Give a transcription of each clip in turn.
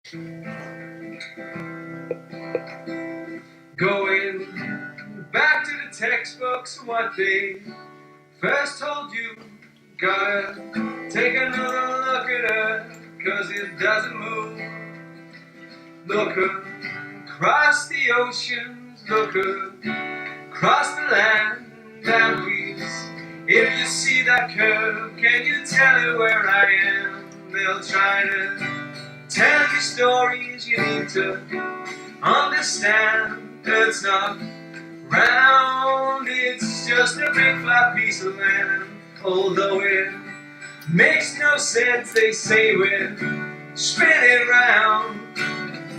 Going back to the textbooks, what they first told you. Gotta take another look at her, 'cause it doesn't move. Look across the oceans, look across the land, and please, if you see that curve, can you tell it where I am? They'll try to tell you stories you need to understand. It's not round, it's just a big flat piece of land. Although it makes no sense, they say we're spinning round.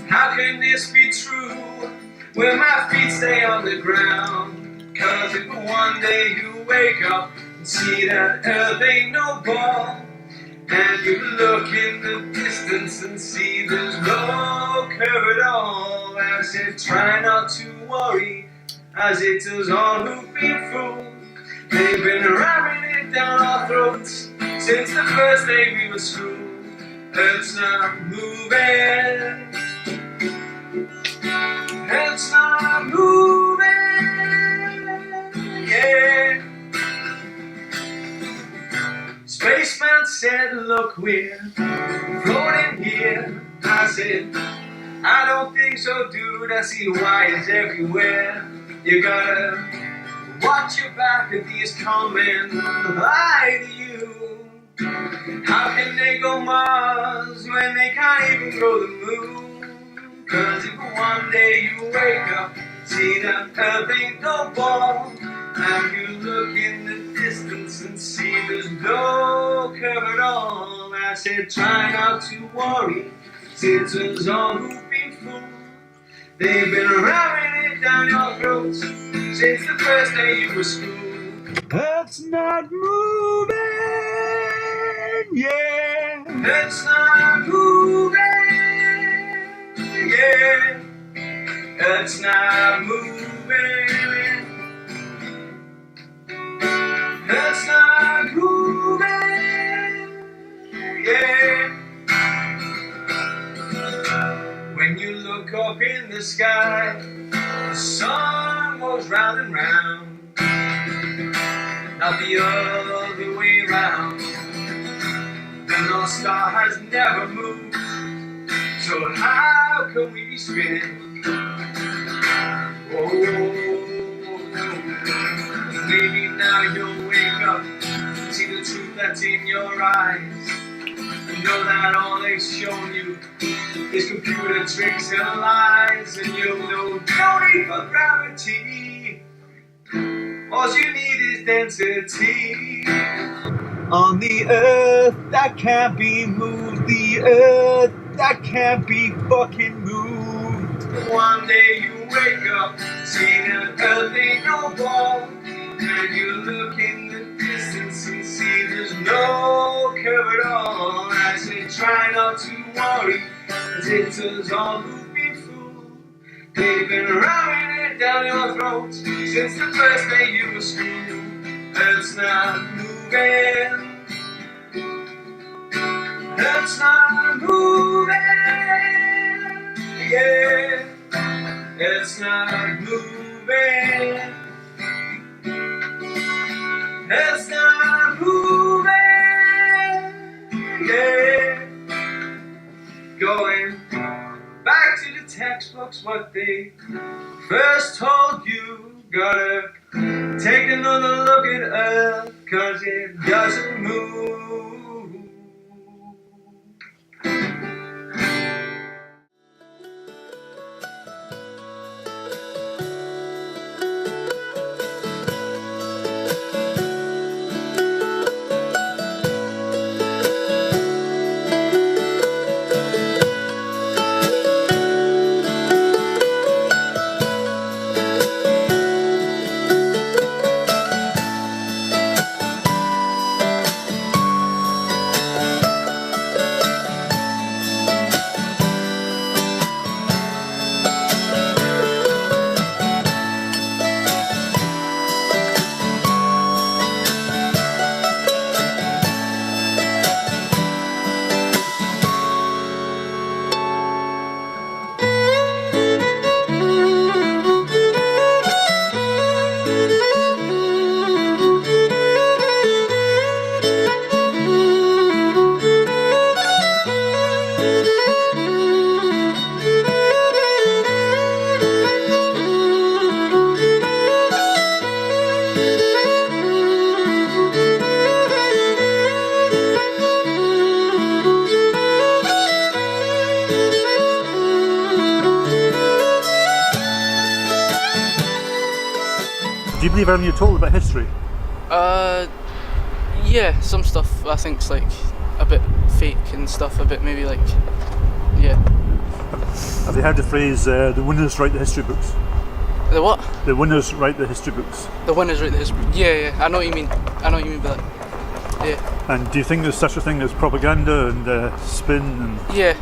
How can this be true when my feet stay on the ground? 'Cause if one day you wake up and see that earth ain't no ball, and you look in the distance and see there's no curve at all, I said try not to worry, as it does all who've been fooled. They've been ramming it down our throats since the first day we were schooled. Earth's not moving, Earth's not moving, yeah. Spaceman said, look, we're floating here. I said, I don't think so, dude. I see wires everywhere. You gotta watch your back at these comments lie to you. How can they go Mars when they can't even go the moon? 'Cause if one day you wake up, see that earth ain't no ball, and you look in the distance and see there's no curve at all, I said try not to worry, since it's all who've been fooled. They've been ramming it down your throats since the first day you were schooled. Earth's not moving, yeah. Earth's not moving, yeah. Earth's not moving, Earth's not moving, yeah. When you look up in the sky, the sun goes round and round, not the other way round. The North Star has never moved, so how can we be spinning? Oh, maybe now you'll wake up, see the truth that's in your eyes, and know that all they've shown you is computer tricks and lies, and you'll know no need for gravity. All you need is density. On the earth that can't be moved, the earth that can't be fucking moved. One day you wake up, see that earth ain't no ball, and you look in the distance and see there's no curve at all. I say try not to worry, as it does all who've been fooled. They've been ramming it down your throat since the first day you were schooled. Earth's not moving, Earth's not moving, yeah. It's not moving, it's not moving, yeah. Going back to the textbooks, what they first told you. Gotta take another look at Earth, 'cause it doesn't move. Do you believe everything you're told about history? Yeah, some stuff I think's like a bit fake and stuff, a bit maybe like, yeah. Have you heard the phrase, the winners write the history books? The what? The winners write the history books. The winners write the history. Yeah, I know what you mean. I know what you mean by that. Yeah. And do you think there's such a thing as propaganda and spin and... Yeah.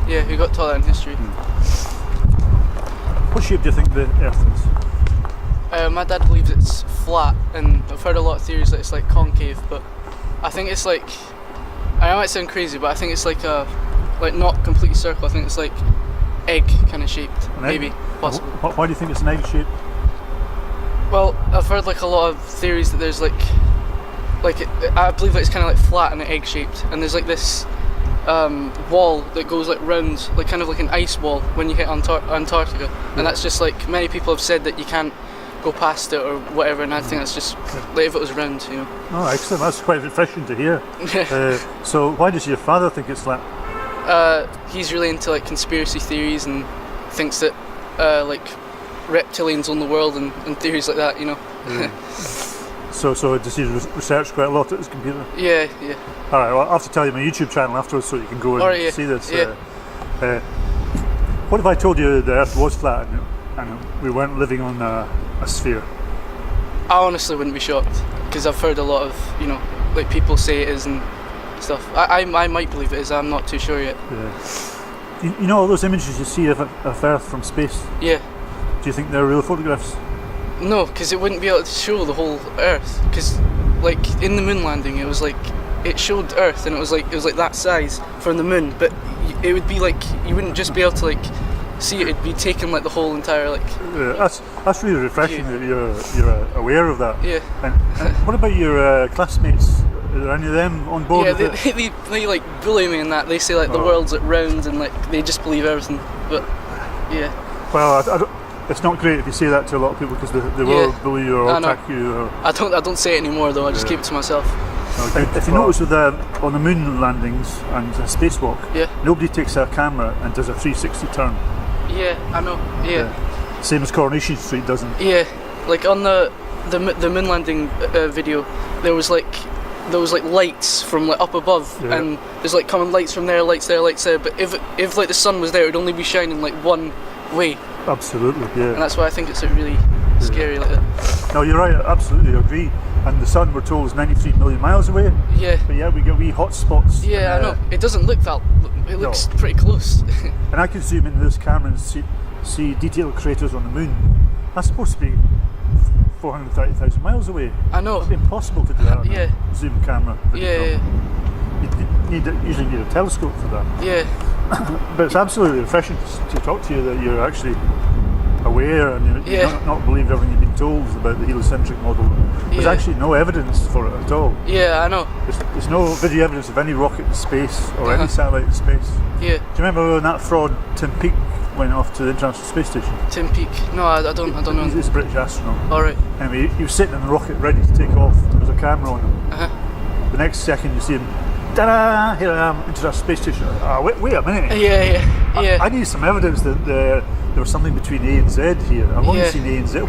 Yeah, we got taught that in history. What shape do you think the Earth is? My dad believes it's flat, and I've heard a lot of theories that it's like concave, but I think it's like, I might sound crazy, but I think it's like not completely circle. I think it's like egg kind of shaped, maybe, possibly. Why do you think it's an egg shape? Well, I've heard like a lot of theories that there's I believe that it's kind of like flat and egg shaped, and there's like this wall that goes like round, like kind of like an ice wall when you hit Antarctica, and that's just like, many people have said that you can't go past it or whatever, and I think that's just like if it was round, you know. Oh, excellent! That's quite refreshing to hear. So, why does your father think it's flat? He's really into like conspiracy theories and thinks that like reptilians own the world and theories like that, you know. So does he research quite a lot at his computer? Yeah. All right, well, I'll have to tell you my YouTube channel afterwards so you can go and see this. Yeah. What if I told you the Earth was flat and we weren't living on a sphere? I honestly wouldn't be shocked, because I've heard a lot of, you know, like people say it is and stuff. I might believe it is, I'm not too sure yet. Yeah. You know all those images you see of Earth from space? Yeah. Do you think they're real photographs? No, because it wouldn't be able to show the whole Earth, because like in the moon landing it was like, it showed Earth and it was like that size from the moon, but it would be like, you wouldn't just be able to like see it, it'd be taking like the whole entire like... That's really refreshing that you're aware of that. Yeah. And what about your classmates? Are there any of them on board? Yeah, they like bully me and that. They say like the world's like round and like they just believe everything. But yeah. Well, it's not great if you say that to a lot of people, because they will bully you or attack you. Or... I don't say it anymore though. I just keep it to myself. Okay. If you notice with on the moon landings and a spacewalk, nobody takes a camera and does a 360 turn. Yeah, I know. Yeah. Same as Coronation Street doesn't. Yeah, like on the moon landing video, there was like lights from like up above, and there's like coming lights from there, lights there, lights there. But if like the sun was there, it would only be shining like one way. Absolutely, yeah. And that's why I think it's really scary like that. No, you're right. I absolutely agree. And the sun, we're told, is 93 million miles away. Yeah. But yeah, we get wee hot spots. Yeah, I know. It doesn't look that. It looks pretty close. And I can zoom into this camera and see detailed craters on the moon. That's supposed to be 430,000 miles away. I know. It's impossible to do that on a zoom camera. Yeah. You usually need a telescope for that. Yeah. But it's absolutely refreshing to talk to you that you're actually aware and you not believe everything you've been told about the heliocentric model. There's actually no evidence for it at all. Yeah, I know. There's no video evidence of any rocket in space or any satellite in space. Yeah. Do you remember when that fraud Tim Peake went off to the International Space Station? Tim Peake? No, I don't know. He's a British astronaut. Alright. Anyway, he was sitting in the rocket ready to take off. There was a camera on him. The next second you see him, ta-da! Here I am, International Space Station. Wait a minute. Yeah. I need some evidence that there was something between A and Z here. I've only seen A and Z.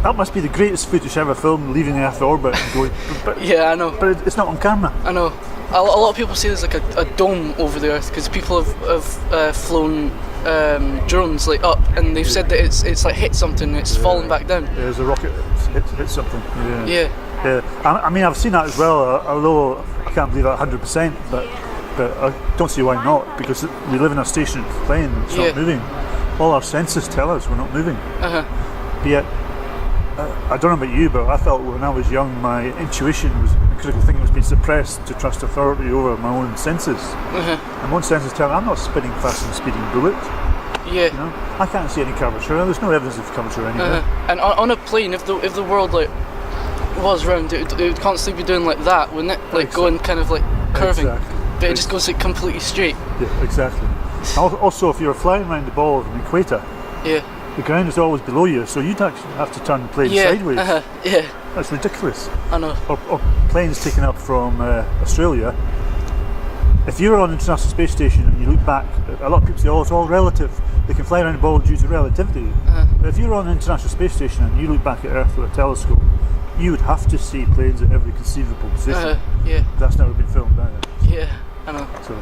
That must be the greatest footage ever filmed, leaving the Earth orbit and going. But, yeah, I know. But it's not on camera. I know. A lot of people say there's like a dome over the Earth, because people have flown drones like up, and they've said that it's like hit something, it's fallen back down. Yeah, there's a rocket hit something. Yeah. I mean, I've seen that as well, although I can't believe that 100%, but I don't see why not, because we live in a stationary plane, it's not moving. All our senses tell us we're not moving. But yet, I don't know about you, but I felt when I was young, my intuition was a critical thing, was being suppressed to trust authority over my own senses. And my own senses tell me I'm not spinning faster than a speeding bullet. Yeah. You know? I can't see any curvature. There's no evidence of curvature anywhere. And on a plane, if the world like was round, it would constantly be doing like that, wouldn't it? Like going kind of like curving. Exactly. But it just goes like completely straight. Yeah, exactly. Also, if you're flying around the ball of an equator, the ground is always below you, so you'd actually have to turn the plane sideways. Yeah. That's ridiculous. I know. Or planes taking up from Australia, if you're on the International Space Station and you look back, a lot of people say, oh, it's all relative. They can fly around the ball due to relativity. But if you're on the International Space Station and you look back at Earth with a telescope, you would have to see planes at every conceivable position. Yeah, That's never been filmed either. yeah, I know. So,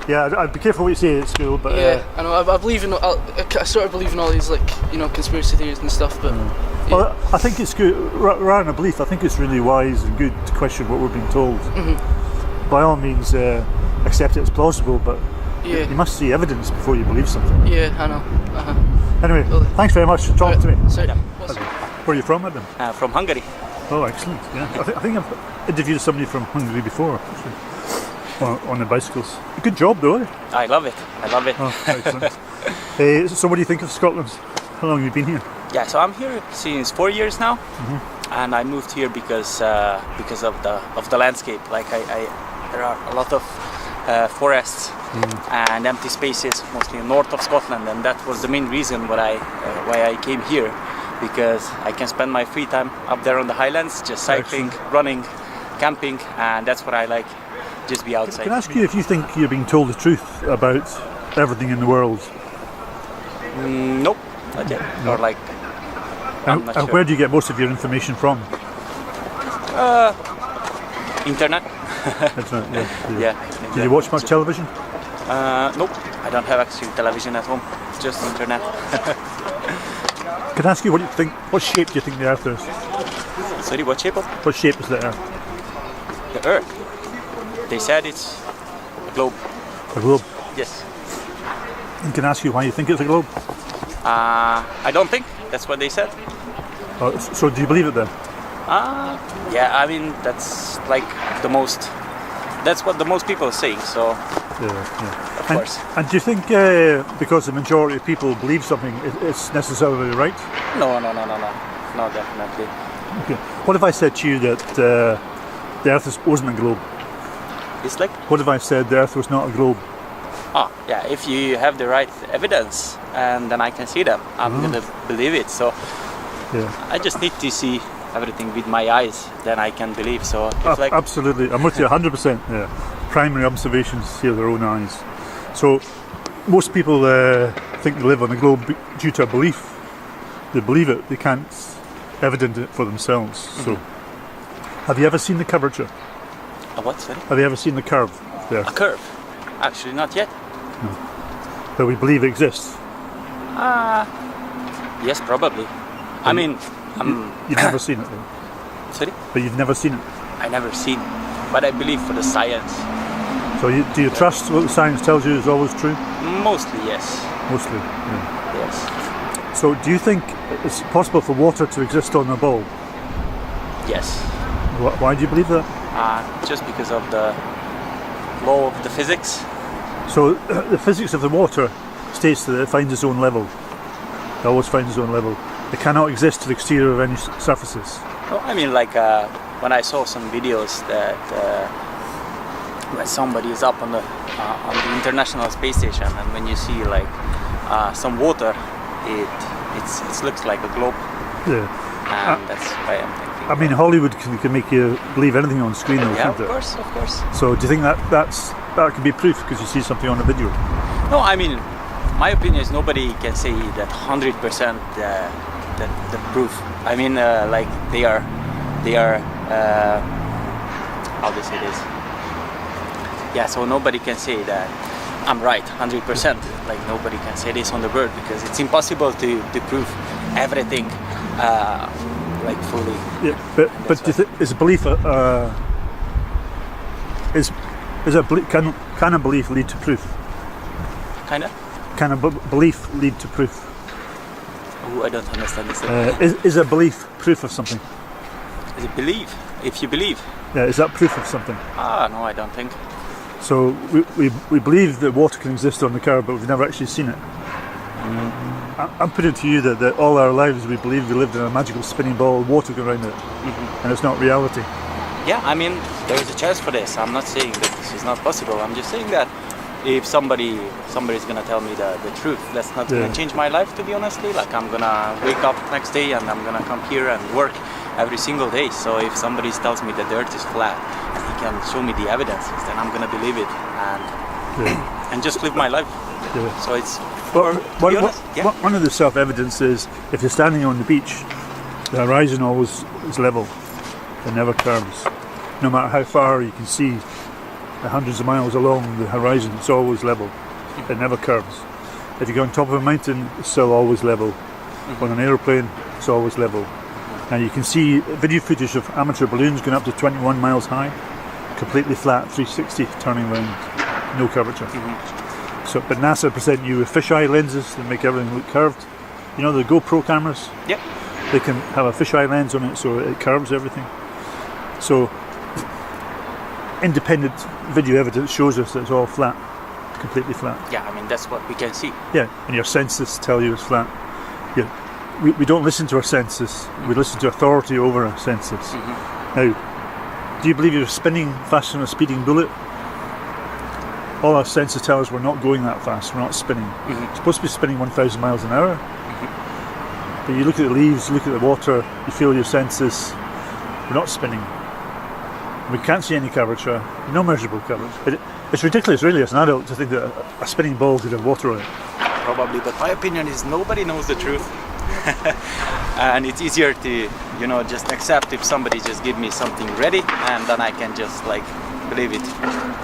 yeah, I'd be careful what you say at school, but Yeah, I know. I believe in. I sort of believe in all these conspiracy theories and stuff. But well, I think it's good, rather than a belief, I think it's really wise and good to question what we're being told. By all means, accept it as plausible, but yeah, you must see evidence before you believe something. yeah, I know. Anyway, Well, thanks very much for talking to me. So, Where are you from, Adam? From Hungary. Oh, excellent. Yeah, I think I've interviewed somebody from Hungary before, actually, on the bicycles. Good job, though. Eh? I love it. I love it. Oh, excellent. So what do you think of Scotland? How long have you been here? Yeah, so I'm here since 4 years now, and I moved here because of the landscape. Like there are a lot of forests and empty spaces, mostly north of Scotland, and that was the main reason why I came here, because I can spend my free time up there on the highlands, just cycling, running, camping, and that's what I like. Just be outside. Can I ask you if you think you're being told the truth about everything in the world? Nope, not yet. No. Or like, I'm not And sure. where do you get most of your information from? Internet. That's right, yeah. Yeah. Do you watch much television? Nope, I don't have actually television at home, just internet. Can I ask you what shape do you think the Earth is? Sorry, what shape of What shape is the Earth? the Earth? They said it's a globe. A globe. Yes. And can I ask you why you think it's a globe? I don't think that's what they said. So do you believe it then? Yeah, I mean that's like that's what the most people are saying. So Yeah. of course. And do you think because the majority of people believe something, it's necessarily right? No, definitely. Okay. What if I said to you that the Earth wasn't a globe? It's like, What if I said the Earth was not a globe? yeah, if you have the right evidence, and then I can see them, I'm gonna believe it. So Yeah. I just need to see everything with my eyes, then I can believe. So it's like, Absolutely, I'm with you 100%. Yeah. Primary observations see with their own eyes. So most people think they live on a globe due to a belief. They believe it. They can't evidence it for themselves. So, have you ever seen the curvature? what? Sorry? Have you ever seen the curve there A curve? Actually, not yet. that we believe exists? Yes, probably. I mean, You've never seen it, though. sorry, But you've never seen it. I never seen, but I believe for the science. So do you trust what the science tells you is always true? Mostly, yes. Mostly. Yeah. Yes. So do you think it's possible for water to exist on a ball? Yes. Why do you believe that? Just because of the law of the physics. So the physics of the water states that it finds its own level. It always finds its own level. It cannot exist to the exterior of any surfaces. Oh, I mean, like when I saw some videos that when somebody is up on the International Space Station, and when you see like some water, it looks like a globe, Yeah. and that's why I'm thinking. I mean, Hollywood can make you believe anything on screen, though, Yeah, can't it? of course. So do you think that can be proof because you see something on a video? No, I mean, my opinion is nobody can say that 100% the proof. I mean, like they are how do you say this? Yeah, so nobody can say that I'm right 100%. Like nobody can say this on the bird because it's impossible to prove everything like fully. Yeah, but do you is a belief can a belief lead to proof? Kinda. Can a belief lead to proof? Oh, I don't understand this. Is a belief proof of something? Is it believe? If you believe. Yeah, is that proof of something? No, I don't think. So we believe that water can exist on the curve, but we've never actually seen it. I'm putting it to you that all our lives we believe we lived in a magical spinning ball, water going around it, and it's not reality. Yeah, I mean, there is a chance for this. I'm not saying that this is not possible. I'm just saying that if somebody's gonna tell me the truth, that's not gonna change my life, to be honestly. Like I'm gonna wake up next day and I'm gonna come here and work every single day. So if somebody tells me that the earth is flat, he can show me the evidences, then I'm gonna believe it and just live my life. Yeah. So it's But one of the self-evidence is if you're standing on the beach, the horizon always is level. It never curves. No matter how far you can see the hundreds of miles along the horizon, it's always level. It never curves. If you go on top of a mountain, it's still always level. On an aeroplane, it's always level. And you can see video footage of amateur balloons going up to 21 miles high, completely flat, 360 turning around, no curvature. So, but NASA present you with fisheye lenses that make everything look curved. You know the GoPro cameras? Yep. They can have a fisheye lens on it so it curves everything. So independent video evidence shows us that it's all flat, completely flat. Yeah, I mean that's what we can see. Yeah, and your senses tell you it's flat. Yeah. We don't listen to our senses, we listen to authority over our senses. Now, do you believe you're spinning faster than a speeding bullet? All our senses tell us we're not going that fast, we're not spinning. We're supposed to be spinning 1,000 miles an hour. But you look at the leaves, look at the water, you feel your senses, we're not spinning. We can't see any curvature, no measurable curvature. It's ridiculous really as an adult to think that a spinning ball could have water on it. Probably, but my opinion is nobody knows the truth. And it's easier to, just accept if somebody just give me something ready and then I can just believe it.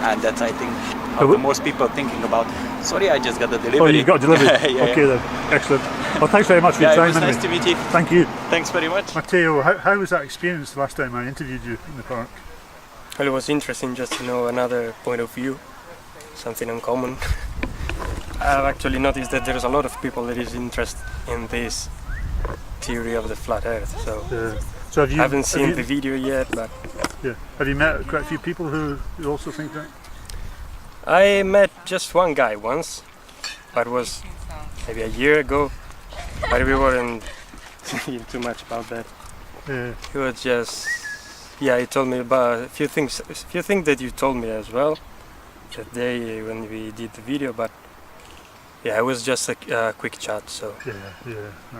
And that's, I think, how the most people thinking about. Sorry, I just got the delivery. Oh, you got delivered. Yeah, okay then, excellent. Well, thanks very much for your it time. was anyway. nice to meet you. Thank you. Thanks very much. Matteo, how was that experience the last time I interviewed you in the park? Well, it was interesting just to know another point of view, something uncommon. I've actually noticed that there's a lot of people that is interested in this theory of the flat Earth. So have you, I haven't seen the video yet, but yeah, have you met quite a few people who also think that? I met just one guy once, but it was maybe a year ago. But we weren't thinking too much about that. Yeah. He was just, he told me about a few things that you told me as well that day when we did the video. But yeah, it was just a quick chat. So Yeah. No.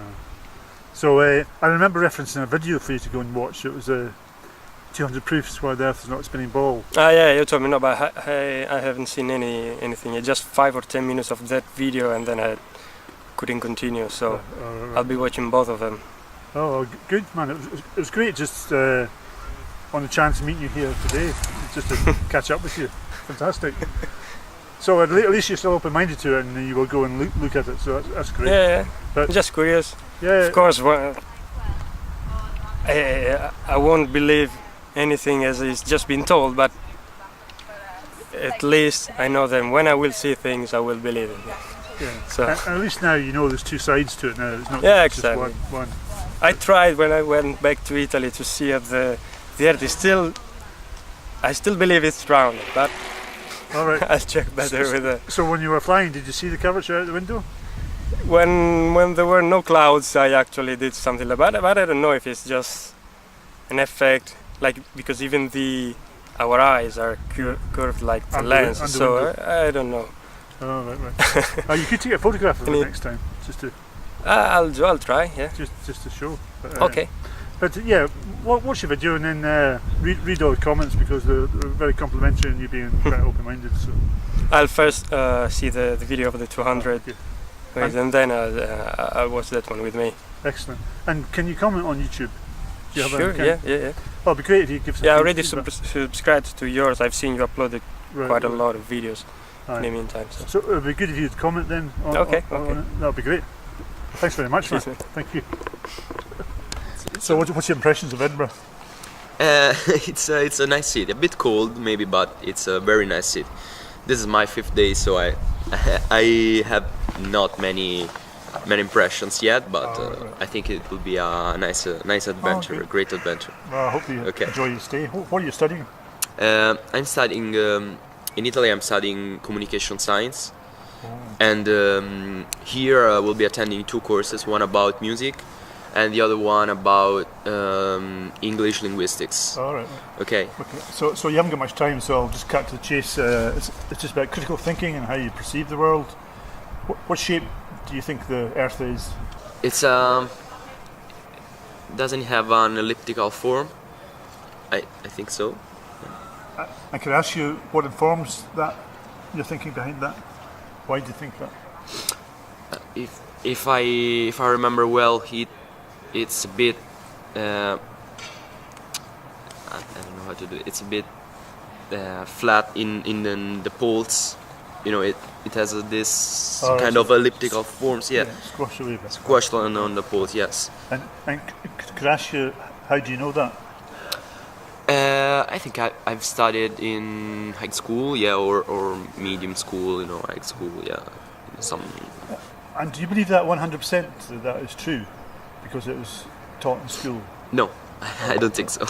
So I remember referencing a video for you to go and watch. It was 200 Proofs Why the Earth is Not a Spinning Ball. Yeah, you told me no, but I haven't seen anything. Just 5 or 10 minutes of that video, and then I couldn't continue. So I'll be watching both of them. Oh, good man! It was great just on the chance to meet you here today, just to catch up with you. Fantastic. So at least you're still open-minded to it, and you will go and look at it. So that's great. Yeah. But just curious. yeah, Of course, I won't believe anything as it's just been told, but at least I know that when I will see things, I will believe it. yeah. So And at least now you know there's two sides to it. Now it's not Yeah, just exactly. one. I tried when I went back to Italy to see if the Earth is still. I still believe it's round, but All right. I'll check better with the. So when you were flying, did you see the curvature out the window? When there were no clouds, I actually did something like that, but I don't know if it's just an effect, because even our eyes are curved like the Under lens, the so window. I don't know. Oh, right. You could take a photograph of it Any- next time, just I'll try, yeah. to show. But, Okay. But yeah, watch your video and then read all the comments because they're very complimentary and you being quite open-minded. So I'll first see the video of the 200, okay. and then I'll watch that one with me. Excellent. And can you comment on YouTube? Do you have Sure, an account? yeah. Oh, it'd be great if you give some Yeah, I already feedback. subscribed to yours. I've seen you uploaded Right, quite a right. lot of videos Aye. in the meantime. So. So it'd be good if you'd comment then. Okay. On it. That'd be great. Thanks very much, man. Cheers, Thank you. So what's your impressions of Edinburgh? It's a nice city. A bit cold maybe, but it's a very nice city. This is my 5th day, so I have not many impressions yet, but I think it will be a nice adventure, good. a great adventure. Well, I hope you Okay. enjoy your stay. What are you studying? I'm studying in Italy. I'm studying communication science, and here I will be attending 2 courses. One about music, and the other one about English linguistics. All right. Okay. Okay. So you haven't got much time, so I'll just cut to the chase. It's just about critical thinking and how you perceive the world. What shape do you think the Earth is? It's doesn't have an elliptical form. I think so. I could ask you what informs that, your thinking behind that? Why do you think that? If I remember well, it's a bit. I don't know how to do it. It's a bit flat in the poles. You know, it has this kind of elliptical forms. Yeah, Squash away a bit. squashed on the poles. Yes. And could I ask you, how do you know that? I think I've studied in high school, yeah, or medium school, you know, high school, yeah, some. And do you believe that 100% that is true? Because it was taught in school? No, I don't think so.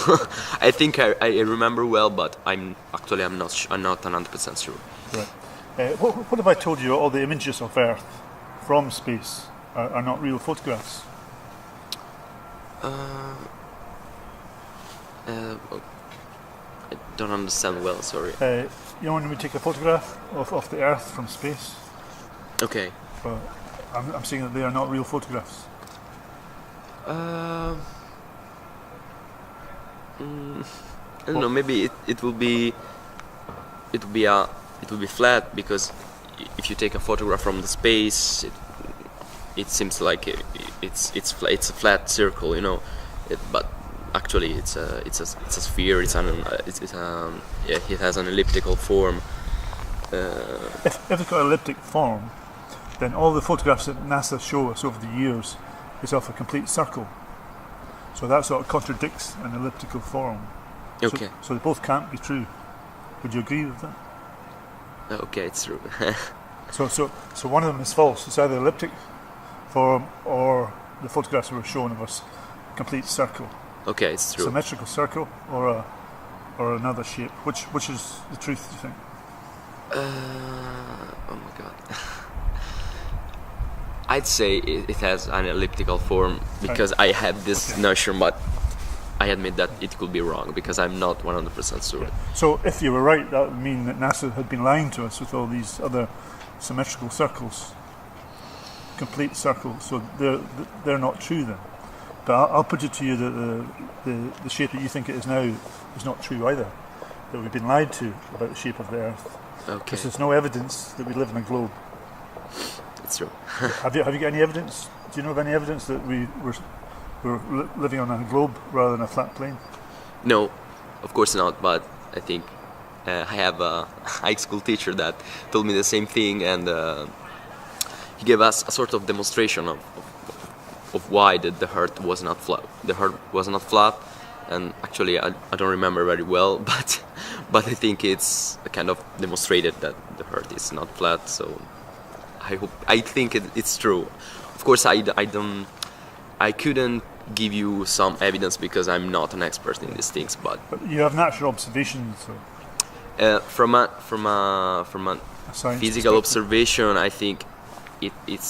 I think I remember well, but I'm not 100% sure. Right. What if I told you all the images of Earth from space are not real photographs? I don't understand well. Sorry. You know when we take a photograph of the Earth from space? Okay. I'm saying that they are not real photographs. I don't know. Maybe it will be flat, because if you take a photograph from the space, it seems like it's a flat circle, you know. But actually, it's a sphere. It has an elliptical form. If it's got an elliptic form, then all the photographs that NASA show us over the years is of a complete circle. So that sort of contradicts an elliptical form. Okay. So they both can't be true. Would you agree with that? Okay, it's true. So one of them is false. It's either elliptic form or the photographs that were shown of us complete circle. Okay, it's true. Symmetrical circle or another shape. Which is the truth, do you think? Oh my god. I'd say it has an elliptical form, because I had this notion, but I admit that it could be wrong, because I'm not 100% sure. So if you were right, that would mean that NASA had been lying to us with all these other symmetrical circles, complete circles. So they're not true then. But I'll put it to you that the shape that you think it is now is not true either. That we've been lied to about the shape of the Earth. Okay. Because there's no evidence that we live in a globe. It's true. Have you got any evidence? Do you know of any evidence that we're living on a globe rather than a flat plane? No, of course not. But I think I have a high school teacher that told me the same thing, and he gave us a sort of demonstration of why the Earth was not flat. The Earth was not flat, and actually I don't remember very well, but I think it's kind of demonstrated that the Earth is not flat. So I think it's true. Of course, I couldn't give you some evidence because I'm not an expert in these things, but you have natural observations. So from a physical observation, I think it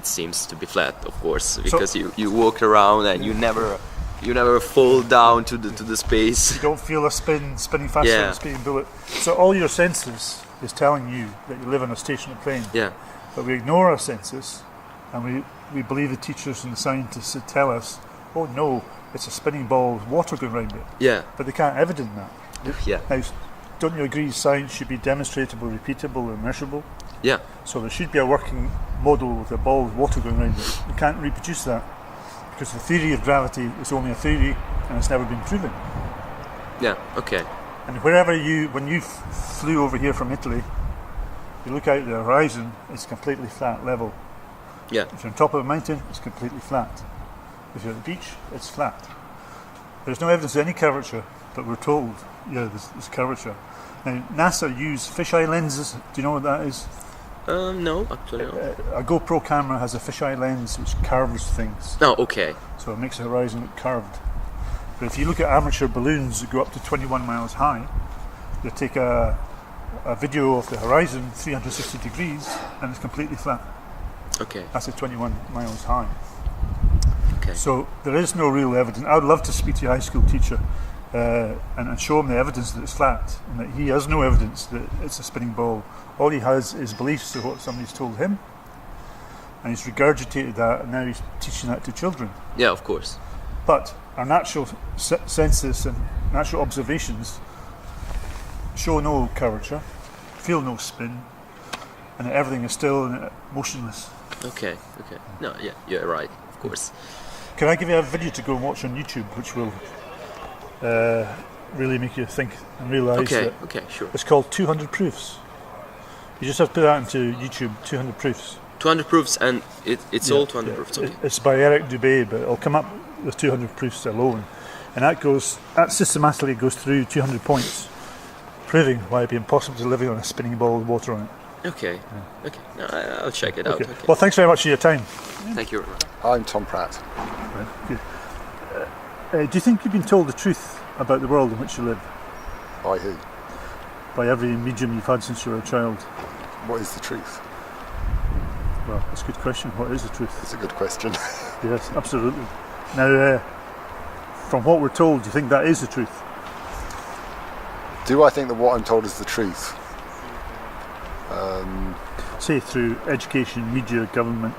seems to be flat, of course, because you walk around and you never fall down to the space. You don't feel a spinning faster than a speeding bullet. So all your senses is telling you that you live on a stationary plane. Yeah. But we ignore our senses, and we believe the teachers and the scientists that tell us, oh no, it's a spinning ball with water going around it. Yeah. But they can't evidence that. Yeah. Now, don't you agree science should be demonstrable, repeatable and measurable? Yeah. So there should be a working model with a ball with water going around it. You can't reproduce that because the theory of gravity is only a theory and it's never been proven. Yeah, okay. And when you flew over here from Italy, you look out the horizon, it's completely flat, level. Yeah. If you're on top of a mountain, it's completely flat. If you're at the beach, it's flat. There's no evidence of any curvature, but we're told, there's curvature. Now, NASA use fisheye lenses. Do you know what that is? No, actually no. A GoPro camera has a fisheye lens which curves things. Oh, okay. So it makes the horizon look curved. But if you look at amateur balloons that go up to 21 miles high, you take a video of the horizon 360 degrees and it's completely flat. Okay. That's at 21 miles high. Okay. So there is no real evidence. I would love to speak to your high school teacher and show him the evidence that it's flat, and that he has no evidence that it's a spinning ball. All he has is beliefs of what somebody's told him, and he's regurgitated that, and now he's teaching that to children. Yeah, of course. But our natural senses and natural observations show no curvature, feel no spin, and that everything is still and motionless. Okay. No, yeah, you're right, of course. Can I give you a video to go and watch on YouTube, which will really make you think and realise that Okay, sure. it's called 200 Proofs. You just have to put that into YouTube, 200 Proofs. 200 proofs, and it's all 200 Yeah. proofs. Okay. It's by Eric Dubé, but it'll come up with 200 Proofs alone. And that systematically goes through 200 points, proving why it'd be impossible to live on a spinning ball with water on it. Okay. No, I'll check it out. Okay. Okay. Well, thanks very much for your time. Thank you very much. I'm Tom Pratt. Right, good. Do you think you've been told the truth about the world in which you live By who? by every medium you've had since you were a child? What is the truth? Well, that's a good question. What is the truth? It's a good question. Yes, absolutely. Now, from what we're told, do you think that is the truth? Do I think that what I'm told is the truth? Say through education, media, government.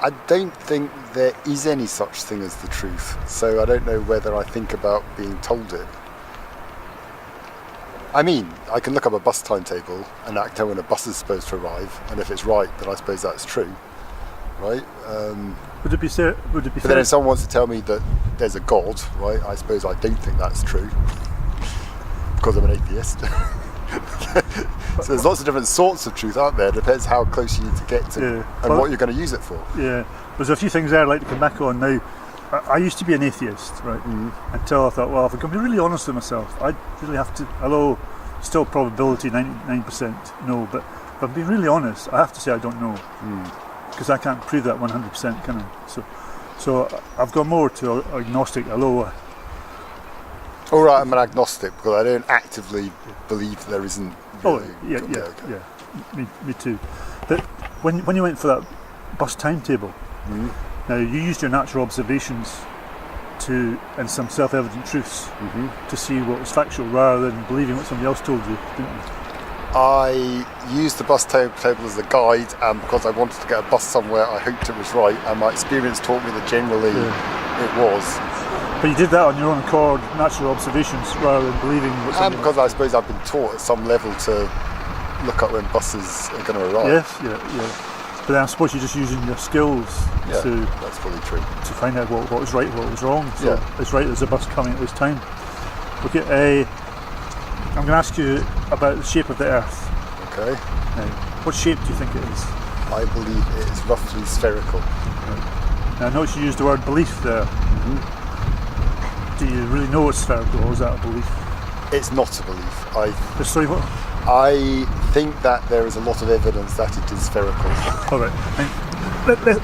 I don't think there is any such thing as the truth, so I don't know whether I think about being told it. I mean, I can look up a bus timetable and I can tell when a bus is supposed to arrive, and if it's right, then I suppose that's true, right? Would it be fair? Would it be But then fair? if someone wants to tell me that there's a God, right, I suppose I don't think that's true, because I'm an atheist. So there's lots of different sorts of truth, aren't there? It depends how close you need to get to and Well, what you're going to use it for. Yeah, there's a few things there I'd like to come back on now. I used to be an atheist, right? Until I thought, well, if I can be really honest with myself, I really have to, although still probability 99% no, but if I'm being really honest, I have to say I don't know. Because I can't prove that 100%, can I? So I've gone more to agnostic, although All right, I'm an agnostic because I don't actively believe there isn't really. yeah, me too. But when you went for that bus timetable, now you used your natural observations and some self-evident truths to see what was factual rather than believing what somebody else told you, didn't you? I used the bus timetable as a guide, and because I wanted to get a bus somewhere, I hoped it was right, and my experience taught me that generally it was. But you did that on your own accord, natural observations, rather than believing what And somebody because I suppose I've been taught at some level to look up when buses are going to arrive. Yes, yeah. But then I suppose you're just using your skills Yeah, to that's probably true. find out what was right, what was wrong. So Yeah. it's right, there's a bus coming at this time. Okay, I'm going to ask you about the shape of the Earth. Okay. Now, what shape do you think it is? I believe it is roughly spherical. Now, I notice you used the word belief there. Do you really know it's spherical, or is that a belief? It's not a belief. Sorry, what? I think that there is a lot of evidence that it is spherical. All right.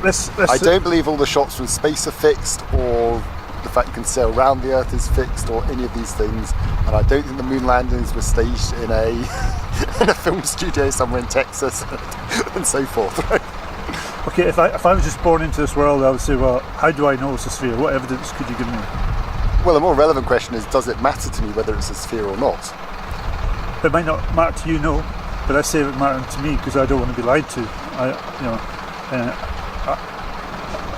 Let's I don't believe all the shots from space are fixed, or the fact you can sail around the Earth is fixed, or any of these things. And I don't think the moon landings were staged in a in a film studio somewhere in Texas, and so forth. Right? Okay, if I was just born into this world, I would say, well, how do I know it's a sphere? What evidence could you give me? Well, the more relevant question is, does it matter to me whether it's a sphere or not? It might not matter to you, no, but I say it mattered to me because I don't want to be lied to.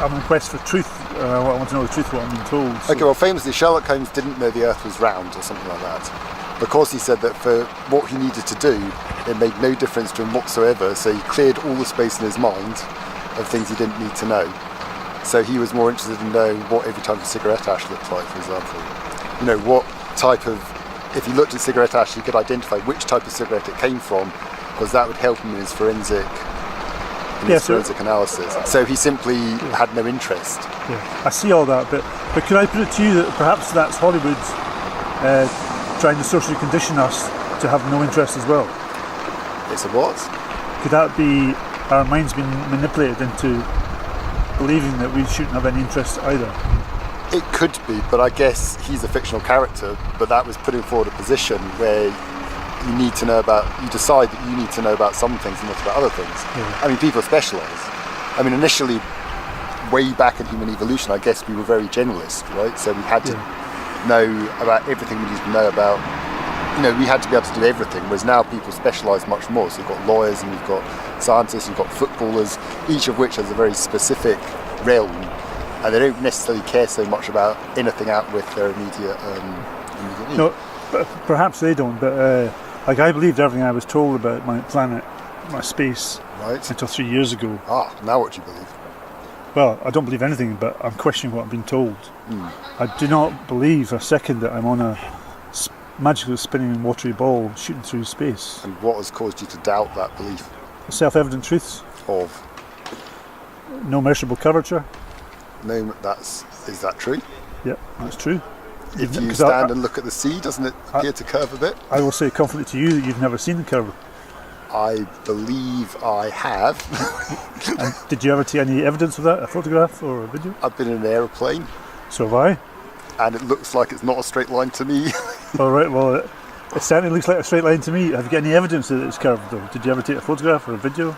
I'm on a quest for truth. I want to know the truth, what I'm being told. So. Okay, well, famously, Sherlock Holmes didn't know the Earth was round or something like that, because he said that for what he needed to do, it made no difference to him whatsoever. So he cleared all the space in his mind of things he didn't need to know. So he was more interested in knowing what every type of cigarette ash looked like, for example. You know, what type of, if he looked at cigarette ash, he could identify which type of cigarette it came from, because that would help him in his forensic analysis. So he simply had no interest. Yeah, I see all that, but could I put it to you that perhaps that's Hollywood trying to socially condition us to have no interest as well? It's a what? Could that be our minds being manipulated into believing that we shouldn't have any interest either? It could be, but I guess he's a fictional character, but that was putting forward a position where you decide that you need to know about some things and not about other things. Yeah. I mean, people specialise. I mean, initially, way back in human evolution, I guess we were very generalist, right? So we had to know about everything we needed to know about. You know, we had to be able to do everything, whereas now people specialise much more. So you've got lawyers and you've got scientists, you've got footballers, each of which has a very specific realm, and they don't necessarily care so much about anything out with their immediate me. No, but perhaps they don't. But like I believed everything I was told about my planet, my space, Right. until 3 years ago. Now what do you believe? Well, I don't believe anything, but I'm questioning what I've been told. I do not believe a second that I'm on a magically spinning watery ball shooting through space. And what has caused you to doubt that belief Self-evident truths, of? no measurable curvature. No, is that true? Yep, that's true. If you 'Cause stand and look at the sea, doesn't it appear to curve a bit? I will say confidently to you that you've never seen the curve. I believe I have. And did you ever take any evidence of that, a photograph or a video? I've been in an aeroplane, So have I. and it looks like it's not a straight line to me. All right, well, it certainly looks like a straight line to me. Have you got any evidence that it's curved though? Did you ever take a photograph or a video?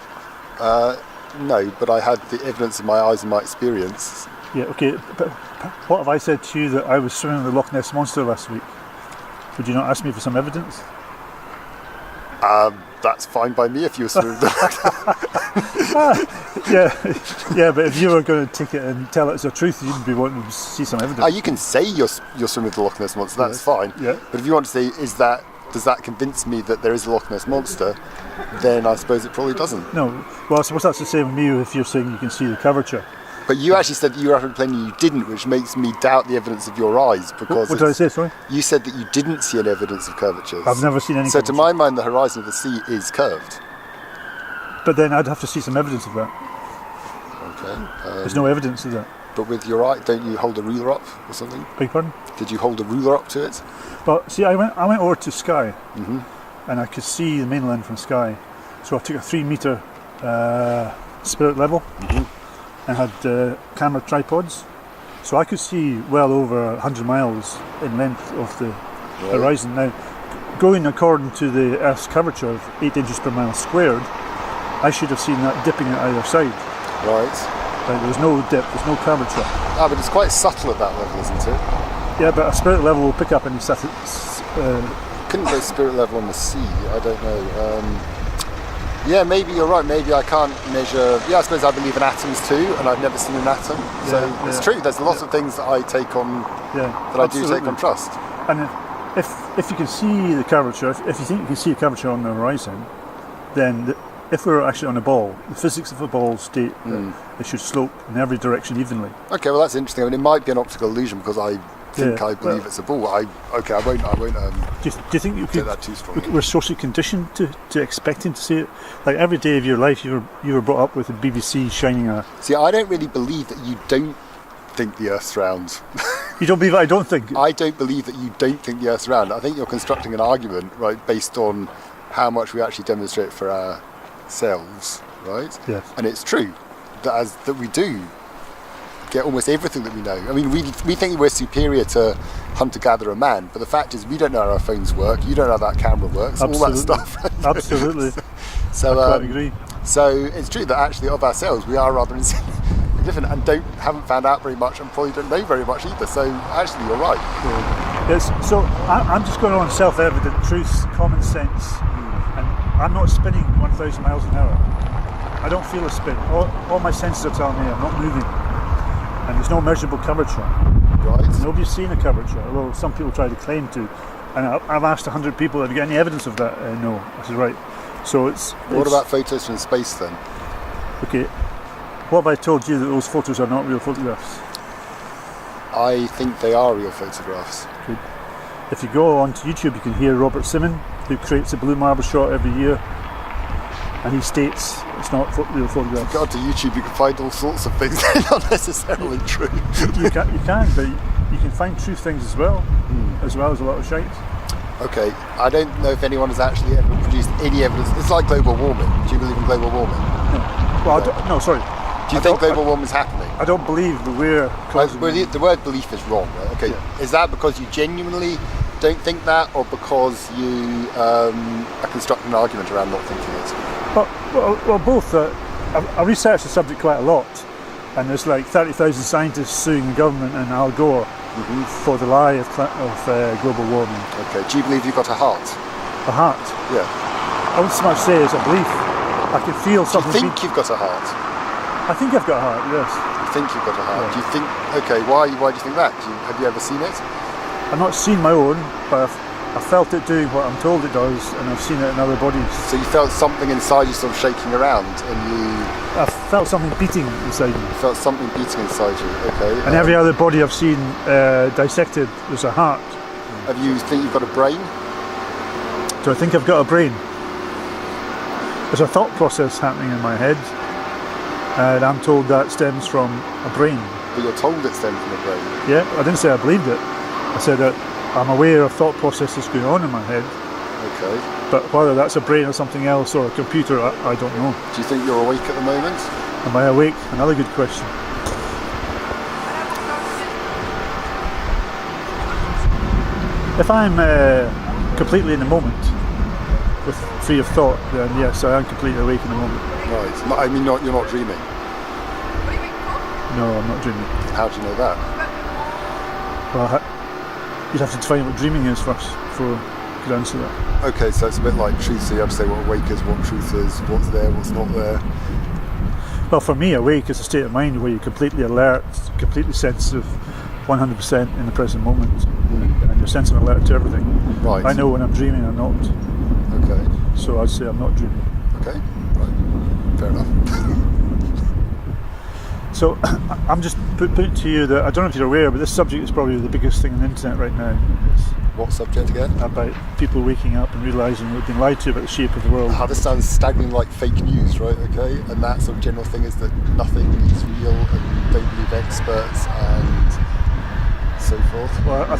No, but I had the evidence of my eyes and my experience. Yeah, okay, but what if I said to you that I was swimming with the Loch Ness Monster last week? Would you not ask me for some evidence? That's fine by me if you assume that. Yeah, but if you were going to take it and tell it as a truth, you'd be wanting to see some evidence. You can say you're swimming with the Loch Ness Monster, that's fine. Yeah. But if you want to say, does that convince me that there is a Loch Ness Monster, then I suppose it probably doesn't. No, well, I suppose that's the same with me if you're saying you can see the curvature. But you actually said that you were after playing and you didn't, which makes me doubt the evidence of your eyes, because What did I say, sorry? you said that you didn't see any evidence of curvatures. I've never seen any So to curvature. my mind, the horizon of the sea is curved. But then I'd have to see some evidence of that. Okay. There's no evidence of that. But with your eye, don't you hold a ruler up or something? Beg your pardon? Did you hold a ruler up to it? But see, I went over to Skye, and I could see the mainland from Skye. So I took a 3 metre spirit level, and had camera tripods, so I could see well over 100 miles in length of the horizon. Now, going according to the Earth's curvature of 8 inches per mile squared, I should have seen that dipping at either side. Right. There was no dip, there's no curvature. But it's quite subtle at that level, isn't it? Yeah, but a spirit level will pick up any Couldn't go spirit level on the sea, I don't know. Yeah, maybe you're right, maybe I can't measure. Yeah, I suppose I believe in atoms too, and I've never seen an atom. So it's true, there's lots of things that I take on, that I do take on trust. And if you can see the curvature, if you think you can see a curvature on the horizon, then if we're actually on a ball, the physics of a ball state that it should slope in every direction evenly. Okay, well that's interesting. I mean, it might be an optical illusion because I think I believe it's a ball. I won't. Do you think you take could? that too strongly. We're socially conditioned to expecting to see it. Like every day of your life, you were brought up with the BBC shining a. See, I don't really believe that you don't think the Earth's round. You don't believe I don't think. I don't believe that you don't think the Earth's round. I think you're constructing an argument, right, based on how much we actually demonstrate for ourselves, right? Yes. And it's true that we do get almost everything that we know. I mean, we think we're superior to hunter-gatherer man, but the fact is we don't know how our phones work. You don't know how that camera works. Absolutely. All that stuff. Right? Absolutely. So I quite agree. So it's true that actually of ourselves we are rather different and haven't found out very much and probably don't know very much either. So actually you're right. Yes. So I'm just going on self-evident truths, common sense, and I'm not spinning 1,000 miles an hour. I don't feel a spin. All my senses are telling me I'm not moving, and there's no measurable curvature. Right. Nobody's seen a curvature, although some people try to claim to. And I've asked 100 people, have you got any evidence of that? No. I said, right. So What about photos from space then? Okay. What have I told you that those photos are not real photographs? I think they are real photographs. Good. If you go onto YouTube, you can hear Robert Simon, who creates a blue marble shot every year, and he states it's not real photographs. If you go onto YouTube, you can find all sorts of things that are not necessarily true. You can, but you can find true things as well as a lot of shite. Okay, I don't know if anyone has actually ever produced any evidence. It's like global warming. Do you believe in global warming? Well, no, sorry. Do you think global warming is happening? I don't believe that we're causing. The word belief is wrong, right? Okay, Is that because you genuinely don't think that, or because you are constructing an argument around not thinking it? Well, both. I've researched the subject quite a lot, and there's like 30,000 scientists suing the government and Al Gore for the lie of global warming. Okay, do you believe you've got a heart? A heart? Yeah. I wouldn't so much say it's a belief. I can feel something. Do you think you've got a heart? I think I've got a heart, yes. You think you've got a heart? Yeah. Do you think? Okay, why do you think that? Have you ever seen it? I've not seen my own, but I felt it doing what I'm told it does, and I've seen it in other bodies. So you felt something inside you sort of shaking around, and I felt something beating inside me. you felt something beating inside you. Okay. And every other body I've seen dissected, there's a heart. Have you think you've got a brain? Do I think I've got a brain? There's a thought process happening in my head, and I'm told that stems from a brain. But you're told it stems from a brain. Yeah, I didn't say I believed it. I said that I'm aware of thought processes going on in my head, Okay. but whether that's a brain or something else or a computer, I don't know. Do you think you're awake at the moment? Am I awake? Another good question. If I'm completely in the moment, with free of thought, then yes, I am completely awake in the moment. Right. I mean, you're not dreaming. No, I'm not dreaming. How do you know that? Well, you'd have to define what dreaming is first before I could answer that. Okay, so it's a bit like truth. So you have to say what awake is, what truth is, what's there, what's not there. Well, for me, awake is a state of mind where you're completely alert, completely sensitive, 100% in the present moment, and you're sensitive and alert to everything. Right. I know when I'm dreaming or not, Okay. so I'd say I'm not dreaming. Okay. Right. Fair enough. So I'm just putting to you that I don't know if you're aware, but this subject is probably the biggest thing on the internet right now. It's What subject again? about people waking up and realising they've been lied to about the shape of the world. This sounds staggering like fake news, right? Okay, and that sort of general thing is that nothing is real and don't believe experts and so forth. Well, I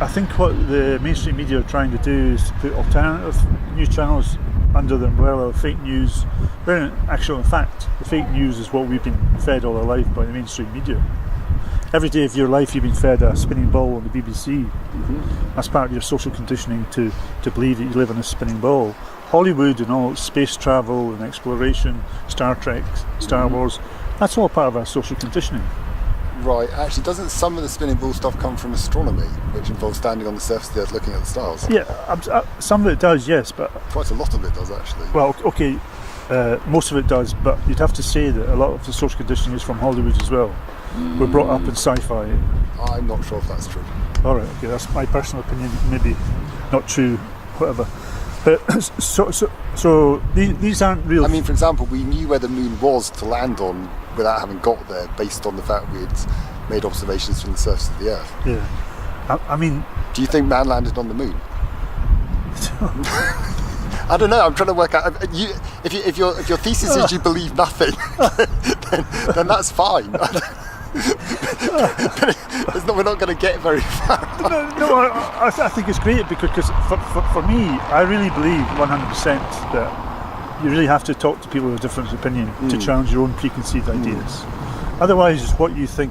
think what the mainstream media are trying to do is to put alternative news channels under the umbrella of fake news. When in actual fact, the fake news is what we've been fed all our life by the mainstream media. Every day of your life you've been fed a spinning ball on the BBC. That's part of your social conditioning to believe that you live on a spinning ball. Hollywood and all its space travel and exploration, Star Trek, Star Wars, that's all part of our social conditioning. Right, actually, doesn't some of the spinning ball stuff come from astronomy, which involves standing on the surface of the Earth looking at the stars? Yeah, some of it does, yes, but Quite a lot of it does, actually. well, okay, most of it does, but you'd have to say that a lot of the social conditioning is from Hollywood as well. We're brought up in sci-fi. I'm not sure if that's true. Alright, okay, that's my personal opinion, maybe not true, whatever. But so these aren't real. I mean, for example, we knew where the moon was to land on without having got there, based on the fact we'd made observations from the surface of the Earth. Yeah. I mean, Do you think man landed on the moon? I don't know. I'm trying to work out. If your thesis is you believe nothing, then that's fine. We're not going to get very far. no, I think it's great because for me, I really believe 100% that you really have to talk to people with a different opinion to challenge your own preconceived ideas. Otherwise, what you think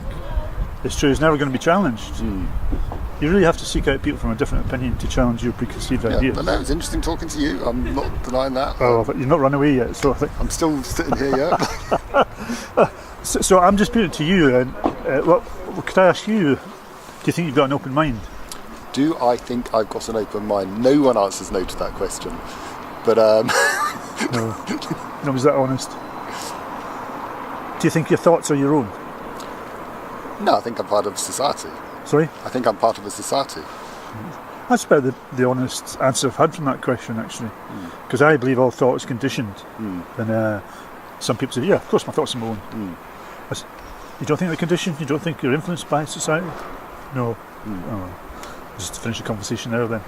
is true is never going to be challenged. You really have to seek out people from a different opinion to challenge your preconceived ideas. But no, it's interesting talking to you. I'm not denying that. Oh, but you've not run away yet, so I think. I'm still sitting here, yeah. So I'm just putting it to you, and could I ask you? Do you think you've got an open mind? Do I think I've got an open mind? No one answers no to that question. But No. No, was that honest? Do you think your thoughts are your own? no, I think I'm part of society. Sorry? I think I'm part of a society. That's about the honest answer I've had from that question, actually. Because I believe all thought is conditioned. And some people say, yeah, of course my thoughts are my own. You don't think they're conditioned? You don't think you're influenced by society? No. Oh. Just to finish the conversation there then.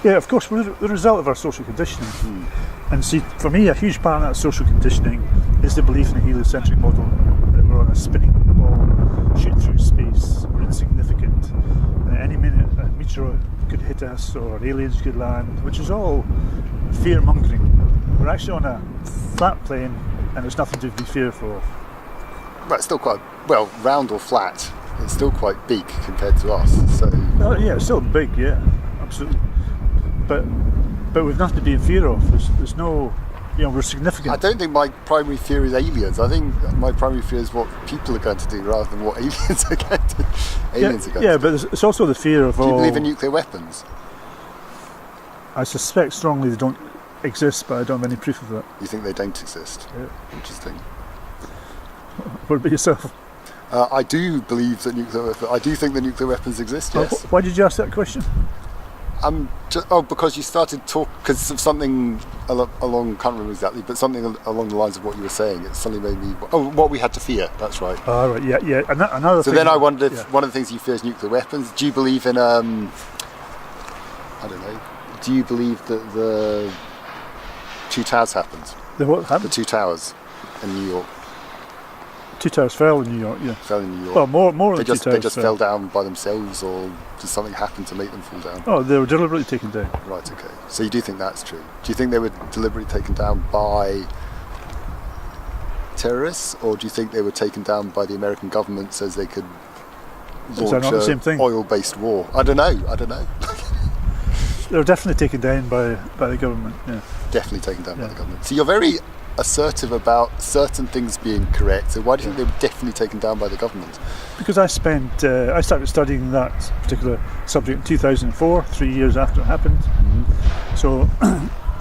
Yeah, of course, we're the result of our social conditioning. And see, for me, a huge part of that social conditioning is the belief in a heliocentric model, that we're on a spinning ball, shooting through space, we're insignificant, and at any minute a meteor could hit us or aliens could land, which is all fear-mongering. We're actually on a flat plane and there's nothing to be fearful of. But it's still quite, well, round or flat, it's still quite big compared to us. So Yeah, it's still big, yeah, absolutely. But we've nothing to be in fear of. There's no, we're significant. I don't think my primary fear is aliens. I think my primary fear is what people are going to do rather than what aliens are going to do. Yeah, but it's also the fear of Do you all. believe in nuclear weapons? I suspect strongly they don't exist, but I don't have any proof of that. You think they don't exist? Yeah. Interesting. What about yourself? I do believe that I do think that nuclear weapons exist. Yes. Why did you ask that question? Because you started because of something along, can't remember exactly, but something along the lines of what you were saying. It suddenly made me. Oh, what we had to fear. That's right. Oh, right, yeah. Another So thing, then I wondered if one of the things you fear is nuclear weapons. Do you believe in I don't know. Do you believe that the Two Towers happened? what The happened? Two Towers in New York Two towers fell in New York. Yeah. fell in New York. Well, more they than just two towers they just fell down by themselves, or did something happen to make them fall down? Oh, they were deliberately taken down. Right. Okay. So you do think that's true? Do you think they were deliberately taken down by terrorists, or do you think they were taken down by the American government so as they could Is that launch not the same thing? oil-based war? I don't know. They were definitely taken down by the government. Yeah. Definitely taken down by Yeah. the government. So you're very assertive about certain things being correct. So why do you think they were definitely taken down by the government? Because I started studying that particular subject in 2004, 3 years after it happened. So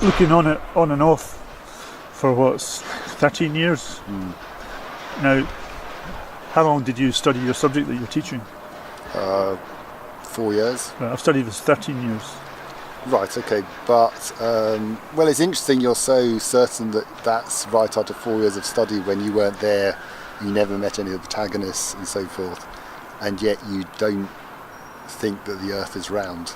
looking on it on and off for what's 13 years. Now, how long did you study your subject that you're teaching? 4 years. Right, I've studied this 13 years. Right, okay, but well, it's interesting you're so certain that that's right after 4 years of study when you weren't there, you never met any of the protagonists and so forth, and yet you don't think that the Earth is round.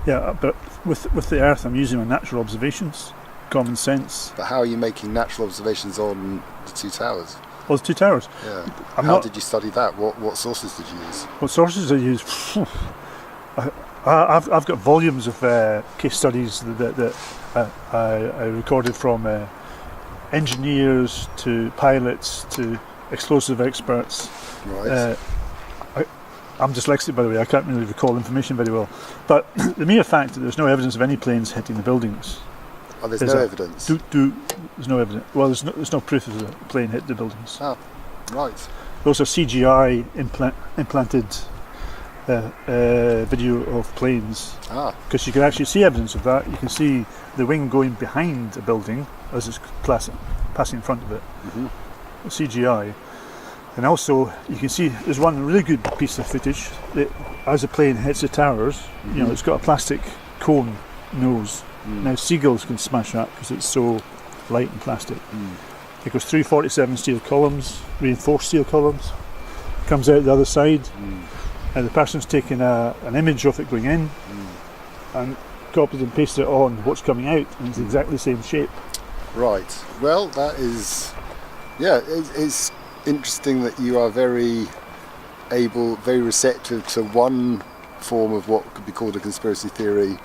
Yeah, but with the Earth, I'm using my natural observations, common sense. But how are you making natural observations on the Two Towers? Well, there's two towers. Yeah. I'm How not- did you study that? What sources did you use? What sources I use? I've got volumes of case studies that I recorded from engineers to pilots to explosive experts. Right. I'm dyslexic, by the way. I can't really recall information very well. But the mere fact that there's no evidence of any planes hitting the buildings. There's is no a- evidence. There's no evidence. Well, there's no proof of a plane hit the buildings. Oh, right. Those are CGI implanted video of planes, Ah, because you can actually see evidence of that. You can see the wing going behind a building as it's passing in front of it. CGI. And also you can see there's one really good piece of footage that as a plane hits the towers, you know, it's got a plastic cone nose. Now seagulls can smash that because it's so light and plastic. It goes through 47 steel columns, reinforced steel columns, comes out the other side, and the person's taken an image of it going in and copied and pasted it on what's coming out, and it's exactly the same shape. right. Well, that is, yeah, it's interesting that you are very receptive to one form of what could be called a conspiracy theory,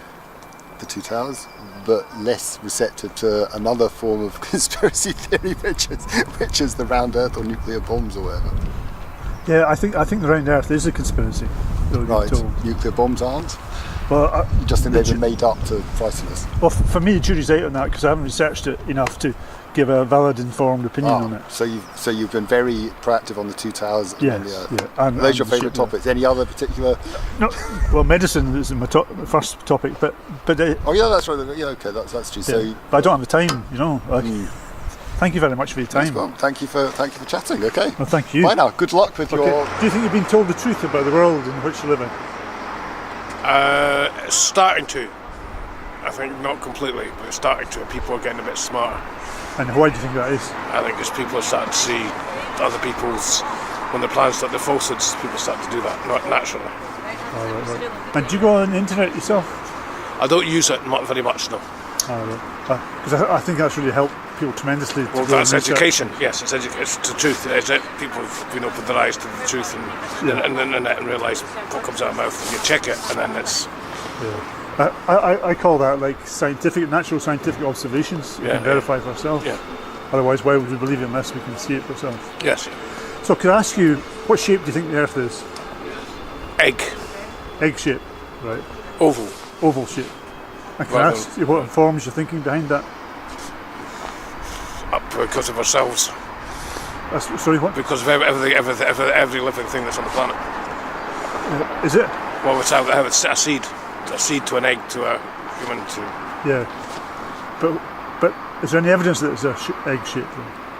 the Two Towers, but less receptive to another form of conspiracy theory, which is the round Earth or nuclear bombs or whatever. Yeah, I think the round Earth is a conspiracy. We've been Right. told. Nuclear bombs aren't. Well, You just think they've been made up to frighten us. well, for me, the jury's out on that because I haven't researched it enough to give a valid, informed opinion on it. So you've been very proactive on the Two Towers and on the Yes, Earth. yeah. And- Are those and your the favourite ship, yeah. topics? Any other particular? No, well, medicine is my first topic, but Oh yeah, that's right. Yeah, okay, that's true. So but I don't have the time, you know. Thank you very much for your time. well, thank you for chatting. Okay. Well, thank you. Bye now. Good luck with Okay. your. Do you think you've been told the truth about the world in which you live in? It's starting to. I think not completely, but it's starting to. People are getting a bit smarter. And why do you think that is? I think as people are starting to see other people's, when the plans start, the falsehoods, people start to do that, not naturally. And do you go on the internet yourself? I don't use it very much, no. Because I think that's really helped people tremendously. Well, that's education. Yes, it's the truth. People have been opened their eyes to the truth and the internet and realise what comes out of their mouth. And you check it, and then it's. I call that like natural scientific observations. We Yeah, can verify for ourselves. Yeah. Otherwise, why would we believe it unless we can see it for ourselves? Yes. So, could I ask you, what shape do you think the Earth is? Egg. Egg shape, right? Oval. Oval shape. And can I Rather ask you what informs your thinking behind that? Up because of ourselves. Sorry, what? Because of every living thing that's on the planet. Is it? Well, it's how it's a seed to an egg to a human to. Yeah. But is there any evidence that it's a egg shape?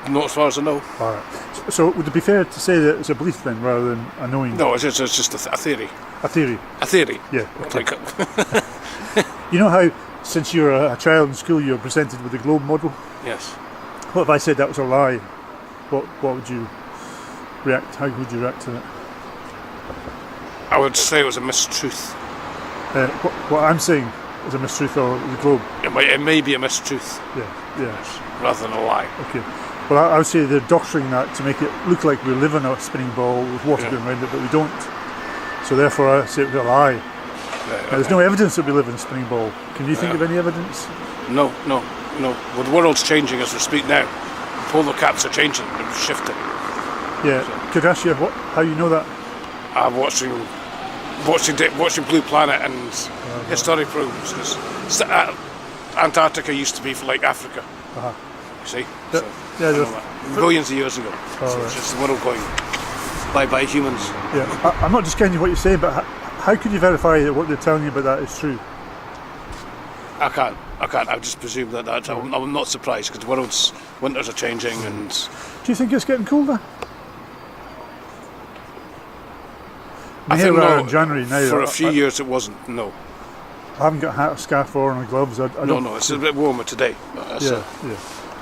Not as far as I know. All right. So would it be fair to say that it's a belief then, rather than a knowing? No, it's just a theory. A theory. A theory. Yeah. Like, You know how, since you were a child in school, you were presented with the globe model? yes. What if I said that was a lie? What would you react? How would you react to that? I would say it was a mistruth. What I'm saying is a mistruth or the globe? It may be a mistruth Yeah. rather than a lie. Okay. Well, I would say they're doctoring that to make it look like we live in a spinning ball with water Yeah. going around it, but we don't. So therefore, I say it was a lie. Right, Now, there's no evidence that we live in a spinning ball. Can you think of any evidence? No. Well, the world's changing as we speak now. The polar caps are changing. They're shifting. Yeah. Could I ask you how you know that? I'm watching Blue Planet and historic programs. 'Cause Antarctica used to be for like Africa. Uh-huh. You see? Yeah, So, yeah, I the- know that. Billions of years ago. So right. it's just the world going by humans. Yeah. I'm not discounting what you're saying, but how could you verify that what they're telling you about that is true? I can't. I just presume that I'm not surprised because the world's winters are changing and Do you think it's getting colder? I Here think we are no, in January now. for a few years it wasn't. No, I haven't got a hat, a scarf, or my gloves. I don't. no, it's a bit warmer today. But that's, Yeah.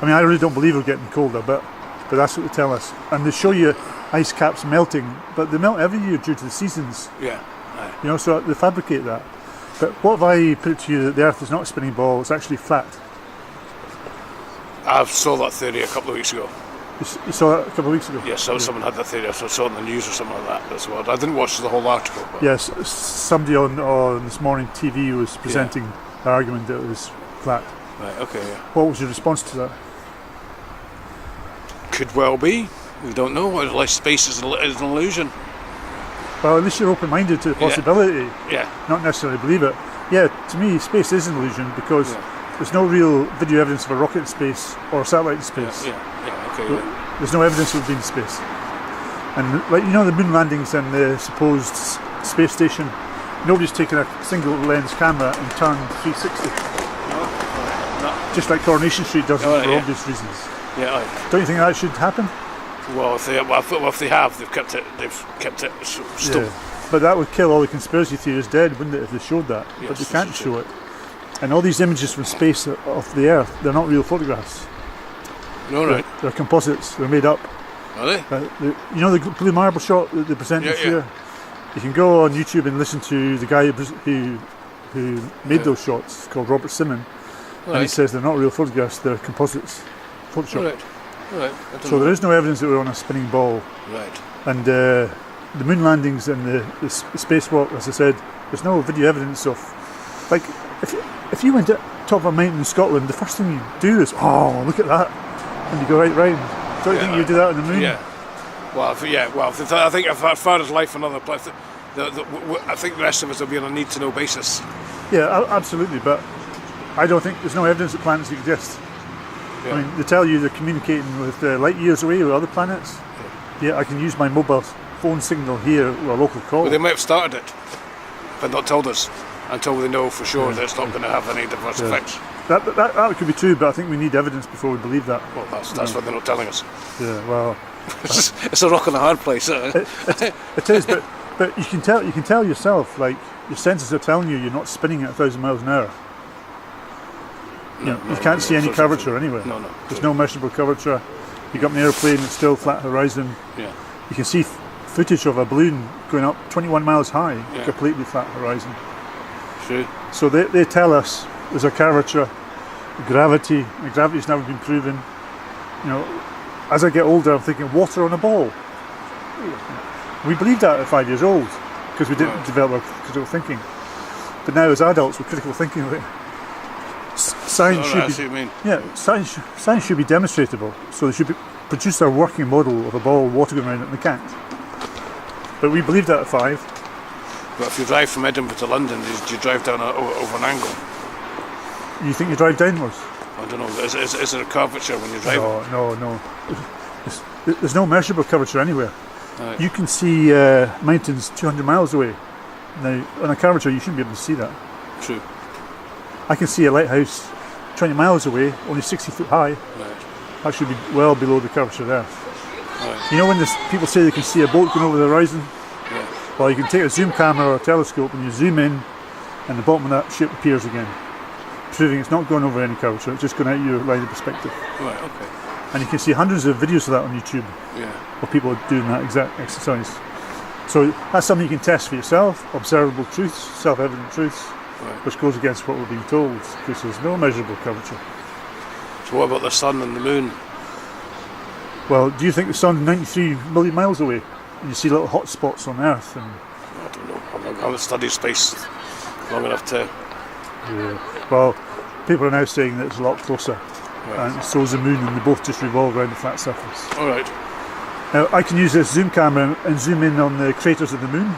I mean, I really don't believe we're getting colder, but that's what they tell us. And they show you ice caps melting, but they melt every year due to the seasons. yeah. You know, so they fabricate that. But what if I put it to you that the Earth is not a spinning ball; it's actually flat? I saw that theory a couple of weeks ago. You saw that a couple of weeks ago. Yes, so someone had that theory. I saw it in the news or something like that. That's what I didn't watch the whole article. But Yes, somebody on this morning TV was presenting the argument that it was flat. right, okay, yeah. What was your response to that? Could well be. We don't know. Like space is an illusion. Well, at least you're open-minded to the possibility, Yeah. not necessarily believe it. Yeah, to me, space is an illusion because there's no real video evidence of a rocket in space or a satellite in space. Yeah. Okay. Yeah. There's no evidence we've been in space. And like the moon landings and the supposed space station, nobody's taken a single lens camera and turned 360. Just like Coronation Street does Oh, for yeah. obvious reasons. Yeah. Don't you think that should happen? Well, if they have, they've kept it still. Yeah. But that would kill all the conspiracy theories dead, wouldn't it, if they showed that? Yes, But they this can't is show it. And all these images from space of the Earth, they're not real photographs. No, right. They're composites. They're made up. Are they? You know the Blue Marble shot that they presented Yeah, here? You can go on YouTube and listen to the guy who made those shots, called Robert Simon, and he Right. says they're not real photographs, they're composites. Photoshop. Right. I don't So know. there is no evidence that we're on a spinning ball. Right. And the moon landings and the spacewalk, as I said, there's no video evidence of. Like, if you went to the top of a mountain in Scotland, the first thing you do is, oh, look at that, and you go right round. Don't you think you do that on the moon? Yeah. Well, I think as far as life on other planets, I think the rest of us will be on a need-to-know basis. Yeah, absolutely. But I don't think there's no evidence that planets exist. Yeah. I mean, they tell you they're communicating with light years away with other planets. Yeah, I can use my mobile phone signal here with a local call. Well, they might have started it, but not told us until they know for sure that it's not going to have any adverse effects. That could be true, but I think we need evidence before we believe that. Well, that's what they're not telling us. Yeah, well, It's a rock and a hard place. it is, but you can tell yourself, like your senses are telling you you're not spinning at 1,000 miles an hour. You can't see any curvature anywhere. No. There's no measurable curvature. You got an airplane, it's still flat horizon. Yeah. You can see footage of a balloon going up 21 miles high, Yeah. completely flat horizon. True. So they tell us there's a curvature, gravity. And gravity's never been proven. You know, as I get older, I'm thinking water on a ball. We believed that at 5 years old because we didn't develop our critical thinking. But now, as adults, with critical thinking, science should I be. see what you mean. Yeah, science should be demonstratable. So they should produce a working model of a ball of water going around it, and they can't. But we believed that at 5. But if you drive from Edinburgh to London, do you drive down over an angle? You think you drive downwards? I don't know. Is there a curvature when you drive? No. There's no measurable curvature anywhere. Right. You can see mountains 200 miles away. Now, on a curvature, you shouldn't be able to see that. True. I can see a lighthouse 20 miles away, only 60 foot high. Right. That should be well below the curvature of the Earth. Right. You know when people say they can see a boat going over the horizon? Yeah. Well, you can take a zoom camera or a telescope and you zoom in and the bottom of that shape appears again, proving it's not going over any curvature, it's just going out your line of perspective. Right, okay. And you can see hundreds of videos of that on YouTube Yeah. of people doing that exact exercise. So that's something you can test for yourself, observable truths, self-evident truths, Right. which goes against what we're being told, because there's no measurable curvature. So what about the sun and the moon? Well, do you think the sun's 93 million miles away? And you see little hot spots on Earth, and I don't know. I haven't studied space long enough to. well, people are now saying that it's a lot closer, Right. and so is the moon, and they both just revolve around the flat surface. All right. Now, I can use this zoom camera and zoom in on the craters of the moon.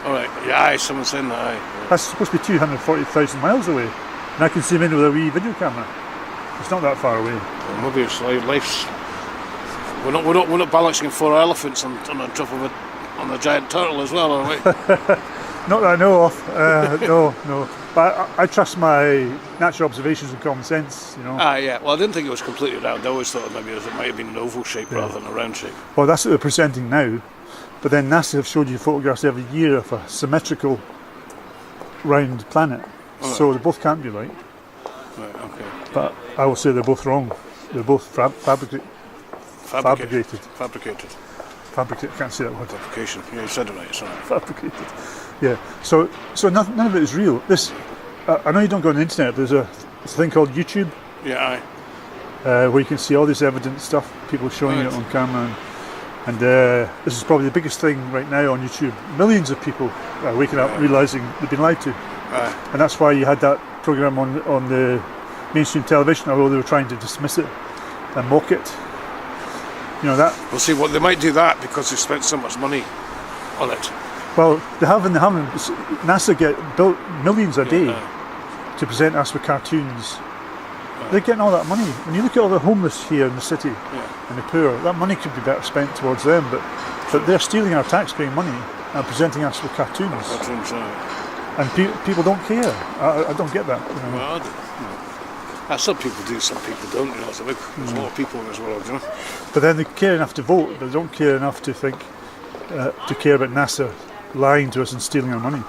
All right. Yeah, aye, someone's saying that. Aye. That's supposed to be 240,000 miles away, and I can zoom in with a wee video camera. It's not that far away. Well, maybe it's like life's. We're not balancing 4 elephants on the top of on a giant turtle as well, are we? Not that I know of. No. But I trust my natural observations and common sense. You know. Yeah. Well, I didn't think it was completely round. I always thought maybe it might have been an oval shape rather than a round shape. Well, that's what they're presenting now. But then NASA have showed you photographs every year of a symmetrical round planet. So they both can't be right. Right. Okay. But I will say they're both wrong. They're both fabricated. Fabricated. I can't say that word. Fabrication. Yeah, you said it right. Sorry. Fabricated. Yeah. So none of it is real. This, I know you don't go on the internet. There's a thing called YouTube Yeah. where you can see all this evidence stuff. People showing it on camera, and this is probably the biggest thing right now on YouTube. Millions of people are waking up realizing they've been lied to, Aye. and that's why you had that program on the mainstream television, although they were trying to dismiss it and mock it. You know that. We'll see. What they might do that because they spent so much money on it. Well, they haven't. NASA get built millions a day to present us with cartoons. They're getting all that money. When you look at all the homeless here in the city and the poor, that money could be better spent towards them. But they're stealing our taxpaying money and presenting us with cartoons. Cartoons, And people don't care. I don't get that. You know. Well, I don't know. Some people do, some people don't. You know, there's a lot of people in this world, you know. But then they care enough to vote, but they don't care enough to think to care about NASA lying to us and stealing our money.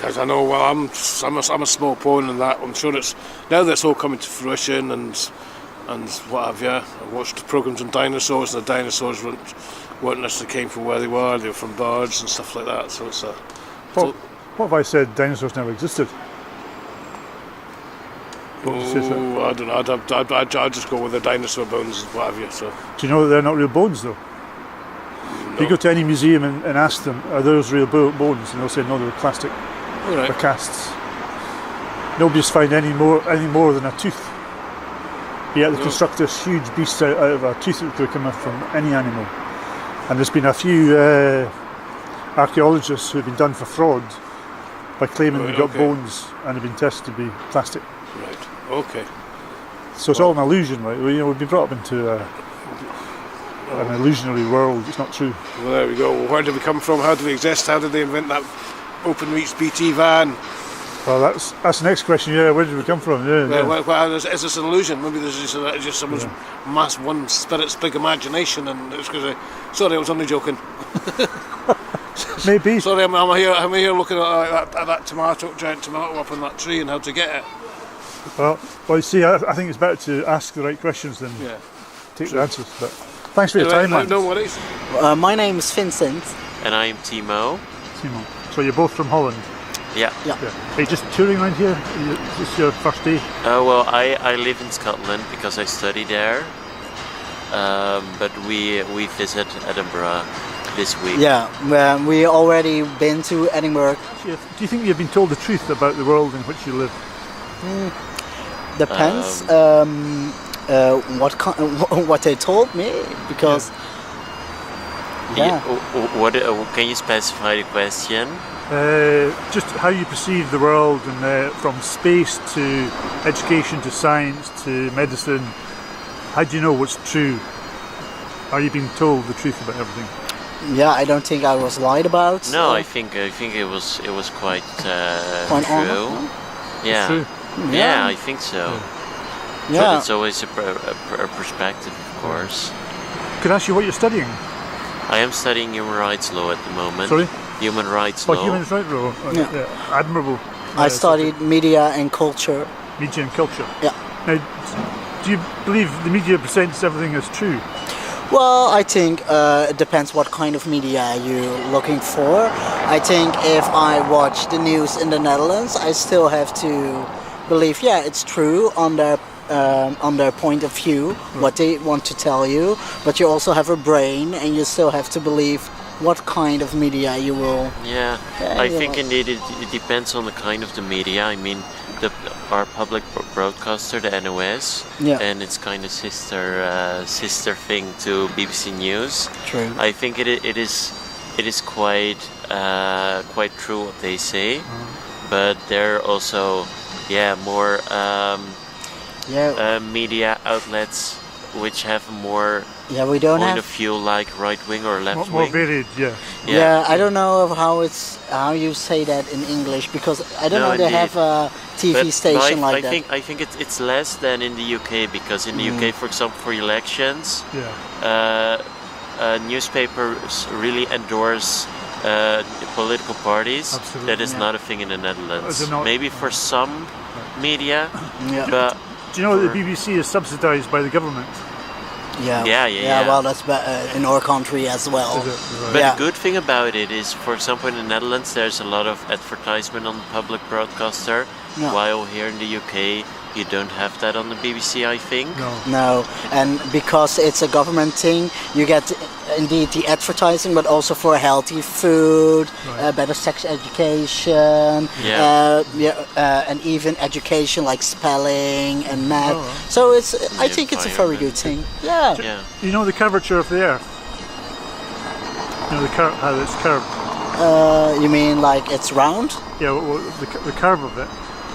I know. Well, I'm a small pawn in that. I'm sure it's now that it's all coming to fruition and what have you. I watched programs on dinosaurs, and the dinosaurs weren't necessarily came from where they were from birds and stuff like that. So it's a. What if I said dinosaurs never existed? What would you say to that? I don't know. I'd just go with the dinosaur bones and what have you. So. Do you know that they're not real bones though? No. You go to any museum and ask them, are those real bones? And they'll say, no, they're plastic. All right. They're casts. Nobody's found any more than a tooth. Yet they construct this huge beast out of a tooth that could come from any animal. And there's been a few archaeologists who have been done for fraud by claiming they've got bones and have been tested to be plastic. Right. Okay. So it's all an illusion, right? We've been brought up into an illusionary world. It's not true. Well, there we go. Well, where did we come from? How did we exist? How did they invent that open reach BT van? Well, that's the next question. Yeah, where did we come from? Well, is this an illusion? Maybe this is just someone's mass one spirit's big imagination, and it's because sorry, I was only joking. Maybe. Sorry, I'm here looking at that giant tomato up on that tree and how to get it. Well, you see, I think it's better to ask the right questions than take the answers. But thanks for your time, man. No worries. My name is Vincent. And I'm Timo. So you're both from Holland? Yeah. Are you just touring around here? Is this your first day? Well, I live in Scotland because I study there. But we visit Edinburgh this week. Yeah, well, we already been to Edinburgh. Do you think you've been told the truth about the world in which you live? Depends what they told me, because What can you specify the question? Just how you perceive the world, and from space to education to science to medicine. How do you know what's true? Are you being told the truth about everything? Yeah, I don't think I was lied about. No, I think it was quite Quite true. honest, no? Yeah. True. Yeah, I think so. Yeah. But it's always a perspective, of course. Could I ask you what you're studying? I am studying human rights law at the moment. Sorry? Human rights Oh, law. human rights law. Yeah. Admirable. I studied media and culture. Media and culture. Yeah. Now, do you believe the media presents everything as true? Well, I think it depends what kind of media you're looking for. I think if I watch the news in the Netherlands, I still have to believe, yeah, it's true on their point of view, what they want to tell you. But you also have a brain, and you still have to believe what kind of media you will. Yeah, Yeah, I you think know. indeed it depends on the kind of the media. I mean, our public broadcaster, the NOS, Yeah. and it's kind of sister thing to BBC News. True. I think it is quite true what they say, but they're also more media outlets which have a more Yeah, we don't point have. of view like right wing or left More wing. varied, yeah. Yeah, I don't know of how you say that in English, because I don't No, know they indeed. have a TV But station I like that. think I think it's less than in the UK, because in the UK, for example, for elections, Yeah. newspapers really endorse political parties. Absolutely. That is not a thing in the Netherlands. Is it not? Maybe for some media, Yeah. but Do you know that for- the BBC is subsidised by the government? Yeah. Well, that's in our country as well. Is it? Right. But Yeah. the good thing about it is, for example, in the Netherlands, there's a lot of advertisement on the public broadcaster, Yeah. while here in the UK, you don't have that on the BBC, I think. No. No, and because it's a government thing, you get indeed the advertising, but also for healthy food, Right. better sex education, and even education like spelling and math. Oh, right. So I think it's a very environment. good thing. Yeah. Yeah. You know the curvature of the Earth? You know how it's curved? You mean like it's round? Yeah, well, the curve of it.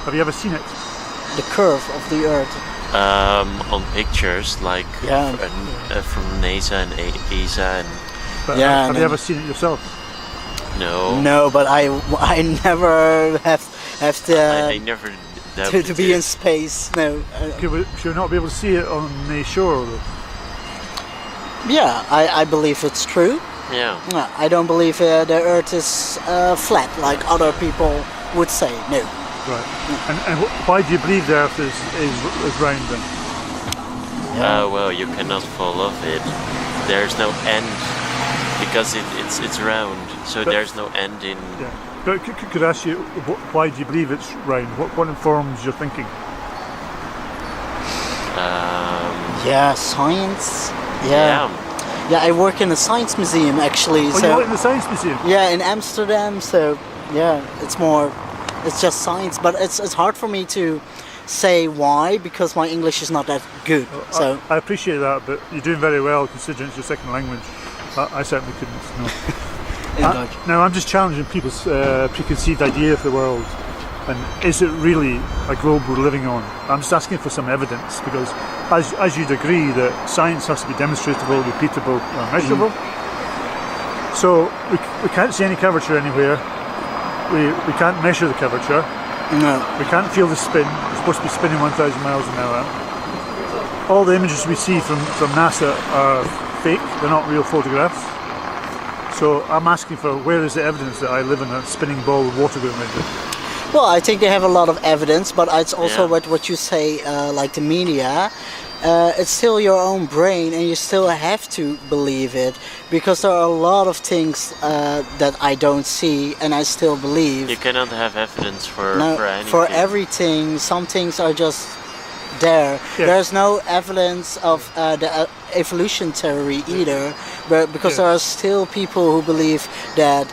Have you ever seen it? The curve of the Earth. On pictures like Yeah. from NASA and ESA, and But Yeah, have and you then- ever seen it yourself? no, No, but I never have I never to be in space. No. Should we not be able to see it on the shore? Though? Yeah, I believe it's true. Yeah. I don't believe the Earth is flat like other people would say. No. Right. And why do you believe the Earth is round then? Well, you cannot fall off it. There's no end, because it's round. So But- there's no end in. Yeah. But could I ask you, why do you believe it's round? What informs your thinking? Yeah, science. Yeah. Yeah, I work in a science museum actually. Oh, so you work in the Science Museum? yeah, in Amsterdam. So yeah, it's just science, but it's hard for me to say why, because my English is not that good. So I appreciate that, but you're doing very well considering it's your second language. I certainly couldn't. No. Now I'm just challenging people's preconceived idea of the world, and is it really a globe we're living on? I'm just asking for some evidence, because as you'd agree that science has to be demonstrable, repeatable, and measurable. So we can't see any curvature anywhere. We can't measure the curvature. no. We can't feel the spin. We're supposed to be spinning 1,000 miles an hour. All the images we see from NASA are fake. They're not real photographs. So I'm asking for, where is the evidence that I live in a spinning ball with water going around it? Well, I think they have a lot of evidence, but it's also Yeah. what you say, like the media. It's still your own brain, and you still have to believe it, because there are a lot of things that I don't see, and I still believe. You cannot have evidence for No, anything. for everything, some things are just there. Yeah. There's no evidence of the evolution theory either, but because there are still people who believe that,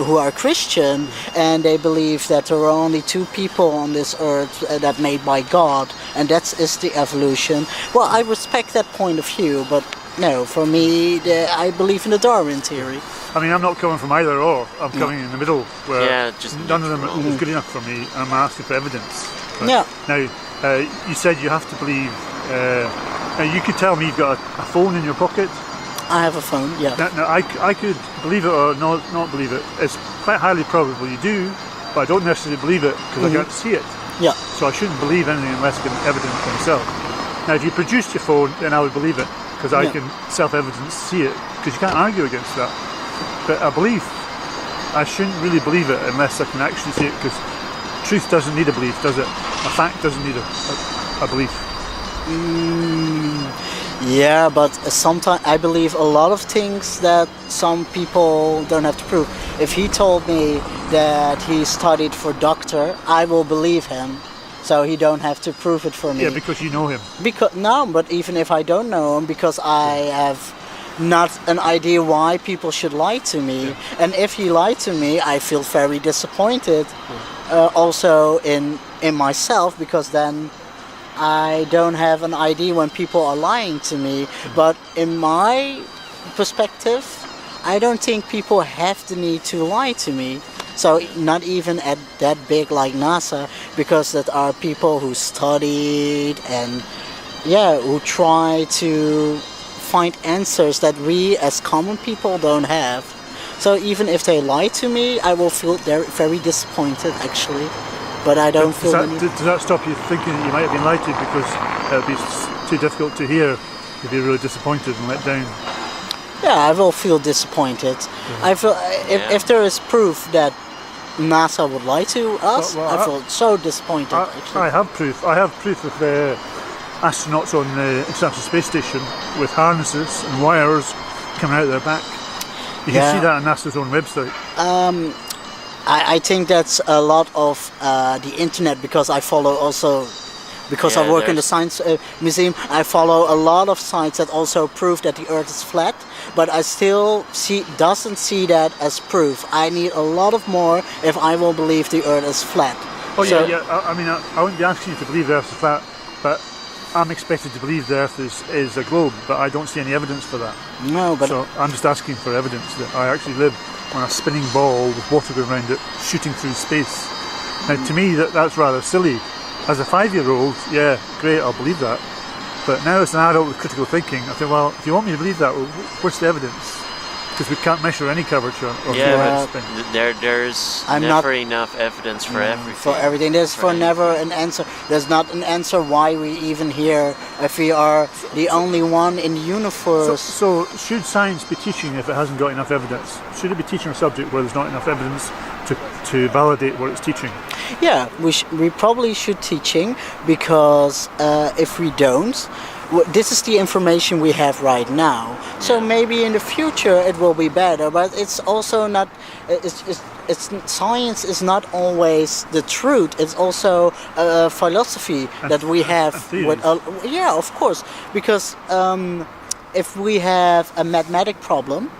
who are Christian, and they believe that there are only two people on this earth that made by God, and that is the evolution. Well, I respect that point of view, but no, for me, I believe in the Darwin theory. I mean, I'm not coming from either or. I'm coming in the middle, where Yeah, just none of them neutral. is good enough for me, and I'm asking for evidence. Yeah. Now, you said you have to believe. Now, you could tell me you've got a phone in your pocket. I have a phone, yeah. Now, I could believe it or not believe it. It's quite highly probable you do, but I don't necessarily believe it because I can't see it. Yeah. So I shouldn't believe anything unless I get evidence for myself. Now, if you produced your phone, then I would believe it, because I Yeah. can self-evidence see it, because you can't argue against that. But a belief, I shouldn't really believe it unless I can actually see it, because truth doesn't need a belief, does it? A fact doesn't need a belief. Yeah, but sometimes I believe a lot of things that some people don't have to prove. If he told me that he studied for doctor, I will believe him. So he don't have to prove it for me. Yeah, because you know him. Because no, but even if I don't know him, because I have not an idea why people should lie to me, and if he lied to me, I feel very disappointed. Also in myself, because then I don't have an idea when people are lying to me. But in my perspective, I don't think people have the need to lie to me. So not even at that big like NASA, because that are people who studied and who try to find answers that we as common people don't have. So even if they lie to me, I will feel very disappointed actually. But I don't feel Does that stop you thinking that you might have been lied to because it would be too difficult to hear? You'd be really disappointed and let down. Yeah, I will feel disappointed. I feel if there is proof that NASA would lie to us, I feel so disappointed. Actually, I have proof. I have proof of astronauts on the International Space Station with harnesses and wires coming out their back. You can see that on NASA's own website. I think that's a lot of the internet, because I follow also, because I work in the Science Museum, I follow a lot of sites that also prove that the Earth is flat, but I still doesn't see that as proof. I need a lot of more if I will believe the Earth is flat. Oh so, yeah. I mean, I wouldn't be asking you to believe the Earth is flat, but I'm expected to believe the Earth is a globe, but I don't see any evidence for that. No, but so I'm just asking for evidence that I actually live on a spinning ball with water going around it, shooting through space. Now, to me, that's rather silly. As a 5-year-old, yeah, great, I'll believe that. But now as an adult with critical thinking, I think, well, if you want me to believe that, well, where's the evidence? Because we can't measure any curvature or spin. There's never enough evidence for everything. For everything, there's never an answer. There's not an answer why we even here, if we are the only one in the universe. So should science be teaching if it hasn't got enough evidence? Should it be teaching a subject where there's not enough evidence to validate what it's teaching? Yeah, we probably should teaching, because if we don't, this is the information we have right now. So maybe in the future it will be better, but it's also not. Science is not always the truth. It's also a philosophy that we have. Yeah, of course, because if we have a mathematic problem,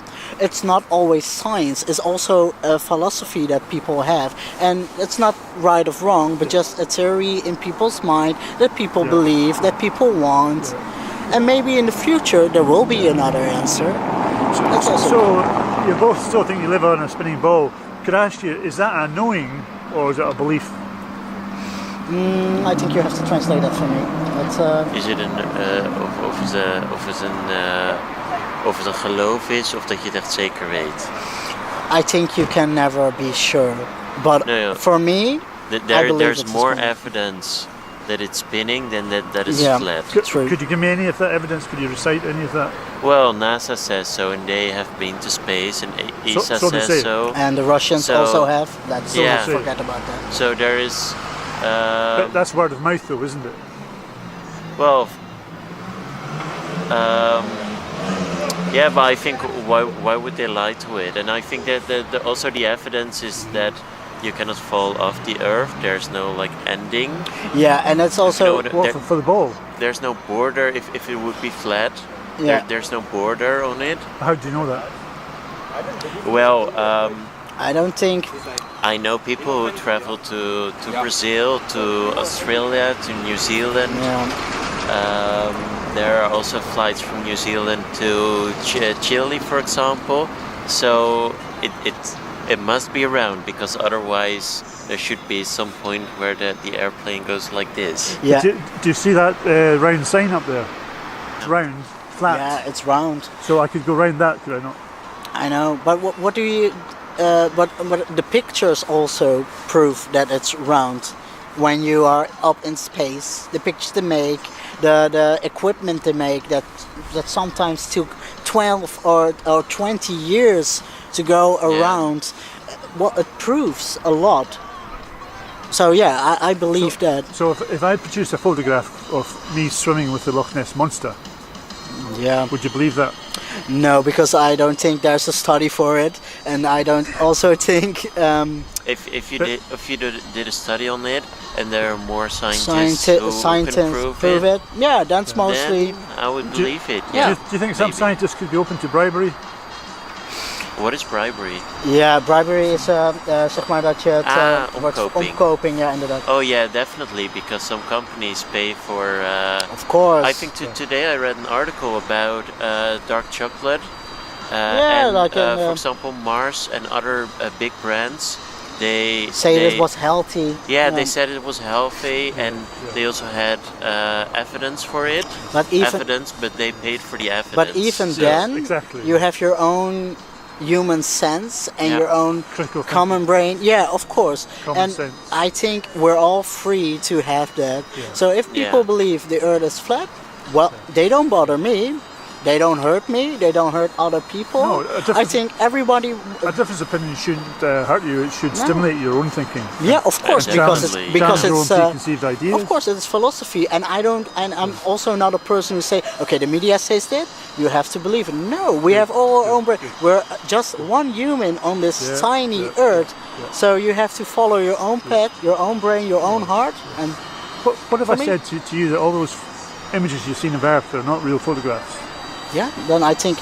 it's not always science. It's also a philosophy that people have, and it's not right or wrong, but just a theory in people's mind that people believe, that people want, and maybe in the future there will be another answer. So you both still think you live on a spinning ball. Could I ask you, is that a knowing or is it a belief? I think you have to translate that for me. Is it of het een geloof is of dat je het echt zeker weet? I think you can never be sure, but for me, there's more evidence that it's spinning than that it's flat. Could you give me any of that evidence? Could you recite any of that? Well, NASA says so, and they have been to space, and ESA says so. And the Russians also have. Don't forget about that. So there is. But that's word of mouth, though, isn't it? Well. Yeah, but I think why would they lie to it? And I think that also the evidence is that you cannot fall off the Earth. There's no ending. Yeah, and it's also for the ball. There's no border if it would be flat. Yeah. There's no border on it. How do you know that? Well, I don't think. I know people who travel to Brazil, to Australia, to New Zealand. Yeah. There are also flights from New Zealand to Chile, for example. So it must be around, because otherwise there should be some point where the airplane goes like this. Yeah. Do you see that round sign up there? It's round, flat. Yeah, it's round. So I could go round that, could I not? I know, but what do you? But the pictures also prove that it's round. when you are up in space, the pictures they make, the equipment they make that sometimes took 12 or 20 years to go around, well, it proves a lot. So yeah, I believe that. So if I produced a photograph of me swimming with the Loch Ness Monster, would you believe that? No, because I don't think there's a study for it, and I don't also think. If you did a study on it, and there are more scientists who can prove it, yeah, that's mostly. Then I would believe it. Do you think some scientists could be open to bribery? What is bribery? Ja, bribery is zeg maar dat je het wordt omkoping, ja inderdaad. Oh yeah, definitely, because some companies pay for. Of course. I think today I read an article about dark chocolate. For example, Mars and other big brands. They it was healthy. Yeah, they said it was healthy, and they also had evidence for it. But they paid for the evidence. But even then, you have your own human sense and your own common brain. Yeah, of course. Common sense. I think we're all free to have that. Yeah. So if people believe the Earth is flat, well, they don't bother me. They don't hurt me. They don't hurt other people. No, I think everybody. A different opinion shouldn't hurt you. It should stimulate your own thinking. Yeah, of course, because it's preconceived ideas. Of course, it's philosophy, and I'm also not a person who say, okay, the media says that, you have to believe it. No, we have all our own brain. We're just one human on this tiny Earth, so you have to follow your own path, your own brain, your own heart. And what if I said to you that all those images you've seen of Earth are not real photographs? Yeah, then I think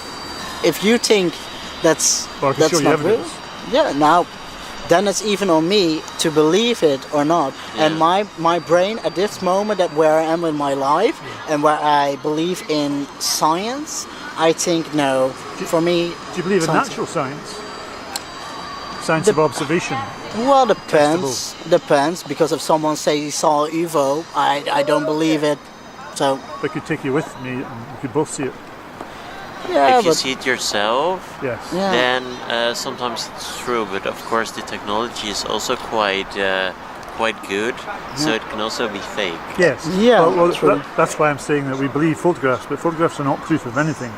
if you think that's not real, now then it's even on me to believe it or not. Yeah. And my brain at this moment, that where I am in my life and where I believe in science, I think no. For me, do you believe in natural science? Science of observation? Well, depends. Because if someone says he saw UFO, I don't believe it. So I could take you with me, and we could both see it. Yeah, if you see it yourself, then sometimes it's true. But of course, the technology is also quite good, so it can also be fake. Yes. Yeah. Well, that's why I'm saying that we believe photographs, but photographs are not proof of anything.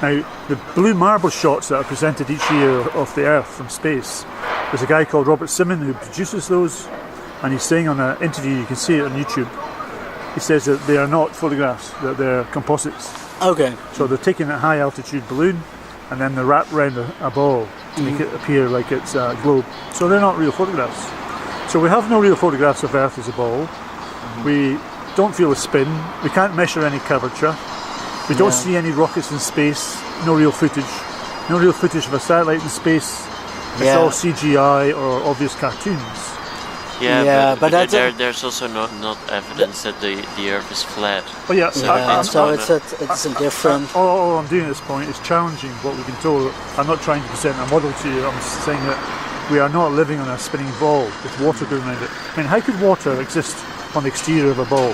Now, the blue marble shots that are presented each year of the Earth from space, there's a guy called Robert Simon who produces those, and he's saying on an interview, you can see it on YouTube. He says that they are not photographs; that they're composites. Okay. So they're taking a high altitude balloon and then they're wrapped around a ball to make it appear like it's a globe. So they're not real photographs. So we have no real photographs of Earth as a ball. We don't feel a spin. We can't measure any curvature. We don't see any rockets in space. No real footage. No real footage of a satellite in space. It's all CGI or obvious cartoons. Yeah, but there's also not evidence that the Earth is flat. Oh yeah, so it's a different. All I'm doing at this point is challenging what we've been told. I'm not trying to present a model to you. I'm saying that we are not living on a spinning ball with water going around it. I mean, how could water exist on the exterior of a ball?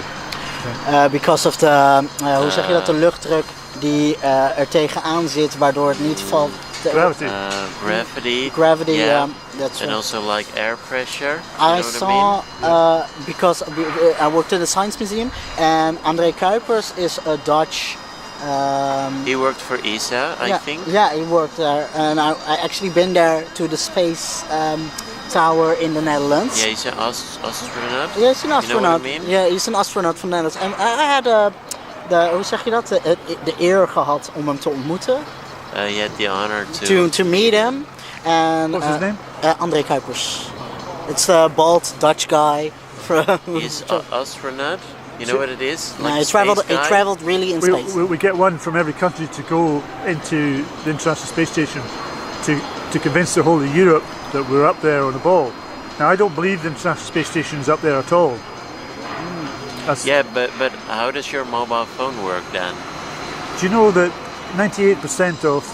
Because of the hoe zeg je dat, de luchtdruk die er tegenaan zit, waardoor het niet valt. Gravity. That's and right. Also like air pressure. I saw because I worked in the Science Museum, and André Kuipers is a Dutch. He worked for ESA, I think. Yeah, he worked there, and I actually been there to the space tower in the Netherlands. Yeah, he's an astronaut. Yeah, he's an astronaut. You know what I mean? Yeah, he's an astronaut from the Netherlands. And I had hoe zeg je dat? De eer gehad om hem te ontmoeten. You had the honor to meet him. And what's his name? André Kuipers. It's a bald Dutch guy from. He's an astronaut. You know what it is? Like he traveled really in space. We get one from every country to go into the International Space Station to convince the whole of Europe that we're up there on the ball. Now, I don't believe the International Space Station is up there at all. Yeah, but how does your mobile phone work then? Do you know that 98% of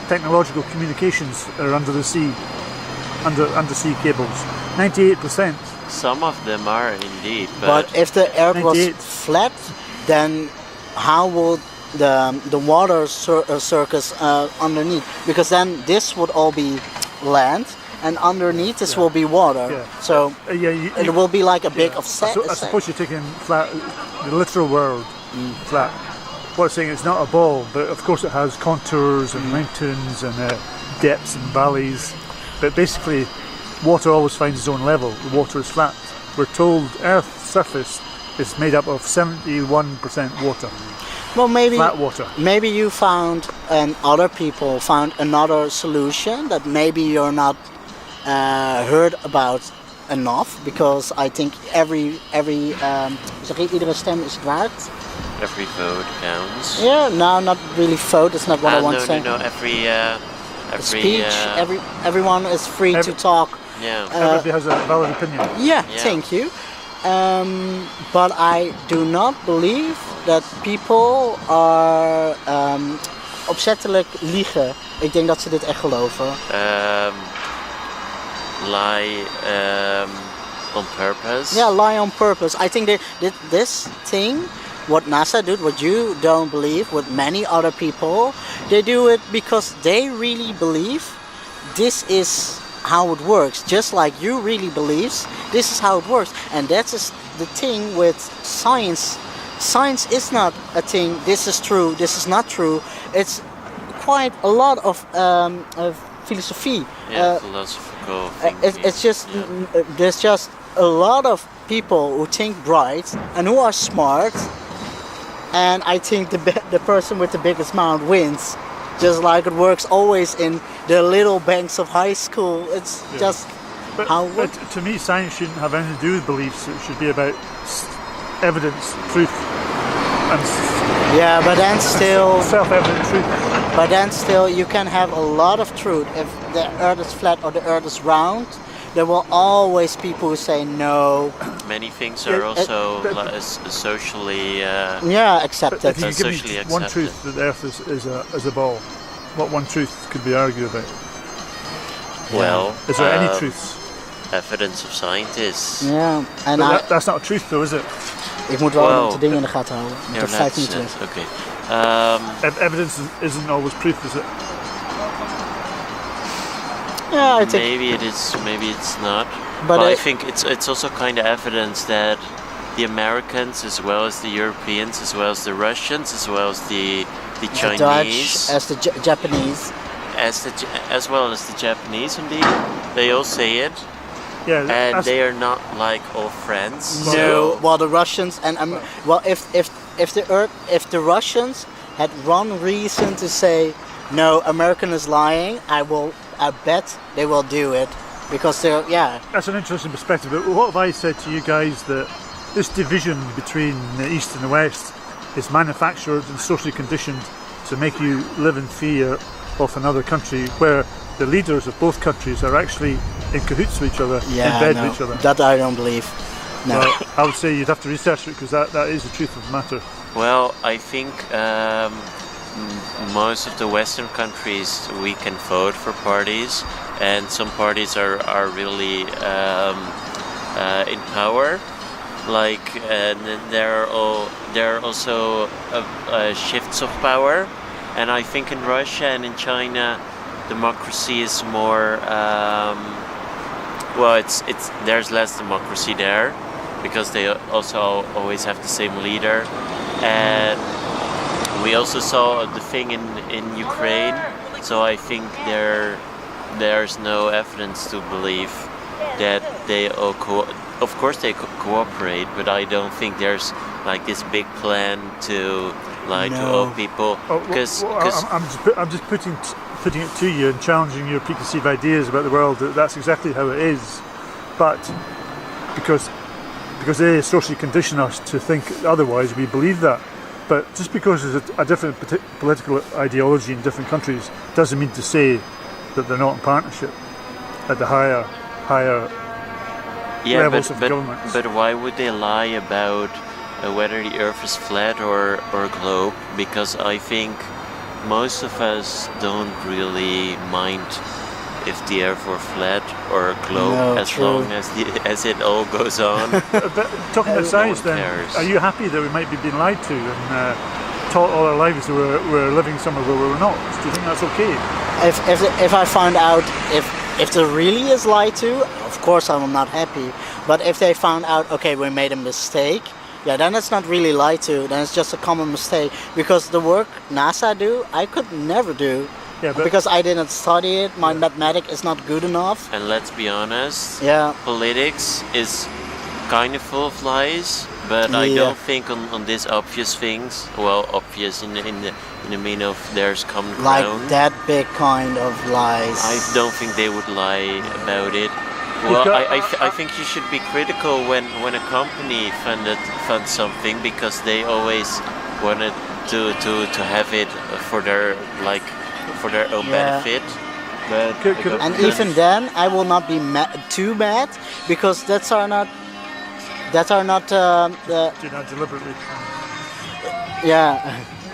technological communications are under the sea, undersea cables? 98%. Some of them are indeed, but if the Earth was flat, then how would the water circus underneath? Because then this would all be land, and underneath this will be water. Yeah. So it will be like a big offset. I suppose you're taking flat, the literal word, flat. What I'm saying, it's not a ball, but of course it has contours and mountains and depths and valleys. But basically, water always finds its own level. The water is flat. We're told Earth's surface is made up of 71% water. Well, maybe flat water. Maybe you found, and other people found another solution that maybe you're not heard about enough, because I think every zeg je, iedere stem is het waard. Every vote counts. Yeah, no, not really vote. That's not what I want to say. No, every speech. Everyone is free to talk. Yeah. Everybody has a valid opinion. Yeah, thank you. But I do not believe that people are opzettelijk liegen. Ik denk dat ze dit echt geloven. Lie on purpose. Yeah, lie on purpose. I think that this thing, what NASA did, what you don't believe, what many other people, they do it because they really believe this is how it works. Just like you really believes this is how it works. And that's the thing with science. Science is not a thing, this is true, this is not true. It's quite a lot of philosophy. Yeah, philosophical thinking. It's just, there's just a lot of people who think bright and who are smart. And I think the person with the biggest mouth wins. Just like it works always in the little banks of high school. It's just how it works. But to me, science shouldn't have anything to do with beliefs. It should be about evidence, truth. Yeah, but then still self-evident truth. But then still, you can have a lot of truth. If the Earth is flat or the Earth is round, there will always people who say no. Many things are also socially accepted. If you give me one truth that the Earth is a ball, what one truth could we argue about? Well, is there any truths? Evidence of scientists. Yeah, and that's not a truth, though, is it? Ik moet wel de dingen in de gaten houden. Tot 5 minuten terug. Okay. Evidence isn't always proof, is it? Yeah, I think maybe it is, maybe it's not. But I think it's also kind of evidence that the Americans, as well as the Europeans, as well as the Russians, as well as the Chinese, Dutch, as the Japanese, as well as the Japanese, indeed, they all say it. Yeah, and they are not like all friends. No, well, the Russians and if the Russians had one reason to say no, American is lying, I bet they will do it because they're That's an interesting perspective. But what have I said to you guys, that this division between the East and the West is manufactured and socially conditioned to make you live in fear of another country, where the leaders of both countries are actually in cahoots with each other, in bed with each other. That I don't believe. No. Well, I would say you'd have to research it, because that is the truth of the matter. Well, I think most of the Western countries, we can vote for parties, and some parties are really in power. Like, and there are also shifts of power, and I think in Russia and in China, democracy is more. There's less democracy there, because they also always have the same leader, and we also saw the thing in Ukraine. So I think there's no evidence to believe that they all of course they cooperate, but I don't think there's like this big plan to lie to all people. Because I'm just putting it to you and challenging your preconceived ideas about the world. That's exactly how it is, but because they socially condition us to think otherwise, we believe that. But just because there's a different political ideology in different countries doesn't mean to say that they're not in partnership at the higher levels of government. But why would they lie about whether the Earth is flat or globe? Because I think most of us don't really mind if the Earth were flat or a globe, long as it all goes on. But talking about science, then, are you happy that we might be being lied to and taught all our lives that we're living somewhere where we're not? Do you think that's okay? If I find out if if there really is lied to, of course I'm not happy. But if they found out, okay, we made a mistake, yeah, then it's not really lied to. Then it's just a common mistake. Because the work NASA do, I could never do. Yeah, but Because I didn't study it, my mathematics is not good enough. And let's be honest, Yeah, politics is kind of full of lies, but I Yeah. don't think on these obvious things. Well, obvious in the meaning of there's common like ground. that big kind of lies. I don't think they would lie about it. Well, I think you should be critical when a company funds something, because they always wanted to have it for their own Yeah. benefit. But Could- And even then, I will not be too mad, because that are not the do that deliberately. yeah.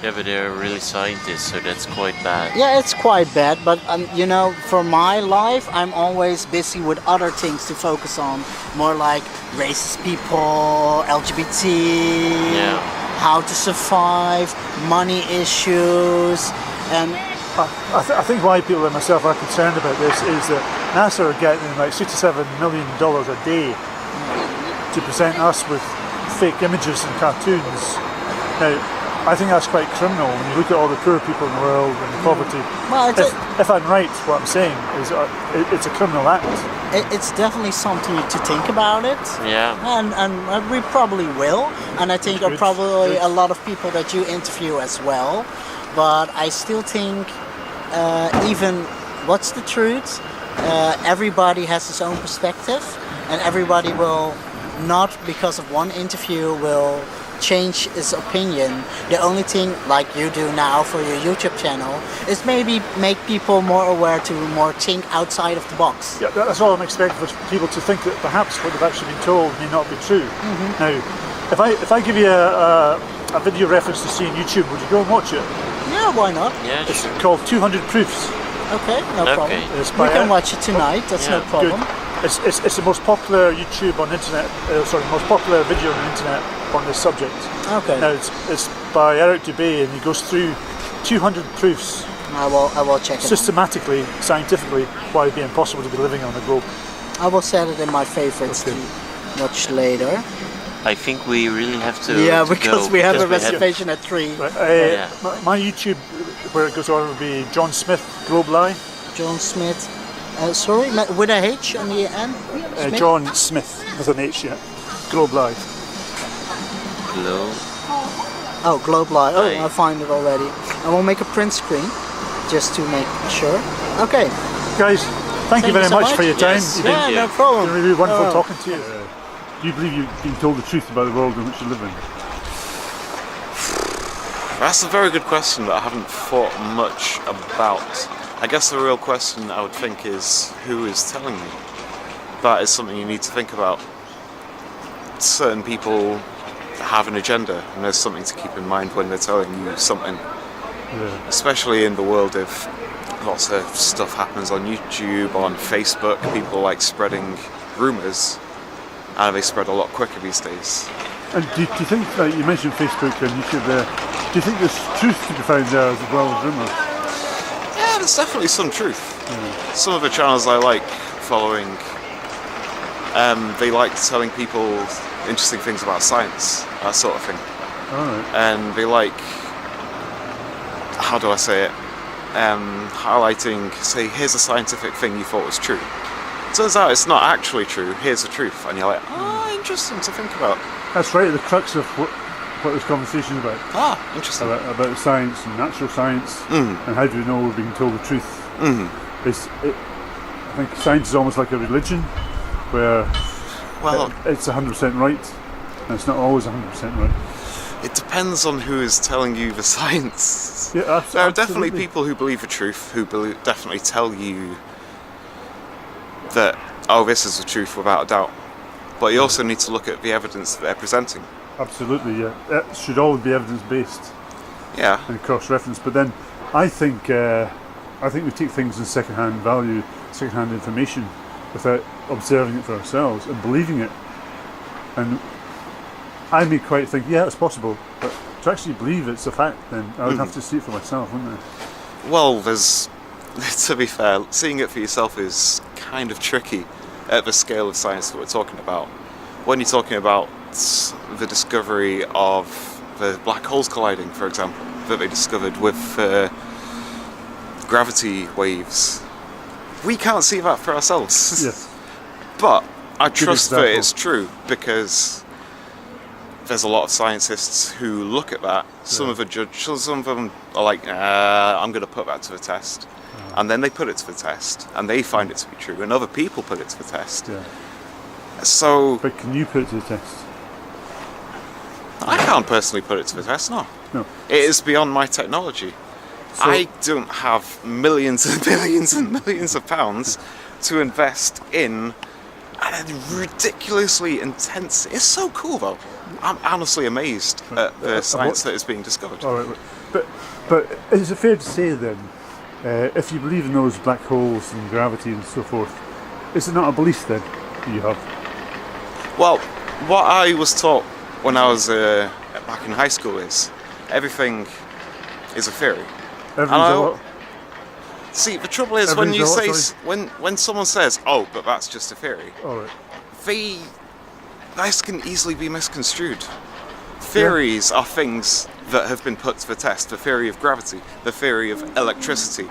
yeah, but they're really scientists, so that's quite bad. Yeah, it's quite bad, but you know, for my life, I'm always busy with other things to focus on, more like racist people, LGBT, Yeah. how to survive, money issues, and I think why people like myself are concerned about this is that NASA are getting like $67 million a day to present us with fake images and cartoons. Now, I think that's quite criminal when you look at all the poor people in the world and the poverty. well, If I'm right, what I'm saying is it's a criminal act. it's definitely something to think about it. Yeah. And we probably will, and I think Good, probably good. a lot of people that you interview as well. But I still think, even what's the truth? Everybody has his own perspective, and everybody will not, because of one interview, will change his opinion. The only thing, like you do now for your YouTube channel, is maybe make people more aware to more think outside of the box. Yeah, that's all I'm expecting for people to think that perhaps what they've actually been told may not be true. Now, if I give you a video reference to see on YouTube, would you go and watch it? Yeah, why not? Yeah, It's sure. called 200 Proofs. Okay, no Okay. problem. It's We by can watch it tonight. That's Yeah, no problem. It's the most popular YouTube on the internet. Most popular video on the internet on this subject. Okay, Now it's by Eric Dubay, and he goes through 200 proofs I will check it. out. systematically, scientifically, why it'd be impossible to be living on the globe. I will set it in my favorites Okay. to watch later. I think we really have to. Yeah, to because go, we have a because reservation at 3. Right, Yeah. my YouTube, where it goes on, would be John Smith, Globe Live. John Smith. Sorry, with a H on the end? Smith? John Smith with an H, yeah. Globe Live. Glow. Oh, Globe Live. Oh, Aye. I find it already. I will make a print screen just to make sure. Okay. Guys, thank you Thank very you so much for your time. Yes. You've Yeah, you. no been problem. really wonderful Oh. talking to you. Do you believe you've been told the truth about the world in which you live in? That's a very good question that I haven't thought much about. I guess the real question I would think is, who is telling me? That is something you need to think about. Certain people have an agenda, and there's something to keep in mind when they're telling you something. Yeah. Especially in the world of lots of stuff happens on YouTube, on Facebook, people like spreading rumours, and they spread a lot quicker these days. And do you think, you mentioned Facebook and YouTube there, do you think there's truth to be found there as well as rumours? Yeah, there's definitely some truth. Some of the channels I like following, they like telling people interesting things about science, that sort of thing. Alright. And they like, how do I say it, highlighting, say, here's a scientific thing you thought was true. Turns out it's not actually true, here's the truth. And you're like, interesting to think about. That's right at the crux of what this conversation is about. Interesting. About science and natural science, and how do we know we're being told the truth. I think science is almost like a religion, where Well, it's 100% right, and it's not always 100% right. it depends on who is telling you the science. Yeah, There are definitely absolutely. people who believe the truth, who definitely tell you that, oh, this is the truth without a doubt. But you also need to look at the evidence that they're presenting. Absolutely, yeah. It should always be evidence-based Yeah. and cross-referenced. But then, I think we take things in second-hand value, second-hand information, without observing it for ourselves and believing it. And I may quite think, yeah, it's possible, but to actually believe it's a fact, then I would have to see it for myself, wouldn't I? Well, to be fair, seeing it for yourself is kind of tricky at the scale of science that we're talking about. When you're talking about the discovery of the black holes colliding, for example, that they discovered with gravity waves, we can't see that for ourselves. Yes. But I trust that example. it's true because there's a lot of scientists who look at that. Some of them are like, I'm going to put that to the test. And then they put it to the test, and they find it to be true, and other people put it to the test. Yeah. So But can you put it to the test? I can't personally put it to the test, no. No. It is beyond my technology. So- I don't have millions and billions and millions of pounds to invest in a ridiculously intense... It's so cool, though. I'm honestly amazed at the science that is being discovered. All right. But is it fair to say then, if you believe in those black holes and gravity and so forth, is it not a belief then that you have? Well, what I was taught when I was back in high school is everything is a theory. Everything's And a what? See, the trouble is when you Everything's a say what, when someone says, "Oh, but that's just a theory," All right. This can easily be misconstrued. Theories are things that have been put to the test. The theory of gravity, the theory of electricity.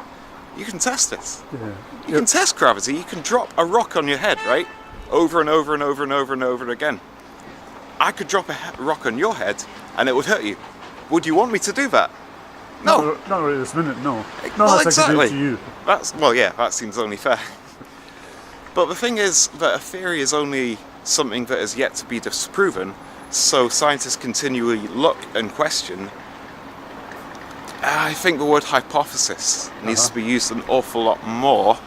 You can test it. Yeah. You can test gravity. You can drop a rock on your head, right? Over and over and over and over and over again. I could drop a rock on your head and it would hurt you. Would you want me to do that? No. Not right this minute, no. Not Well, unless I can do it exactly. to you. That seems only fair. But the thing is that a theory is only something that is yet to be disproven, so scientists continually look and question. I think the word hypothesis needs to be used an awful lot more,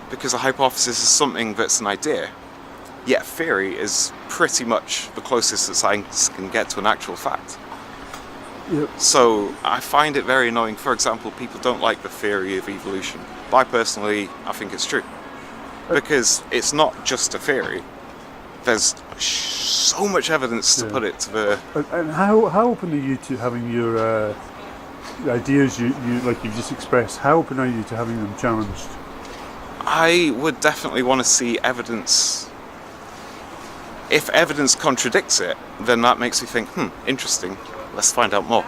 because a hypothesis is something that's an idea, yet theory is pretty much the closest that science can get to an actual fact. Yep. So I find it very annoying. For example, people don't like the theory of evolution. But I personally, I think it's true. Because it's not just a theory. There's so much evidence to put it to the... And how open are you to having your ideas you like you've just expressed? How open are you to having them challenged? I would definitely want to see evidence. If evidence contradicts it, then that makes me think, interesting. Let's find out more.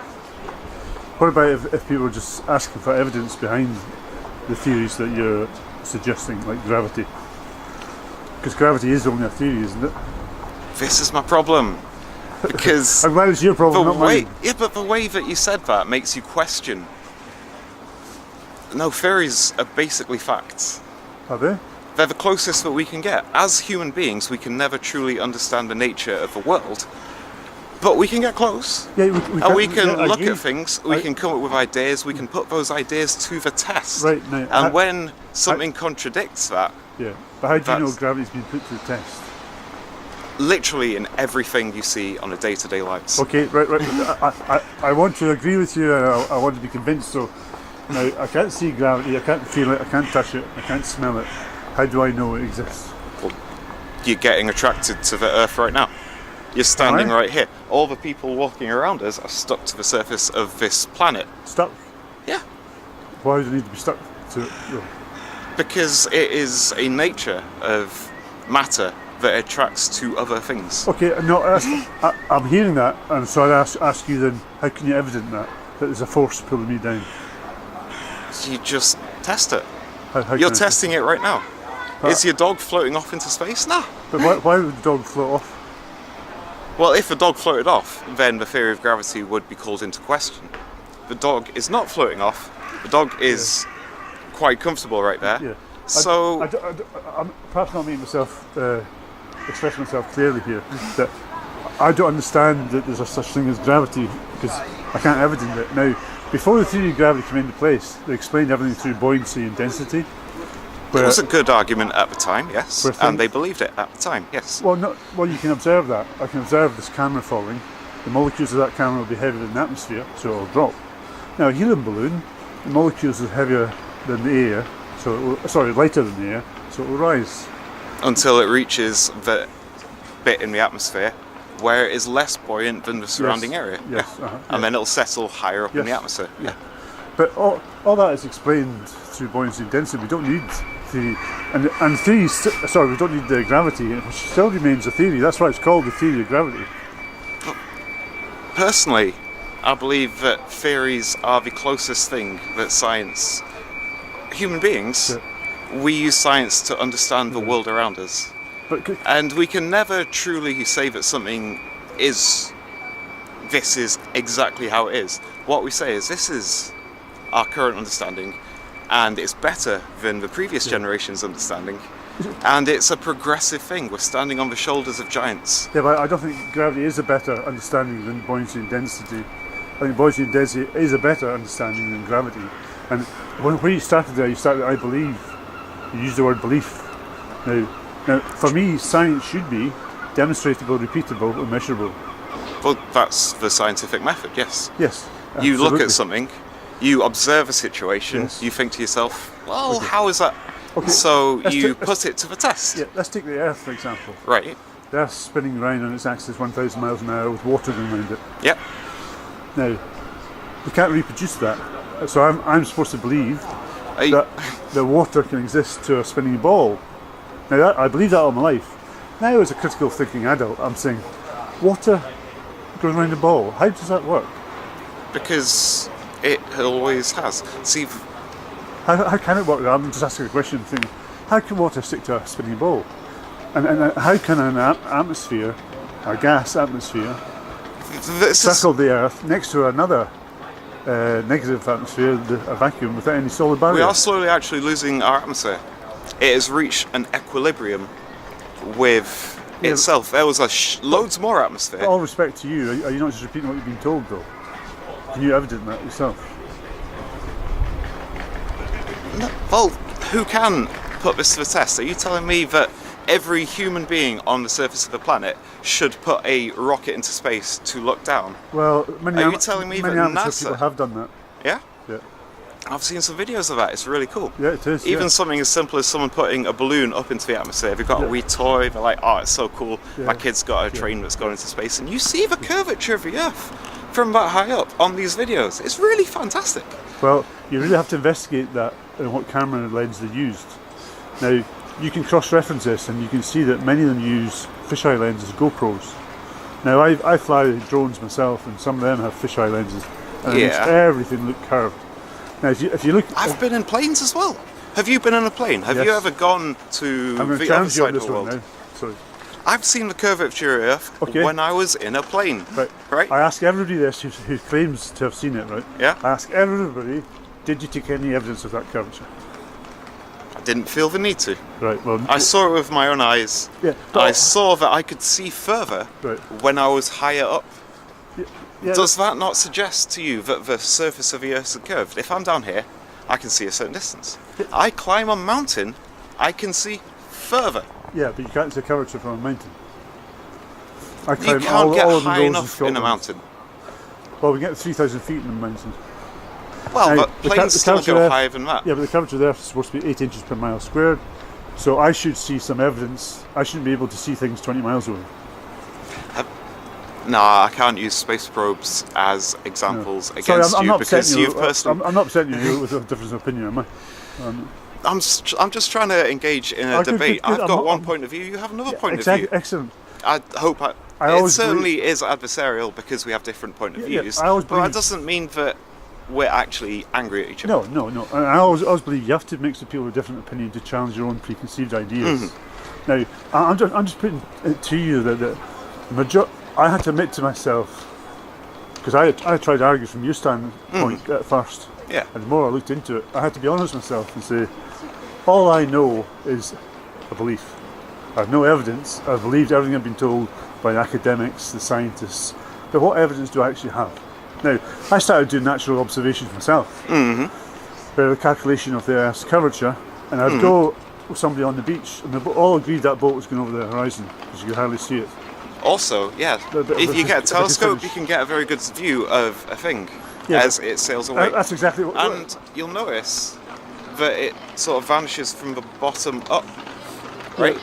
What about if people are just asking for evidence behind the theories that you're suggesting, like gravity? Because gravity is only a theory, isn't it? This is my problem. Because I'm glad it's your problem, not mine. Yeah, but the way that you said that makes you question. No, theories are basically facts. Are they? They're the closest that we can get. As human beings, we can never truly understand the nature of the world. But we can get close. Yeah, we can look agree. at things, we can come up with ideas, we can put those ideas to the test. Right, now, and when something contradicts that... Yeah, but how do you know gravity's been put to the test? Literally in everything you see on a day-to-day lives. Okay, right. I want to agree with you, and I want to be convinced. So now I can't see gravity, I can't feel it, I can't touch it, I can't smell it. How do I know it exists? Well, you're getting attracted to the Earth right now. You're standing right here. All the people walking around us are stuck to the surface of this planet. Stuck? Yeah. Why do they need to be stuck to it? Because it is a nature of matter that attracts to other things. Okay, no, I'm hearing that, and so I'd ask you then, how can you evidence that there's a force pulling me down? You just test it. How You're can I testing it right now. Is your dog floating off into space? No. But why would the dog float off? Well, if the dog floated off, then the theory of gravity would be called into question. The dog is not floating off. The dog is quite comfortable right there. Yeah. So I'm perhaps not making myself express myself clearly here. That I don't understand that there's a such thing as gravity because I can't evidence it. Now, before the theory of gravity came into place, they explained everything through buoyancy and density. it was a good argument at the time, yes, and they believed it at the time, yes. Well, you can observe that. I can observe this camera falling. The molecules of that camera will be heavier than the atmosphere, so it'll drop. Now, a helium balloon, the molecules are heavier than the air, lighter than the air, so it will rise. Until it reaches the bit in the atmosphere where it is less buoyant than the surrounding area. Yes, and then it'll settle higher up in the atmosphere. Yeah. But all that is explained through buoyancy and density. We don't need theory. And theories, sorry, we don't need the gravity, it still remains a theory. That's why it's called the theory of gravity. Personally, I believe that theories are the closest thing that science... Human beings, we use science to understand the world around us. And we can never truly say that something is... This is exactly how it is. What we say is, this is our current understanding, and it's better than the previous generation's understanding. And it's a progressive thing. We're standing on the shoulders of giants. Yeah, but I don't think gravity is a better understanding than buoyancy and density. I think buoyancy and density is a better understanding than gravity. And when you started there, you started, I believe, you used the word belief. Now, for me, science should be demonstrable, repeatable, and measurable. Well, that's the scientific method, yes. Yes. You look absolutely. at something, you observe a situation, Yes. you think to yourself, well, how is that? Okay, So you let's put it to the test. Yeah, let's take the Earth, for example. Right. The Earth's spinning around on its axis 1,000 miles an hour with water going around it. Yep. Now, we can't reproduce that. So I'm supposed to believe that the water can exist to a spinning ball. Now, I believe that all my life. Now, as a critical thinking adult, I'm saying, water goes around a ball. How does that work? Because it always has. See, How can it work? I'm just asking a question, thinking, how can water stick to a spinning ball? And how can an atmosphere, a gas atmosphere, circle the Earth next to another negative atmosphere, a vacuum, without any solid barrier? we are slowly actually losing our atmosphere. It has reached an equilibrium with itself. There was loads more atmosphere. All respect to you, are you not just repeating what you've been told, though? Can you evidence that yourself? Well, who can put this to the test? Are you telling me that every human being on the surface of the planet should put a rocket into space to look down? Well, many Are you telling me that amateur people NASA... have done that. Yeah? Yeah. I've seen some videos of that, it's really cool. Yeah, it is. Even yeah. something as simple as someone putting a balloon up into the atmosphere. They've got a wee toy, they're like, oh, it's so cool. Yeah. My kid's got a train that's going into space, and you see the curvature of the Earth from that high up on these videos. It's really fantastic. Well, you really have to investigate that and what camera lens they used. Now, you can cross-reference this and you can see that many of them use fisheye lenses, GoPros. Now, I fly drones myself and some of them have fisheye lenses and it makes everything look curved. Now, if you look... I've been in planes as well. Have you been in a plane? Have Yes. you ever gone to I'm going to the other challenge you on side of this the one world? now. Sorry. I've seen the curvature of Earth when I was in a plane. Right. I ask everybody this who claims to have seen it, right? Yeah. I ask everybody, did you take any evidence of that curvature? I didn't feel the need to. Right, well... I saw it with my own eyes. Yeah. I saw that I could see further when I was higher up. Yeah, Does that not suggest to you that the surface of the Earth is curved? If I'm down here, I can see a certain distance. I climb a mountain, I can see further. Yeah, but you can't see a curvature from a mountain. I You climb can't get all of the high roads enough in Scotland. a mountain. Well, we get 3,000 feet in the mountain. Well, Now, but the planes still curvature go there- higher than that. Yeah, but the curvature there is supposed to be 8 inches per mile squared. So I should see some evidence. I shouldn't be able to see things 20 miles away. Nah, I can't use space probes as examples Sorry, against I'm you not because upsetting you've personally... I'm not upsetting you with a difference of opinion, am I? I'm just trying to engage in a Oh, good, debate. good, good. I've I'm got not- one point of view, you have another point of view. Excellent. I hope I it always certainly is adversarial because we have different point of Yeah, views. I always but that believe- doesn't mean that we're actually angry at each other. No. And I always believe you have to mix with people with different opinion to challenge your own preconceived ideas. Now, I'm just putting it to you that the I had to admit to myself, because I tried to argue from your standpoint at first, Yeah. and the more I looked into it, I had to be honest with myself and say, all I know is a belief. I have no evidence. I've believed everything I've been told by the academics, the scientists, but what evidence do I actually have? Now, I started doing natural observations myself, the calculation of the Earth's curvature, and I'd go with somebody on the beach, and they all agreed that boat was going over the horizon, because you could hardly see it. Also, yeah, But if you get a if I could telescope, finish. you can get a very good view of a thing Yeah, as it sails away. That's exactly what... And you'll notice that it sort of vanishes from the bottom up, right?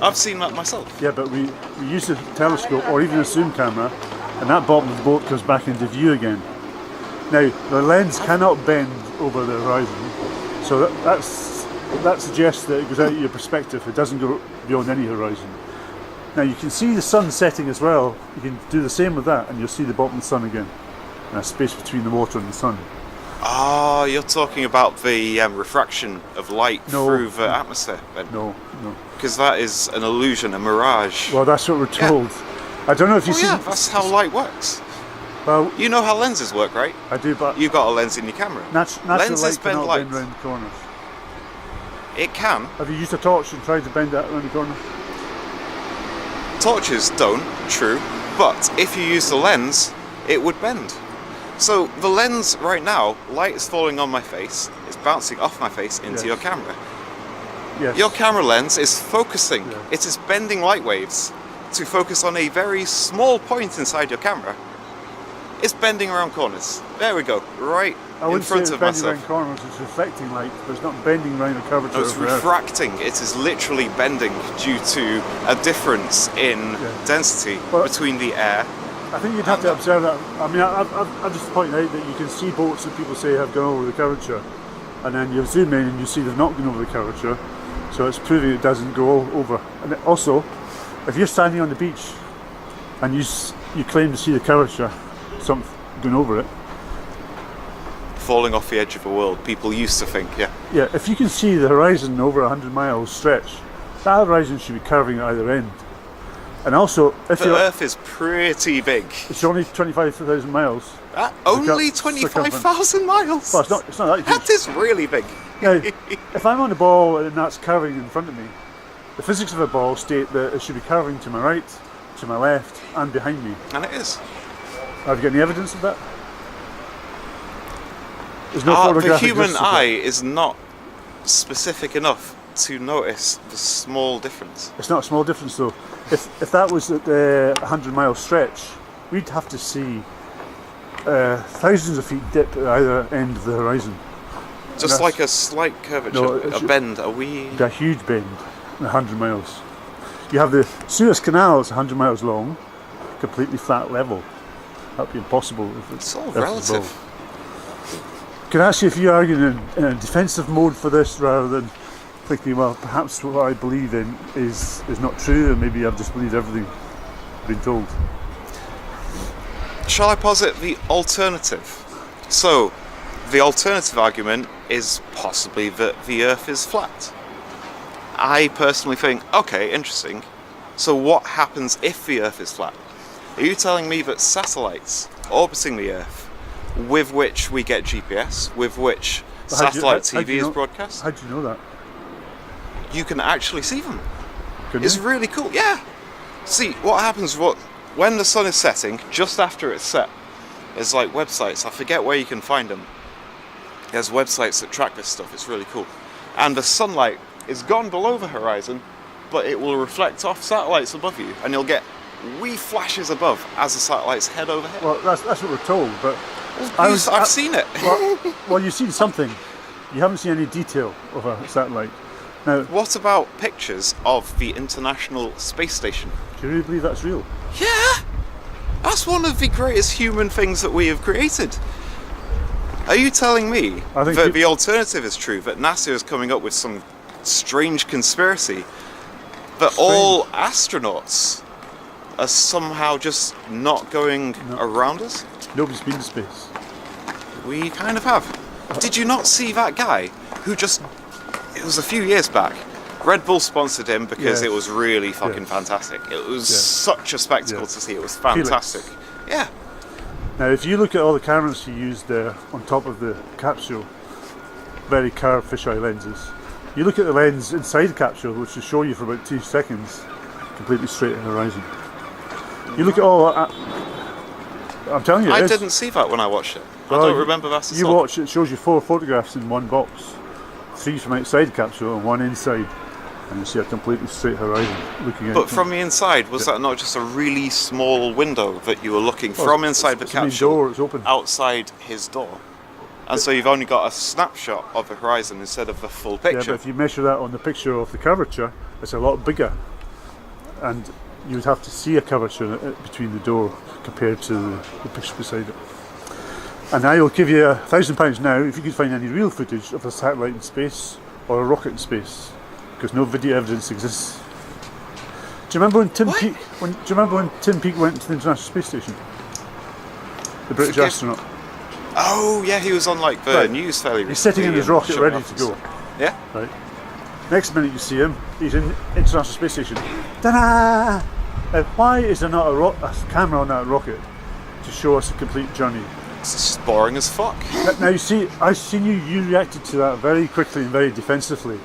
I've seen that myself. Yeah, but we use a telescope or even a zoom camera, and that bottom of the boat comes back into view again. Now, the lens cannot bend over the horizon, so that's that suggests that it goes out of your perspective. It doesn't go beyond any horizon. Now you can see the sun setting as well. You can do the same with that, and you'll see the bottom of the sun again, and a space between the water and the sun. Ah, you're talking about the refraction of light through the atmosphere. No. Because that is an illusion, a mirage. Well, that's what we're told. I don't know if you see. Yeah, that's how light works. Well, you know how lenses work, right? I do, but you've got a lens in your camera. Natural lenses light bend cannot light. bend around the corners. It can. Have you used a torch and tried to bend that around the corner? Torches don't, true, but if you use the lens, it would bend. So the lens right now, light is falling on my face, it's bouncing off my face into your camera. Yes. Your camera lens is focusing, Yeah. it is bending light waves to focus on a very small point inside your camera. It's bending around corners. There we go, right in front of bending myself. around corners, it's reflecting light, but it's not bending around the curvature No, it's of the Earth. refracting. It is literally bending due to a difference in density between the air. I think you'd have to observe that. I mean, I'm just pointing out that you can see boats that people say have gone over the curvature, and then you zoom in and you see they've not gone over the curvature, so it's proving it doesn't go over. And also, if you're standing on the beach and you claim to see the curvature, something going over it, Falling off the edge of the world, people used to think, yeah. yeah, if you can see the horizon over 100 miles stretch, that horizon should be curving at either end. And also, if The Earth is pretty big. it's only 25,000 miles. Only 25,000 miles? Well, it's not that huge. That is really big. Now, if I'm on the ball and that's curving in front of me, the physics of the ball state that it should be curving to my right, to my left, and behind me. And it is. Have you got any evidence of that? There's no The photographic human evidence of eye that. is not specific enough to notice the small difference. It's not a small difference though. If that was at the 100-mile stretch, we'd have to see thousands of feet dip at either end of the horizon. Just like a slight curvature, No, a bend, a wee... A huge bend, 100 miles. You have the Suez Canal, it's 100 miles long, completely flat level. That'd be impossible if It's all Earth was relative. above. Can I ask you if you're arguing in a defensive mode for this rather than thinking, well, perhaps what I believe in is not true and maybe I've just believed everything I've been told? Shall I posit the alternative? So, the alternative argument is possibly that the Earth is flat. I personally think, okay, interesting. So what happens if the Earth is flat? Are you telling me that satellites orbiting the Earth, with which we get GPS, with which satellite TV is broadcast? How do you know that? You can actually see them. Can It's you? really cool, yeah. See, what happens when the sun is setting, just after it's set, there's like websites, I forget where you can find them. There's websites that track this stuff, it's really cool. And the sunlight is gone below the horizon, but it will reflect off satellites above you, and you'll get wee flashes above as the satellites head overhead. Well, that's what we're told, but I've seen it. Well, you've seen something. You haven't seen any detail of a satellite. Now, What about pictures of the International Space Station? do you really believe that's real? Yeah! That's one of the greatest human things that we have created. Are you telling me I think that the alternative is true, that NASA is coming up with some strange conspiracy, that all astronauts are somehow just not going around us? Nobody's been to space. We kind of have. Did you not see that guy who just... It was a few years back. Red Bull sponsored him because Yes. it was really fucking Yes. fantastic. It was Yes. such a spectacle Yes. to see. It was Felix. fantastic. Yeah. Now, if you look at all the cameras he used on top of the capsule, very curved fisheye lenses. You look at the lens inside the capsule, which will show you for about 2 seconds, completely straight at the horizon. You look at all that. I'm telling you, I it is. didn't see that when I watched it. I Well, don't remember that at You all. watch it, shows you 4 photographs in one box. 3 from outside the capsule and 1 inside. And you see a completely straight horizon looking out. But from the inside, was that not just a really small window that you were looking from inside the it's the main capsule door, it's open. outside his door? And so you've only got a snapshot of the horizon instead of the full Yeah, picture. but if you measure that on the picture of the curvature, it's a lot bigger. And you would have to see a curvature between the door compared to the picture beside it. And I will give you £1,000 now if you could find any real footage of a satellite in space or a rocket in space, because no video evidence exists. Do you remember when Tim Peake? Do you remember when Tim Peake went to the International Space Station? The British astronaut. Oh yeah, he was on like the news fairly recently. He's sitting in his and rocket, showing ready off to and go. stuff. Yeah. Right. Next minute you see him, he's in International Space Station. Ta-da! Why is there not a camera on that rocket to show us a complete journey? It's just boring as fuck. Now you see, I've seen you reacted to that very quickly and very defensively,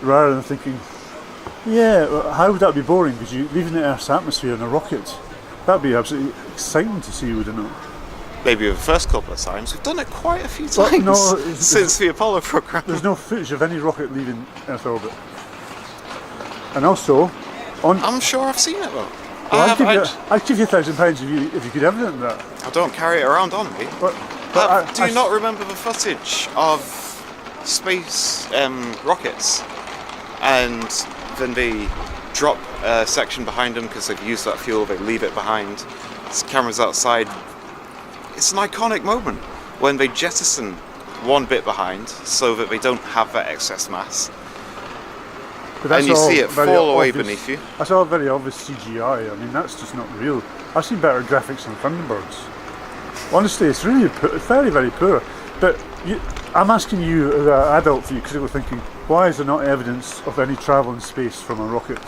rather than thinking, yeah, well, how would that be boring? Because you're leaving the Earth's atmosphere in a rocket. That'd be absolutely exciting to see, wouldn't it? Maybe the first couple of times. We've done it quite a few Well, times no, since the Apollo program. There's no footage of any rocket leaving Earth orbit. And also, I'm sure I've seen it though. I'd give you £1,000 if you could evidence that. I don't carry it around on me. Do you not remember the footage of space rockets, and then they drop a section behind them because they've used that fuel, they leave it behind. There's cameras outside. It's an iconic moment when they jettison one bit behind so that they don't have that excess mass. And you see it fall away beneath you. That's all very obvious CGI. I mean, that's just not real. I've seen better graphics on Thunderbirds. Honestly, it's really very, very poor. But I'm asking you as an adult, for your critical thinking, why is there not evidence of any travel in space from a rocket?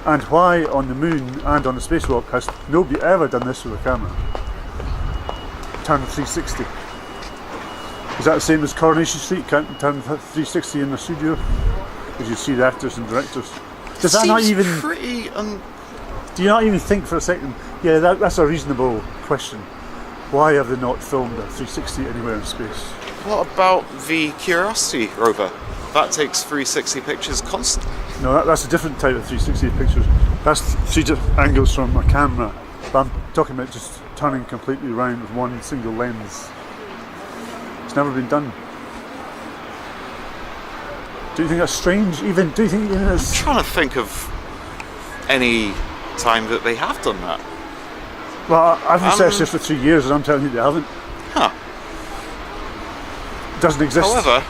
And why on the moon and on the spacewalk has nobody ever done this with a camera? Turn 360. Is that the same as Coronation Street? Can't turn 360 in the studio? Because you see the actors and directors. Does that not even? Pretty do you not even think for a second? Yeah, that's a reasonable question. Why have they not filmed a 360 anywhere in space? What about the Curiosity rover? That takes 360 pictures constantly. No, that's a different type of 360 pictures. That's 3 angles from a camera. But I'm talking about just turning completely around with one single lens. It's never been done. Do you think that's strange? Do you think it's... I'm trying to think of any time that they have done that. Well, I've researched this for 3 years and I'm telling you they haven't. Huh. It doesn't exist. However,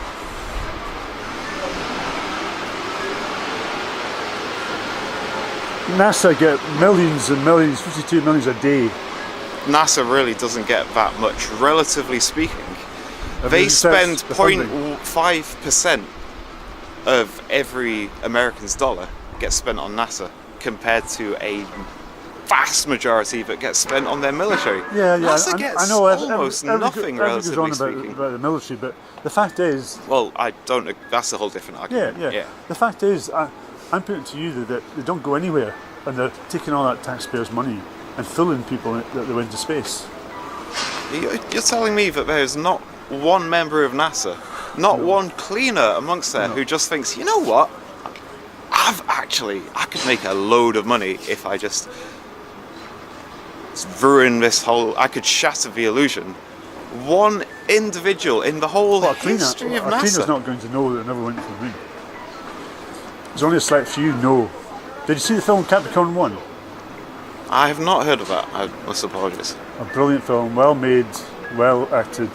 NASA get millions and millions, 52 millions a day. NASA really doesn't get that much, relatively speaking. They spend 0.5% of every American's dollar gets spent on NASA, compared to a vast majority that gets spent on their military. Yeah, NASA gets I know almost nothing, relatively speaking. About the military, but the fact is... Well, I don't. That's a whole different argument. Yeah. The fact is, I'm putting it to you that they don't go anywhere, and they're taking all that taxpayers' money and fooling people that they went to space. You're telling me that there's not one member of NASA, not one cleaner amongst there, who just thinks, you know what? I could make a load of money if I just ruin this whole. I could shatter the illusion. One individual in the whole history of NASA. A cleaner's not going to know that they never went to the moon. There's only a select few know. Did you see the film Capricorn 1? I have not heard of that. I must apologise. A brilliant film, well made, well acted.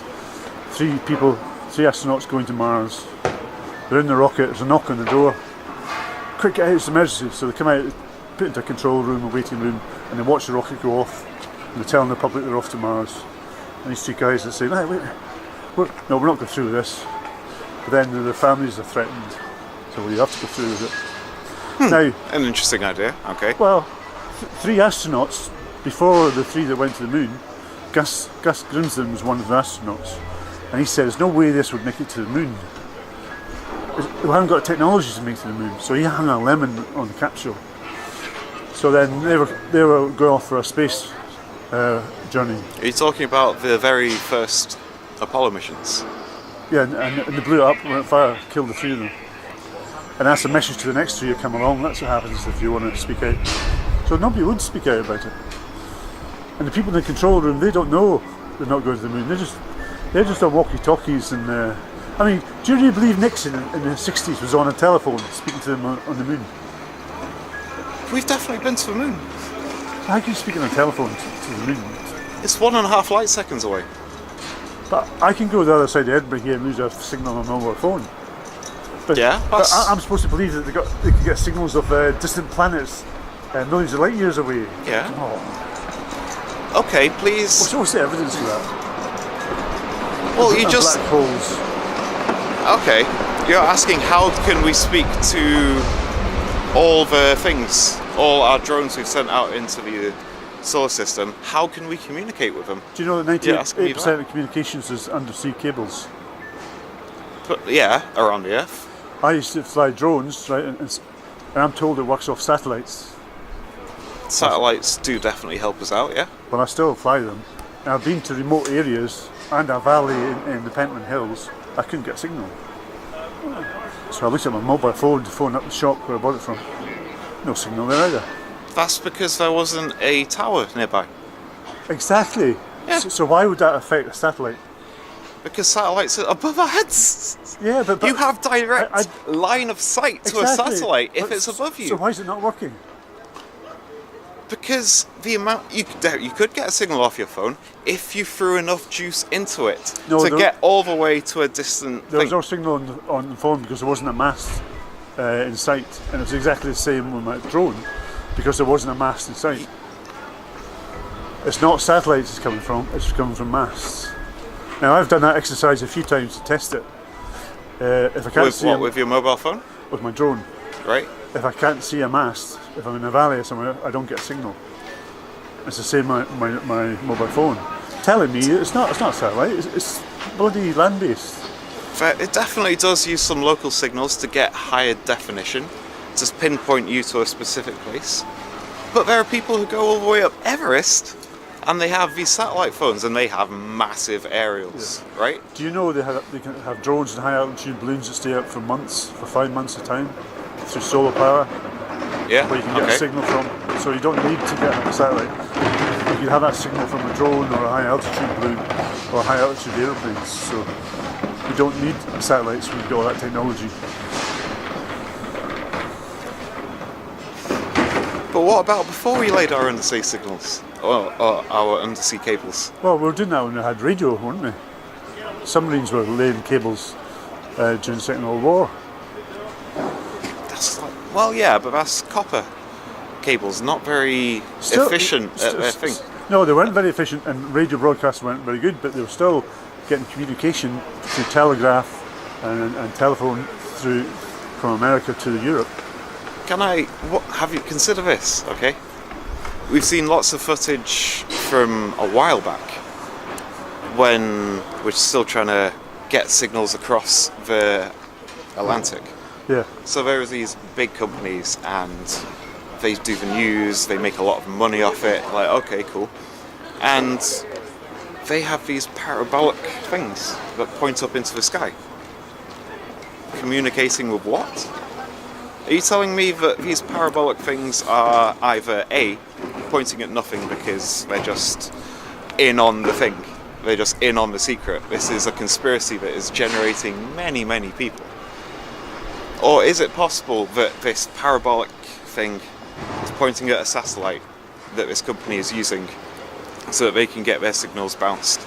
3 astronauts going to Mars. They're in the rocket, there's a knock on the door. Quick, get out, it's an emergency. So they come out, put into a control room, a waiting room, and they watch the rocket go off. And they're telling the public they're off to Mars. And these 2 guys are saying, wait, we're not going through with this. But then their families are threatened. So you have to go through with it. Now, an interesting idea, okay. Well, 3 astronauts, before the 3 that went to the moon, Gus Grissom was one of the astronauts. And he said, there's no way this would make it to the moon. We haven't got technology to make it to the moon. So he hung a lemon on the capsule. So then they were going off for a space journey. Are you talking about the very first Apollo missions? Yeah, and they blew it up, went fire, killed the 3 of them. And that's a message to the next 3 who come along. That's what happens if you want to speak out. So nobody would speak out about it. And the people in the control room, they don't know they're not going to the moon. They're just on walkie-talkies. And I mean, do you really believe Nixon in the 60s was on a telephone speaking to them on the moon? We've definitely been to the moon. How can you speak on a telephone to the moon? It's 1.5 light seconds away. But I can go to the other side of Edinburgh here and lose a signal on my mobile phone. Yeah, but I'm supposed to believe that they could get signals of distant planets millions of light years away. Yeah. Oh. Okay, please. What's the evidence for that? Well, you just. Black holes. Okay, you're asking how can we speak to all the things, all our drones we've sent out into the solar system? How can we communicate with them? Do you know that You're asking me 98% of communications is undersea cables? But yeah, around the Earth. I used to fly drones, right, and I'm told it works off satellites. Satellites do definitely help us out, yeah. But I still fly them. And I've been to remote areas and a valley in the Pentland Hills. I couldn't get a signal. So I looked at my mobile phone to phone up the shop where I bought it from. No signal there either. That's because there wasn't a tower nearby. Exactly. Yeah. So why would that affect a satellite? Because satellites are above our heads. Yeah, but you have direct line of sight to a satellite if it's above you. So why is it not working? Because the amount you could get a signal off your phone if you threw enough juice into it to get all the way to a distant. There was no signal on the phone because there wasn't a mast in sight, and it was exactly the same with my drone because there wasn't a mast in sight. It's not satellites it's coming from; it's coming from masts. Now I've done that exercise a few times to test it. If I can't with your mobile phone? With my drone. Right. If I can't see a mast, if I'm in a valley or somewhere, I don't get a signal. It's the same with my mobile phone. Telling me it's not a satellite, it's bloody land-based. It definitely does use some local signals to get higher definition, to pinpoint you to a specific place. But there are people who go all the way up Everest and they have these satellite phones and they have massive aerials, right? Do you know they can have drones and high altitude balloons that stay up for months, for 5 months at a time, through solar power? Yeah. Where you can get a signal from. So you don't need to get a satellite. You can have that signal from a drone or a high altitude balloon or high altitude aeroplanes. So we don't need satellites when we've got all that technology. But what about before we laid our undersea signals? Or our undersea cables? Well, we were doing that when we had radio, weren't we? Submarines were laying cables during the Second World War. Well, yeah, but that's copper cables, not very efficient at their thing. No, they weren't very efficient, and radio broadcasts weren't very good, but they were still getting communication through telegraph and telephone from America to Europe. Have you consider this, okay? We've seen lots of footage from a while back when we're still trying to get signals across the Atlantic. Yeah. So there are these big companies and they do the news, they make a lot of money off it, like, okay, cool. And they have these parabolic things that point up into the sky. Communicating with what? Are you telling me that these parabolic things are either A, pointing at nothing because they're just in on the thing, they're just in on the secret, this is a conspiracy that is generating many, many people? Or is it possible that this parabolic thing is pointing at a satellite that this company is using so that they can get their signals bounced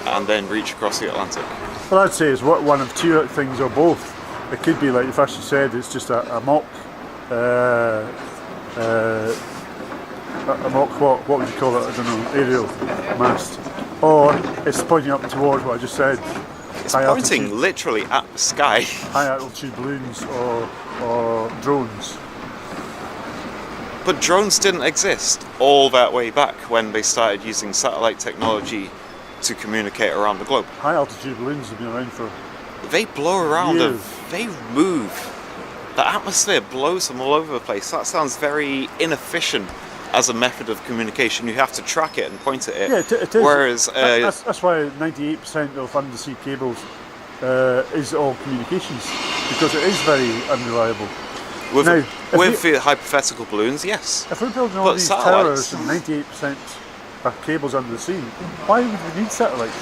and then reach across the Atlantic? Well, I'd say it's one of two things or both. It could be like you first said, it's just a mock, what would you call it? I don't know, aerial mast. Or it's pointing up towards what I just said. It's pointing literally at the sky. High altitude balloons or drones. But drones didn't exist all that way back when they started using satellite technology to communicate around the globe. High altitude balloons have been around for They blow around years. and they move. The atmosphere blows them all over the place. That sounds very inefficient as a method of communication. You have to track it and point at it. Yeah, it is. Whereas that's why 98% of undersea cables is all communications, because it is very unreliable. with now, the hypothetical balloons, yes. If we're building all But these satellites- towers and 98% are cables under the sea, why would we need satellites?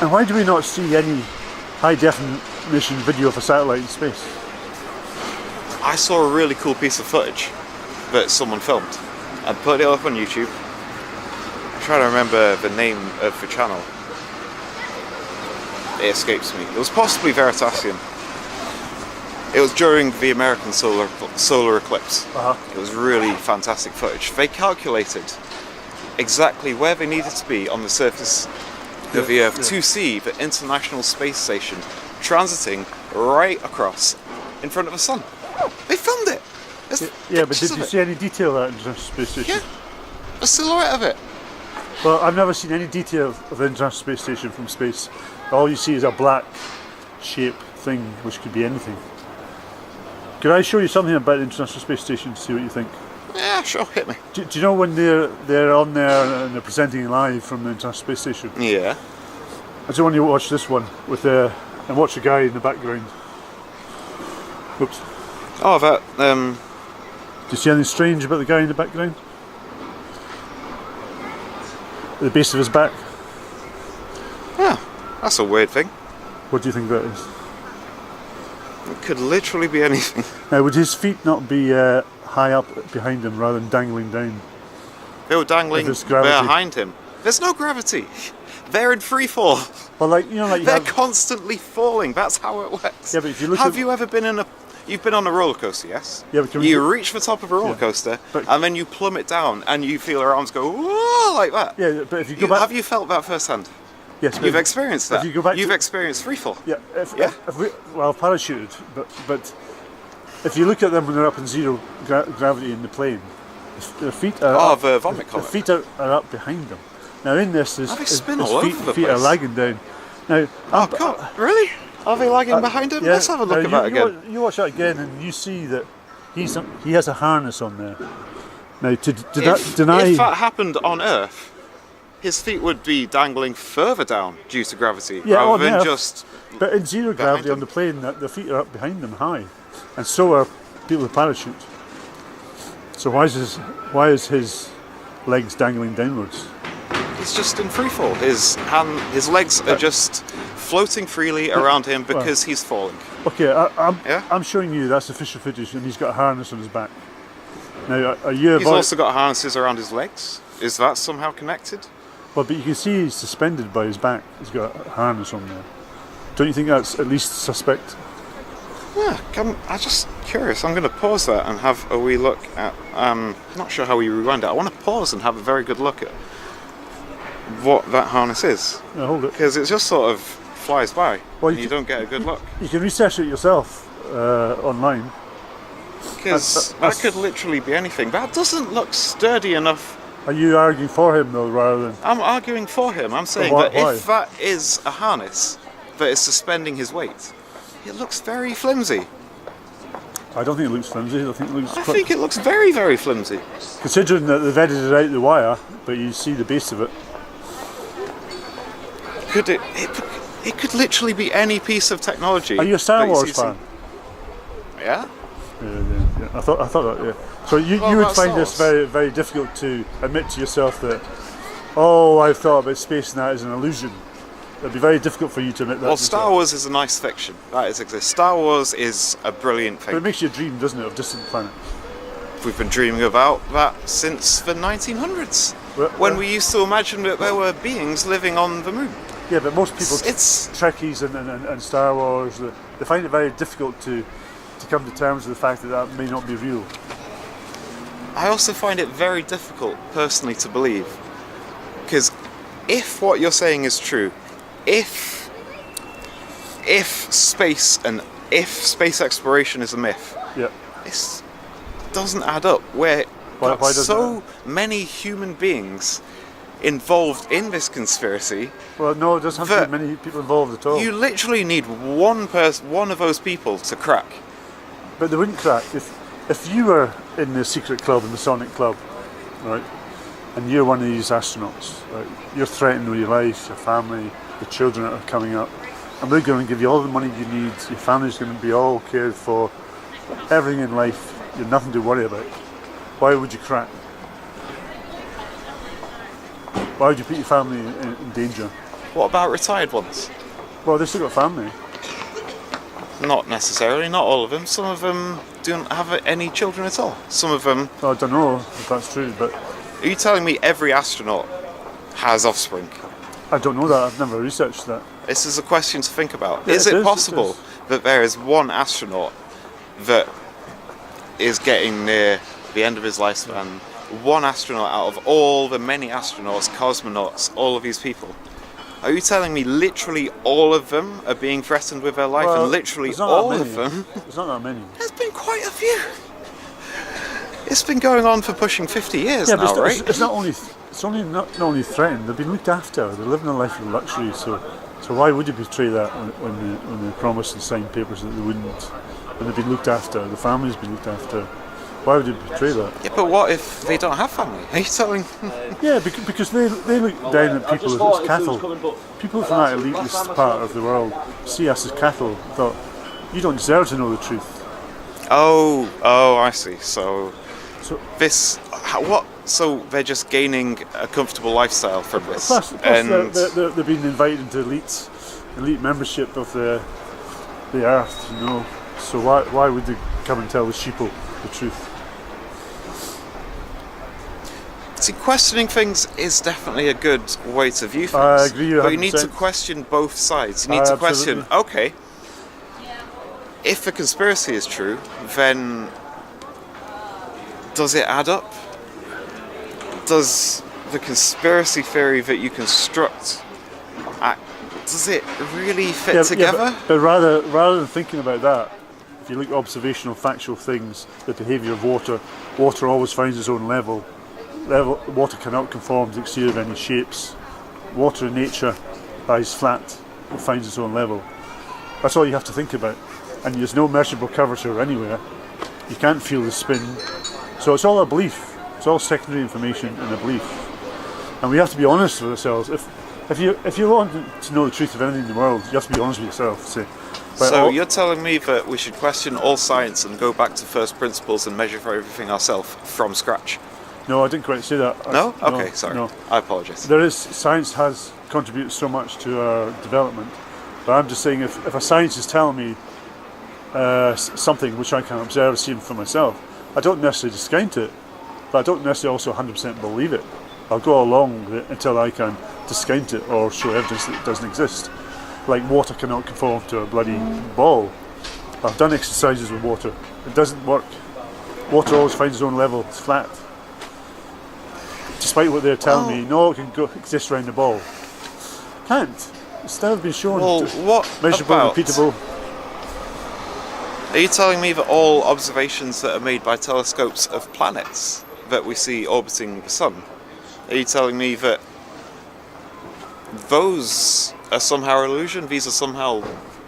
And why do we not see any high definition video of a satellite in space? I saw a really cool piece of footage that someone filmed and put it up on YouTube. I'm trying to remember the name of the channel. It escapes me. It was possibly Veritasium. It was during the American solar eclipse. Uh-huh. It was really fantastic footage. They calculated exactly where they needed to be on the surface of the Earth to see the International Space Station transiting right across in front of the sun. They filmed it. Yeah, but did you see any detail of that International Space Station? Yeah, a silhouette of it. Well, I've never seen any detail of the International Space Station from space. All you see is a black shape thing, which could be anything. Could I show you something about the International Space Station to see what you think? Yeah, sure, hit me. Do you know when they're on there and they're presenting live from the International Space Station? Yeah. I just want you to watch this one with and watch the guy in the background. Oops. Oh, that. Do you see anything strange about the guy in the background? At the base of his back? Yeah, that's a weird thing. What do you think that is? It could literally be anything. Now, would his feet not be high up behind him rather than dangling down? They were dangling If there's gravity. behind him. There's no gravity. They're in free fall. Well, like you know, they're constantly falling. That's how it works. Yeah, but if you look Have you ever been in a? You've been on a roller coaster, yes? Yeah, but you reach the top of a roller coaster, and then you plummet down, and you feel your arms go whoa, like that. Yeah, but if you go back, have you felt that firsthand? Yes, You've experienced that. If you go back, you've experienced free fall. Yeah, well, parachuted, but if you look at them when they're up in zero gravity in the plane, their feet are the vomit column. The feet are up behind them. Now in this, his spin all over the feet are place. lagging down. Now, Oh God, really? Are they lagging behind him? yeah, Let's have a look at that again. You watch that again, and you see that he has a harness on there. Now, to deny If that happened on Earth, his feet would be dangling further down due to gravity, rather on than Earth, just. But in zero gravity on the plane, the feet are up behind them high, and so are people with parachute. So why is his legs dangling downwards? He's just in free fall. His legs are just floating freely around him because he's falling. Okay, I'm showing you that's official footage, and he's got a harness on his back. Now, are you? He's also got harnesses around his legs. Is that somehow connected? Well, but you can see he's suspended by his back. He's got a harness on there. Don't you think that's at least suspect? Yeah, I'm just curious. I'm going to pause that and have a wee look at. Not sure how we rewind it. I want to pause and have a very good look at what that harness is. Yeah, hold it. Because it just sort of flies by. Well, and you don't get a good look. You can research it yourself online. Because that could literally be anything. That doesn't look sturdy enough. Are you arguing for him though, rather than? I'm arguing for him. I'm saying why? If that is a harness that is suspending his weight, it looks very flimsy. I don't think it looks flimsy. I think it looks very, very flimsy. Considering that they've edited out the wire, but you see the base of it. Could it could literally be any piece of technology. Are you a Star Wars fan? Yeah. Yeah. I thought that. Yeah. So you would find this very, very difficult to admit to yourself that, oh, I've thought about space and that is an illusion. It'd be very difficult for you to admit that. Well, Star Wars is a nice fiction. That is exist. Star Wars is a brilliant thing. But it makes you dream, doesn't it, of distant planets? We've been dreaming about that since the 1900s, when we used to imagine that there were beings living on the moon. Yeah, but most people, Trekkies and Star Wars, they find it very difficult to come to terms with the fact that that may not be real. I also find it very difficult, personally, to believe. Because if what you're saying is true, if space exploration is a myth, this doesn't add up. Why so many human beings involved in this conspiracy. Well, no, it doesn't have to be many people involved at all. You literally need one of those people to crack. But they wouldn't crack if you were in the secret club, in the Sonic Club, right? And you're one of these astronauts, right? You're threatened with your life, your family, the children that are coming up, and we're going to give you all the money you need. Your family's going to be all cared for. Everything in life, you've nothing to worry about. Why would you crack? Why would you put your family in danger? What about retired ones? Well, they've still got family. Not necessarily, not all of them. Some of them don't have any children at all. Some of them... I don't know if that's true, but... Are you telling me every astronaut has offspring? I don't know that, I've never researched that. This is a question to think about. Yeah, Is it possible that there is one astronaut that is getting near the end of his lifespan. One astronaut out of all the many astronauts, cosmonauts, all of these people. Are you telling me literally all of them are being threatened with their life, Well, and literally there's not all that of many. them? There's not that many. There's been quite a few. It's been going on for pushing 50 years Yeah, now, but right? it's not only not only threatened. They've been looked after. They're living a life of luxury. So why would you betray that when they promised and signed papers that they wouldn't? When they've been looked after, the family's been looked after. Why would you betray that? Yeah, but what if they don't have family? Are you telling? Yeah, because they look down at people as cattle. People from that elitist part of the world see us as cattle. Thought, you don't deserve to know the truth. Oh, I see. So they're just gaining a comfortable lifestyle from this. Plus they've been invited into elite membership of the earth, you know. So why would they come and tell the sheeple the truth? See, questioning things is definitely a good way to view things. I agree. But you need to 100%. question both sides. You need to question, Absolutely. okay, if the conspiracy is true, then does it add up? Does the conspiracy theory that you construct, does it really fit together? But rather than thinking about that, if you look at observational, factual things, the behaviour of water always finds its own level. Water cannot conform to the exterior of any shapes. Water in nature lies flat, it finds its own level. That's all you have to think about. And there's no measurable curvature anywhere. You can't feel the spin. So it's all a belief. It's all secondary information and a belief. And we have to be honest with ourselves. If you want to know the truth of anything in the world, you have to be honest with yourself. So you're telling me that we should question all science and go back to first principles and measure for everything ourselves from scratch? No, I didn't quite say that. No? Okay, sorry. No. I apologise. Science has contributed so much to our development, but I'm just saying if a science is telling me something which I can observe and see for myself, I don't necessarily discount it, but I don't necessarily also 100% believe it. I'll go along with it until I can discount it or show evidence that it doesn't exist. Like water cannot conform to a bloody ball. I've done exercises with water. It doesn't work. Water always finds its own level. It's flat. Despite what they're telling me, no, it can exist around the ball. Can't. It's never been shown. What measurable, about, repeatable. Are you telling me that all observations that are made by telescopes of planets that we see orbiting the sun, are you telling me that those are somehow illusion? These are somehow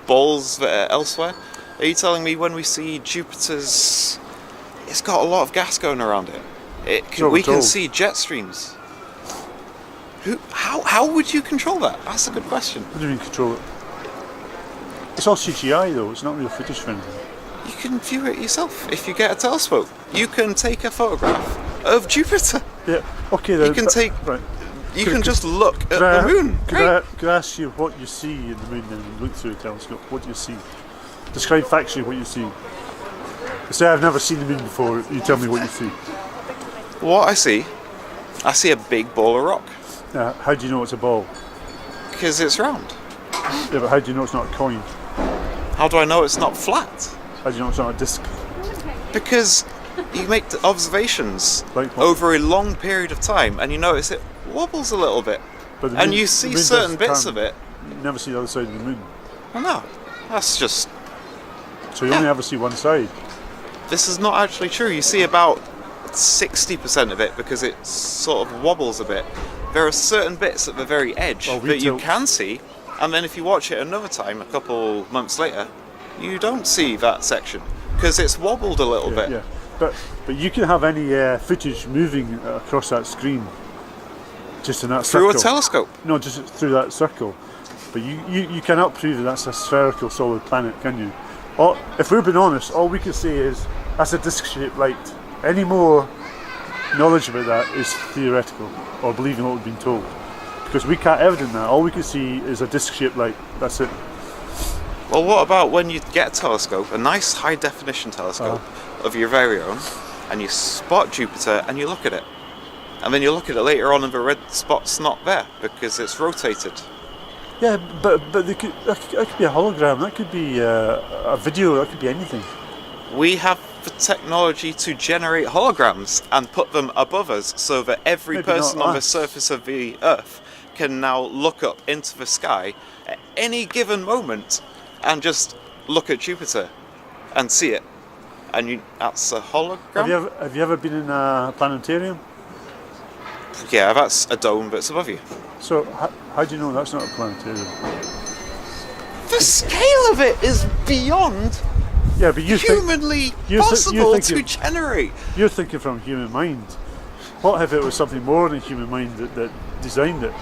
balls that are elsewhere? Are you telling me when we see Jupiter's, it's got a lot of gas going around it? We can see jet streams. How would you control that? That's a good question. What do you mean control it? It's all CGI though, it's not real footage for anything. You can view it yourself if you get a telescope. You can take a photograph of Jupiter. Yeah, okay then. You can take. Right. You can just look at the moon. Could I ask you what you see in the moon and you look through a telescope? What do you see? Describe factually what you see. Say I've never seen the moon before, you tell me what you see. What I see a big ball of rock. How do you know it's a ball? Because it's round. Yeah, but how do you know it's not a coin? How do I know it's not flat? How do you know it's not a disc? Because you make the observations over a long period of time and you notice it wobbles a little bit. But and you see certain bits of it. You never see the other side of the moon. Well, no, that's just... So you only ever see one side? This is not actually true. You see about 60% of it because it sort of wobbles a bit. There are certain bits at the very edge that you can see, and then if you watch it another time, a couple months later, you don't see that section because it's wobbled a little bit. Yeah, but you can have any footage moving across that screen, just in that through circle. A telescope. No, just through that circle. But you cannot prove that that's a spherical solid planet, can you? Or, if we're being honest, all we can say is that's a disc-shaped light. Any more knowledge about that is theoretical, or believing what we've been told. Because we can't evidence that. All we can see is a disc-shaped light. That's it. Well, what about when you get a telescope, a nice high-definition telescope of your very own, and you spot Jupiter and you look at it, and then you look at it later on and the red spot's not there because it's rotated. Yeah, but that could be a hologram. That could be a video. That could be anything. we have the technology to generate holograms and put them above us so that every Maybe person not on the us. surface of the Earth can now look up into the sky at any given moment and just look at Jupiter and see it. And that's a hologram? Have you ever been in a planetarium? Yeah, that's a dome, but it's above you. So how do you know that's not a planetarium? The scale of it is beyond Yeah, but humanly possible to generate. You're thinking from human mind. What if it was something more than human mind that designed it?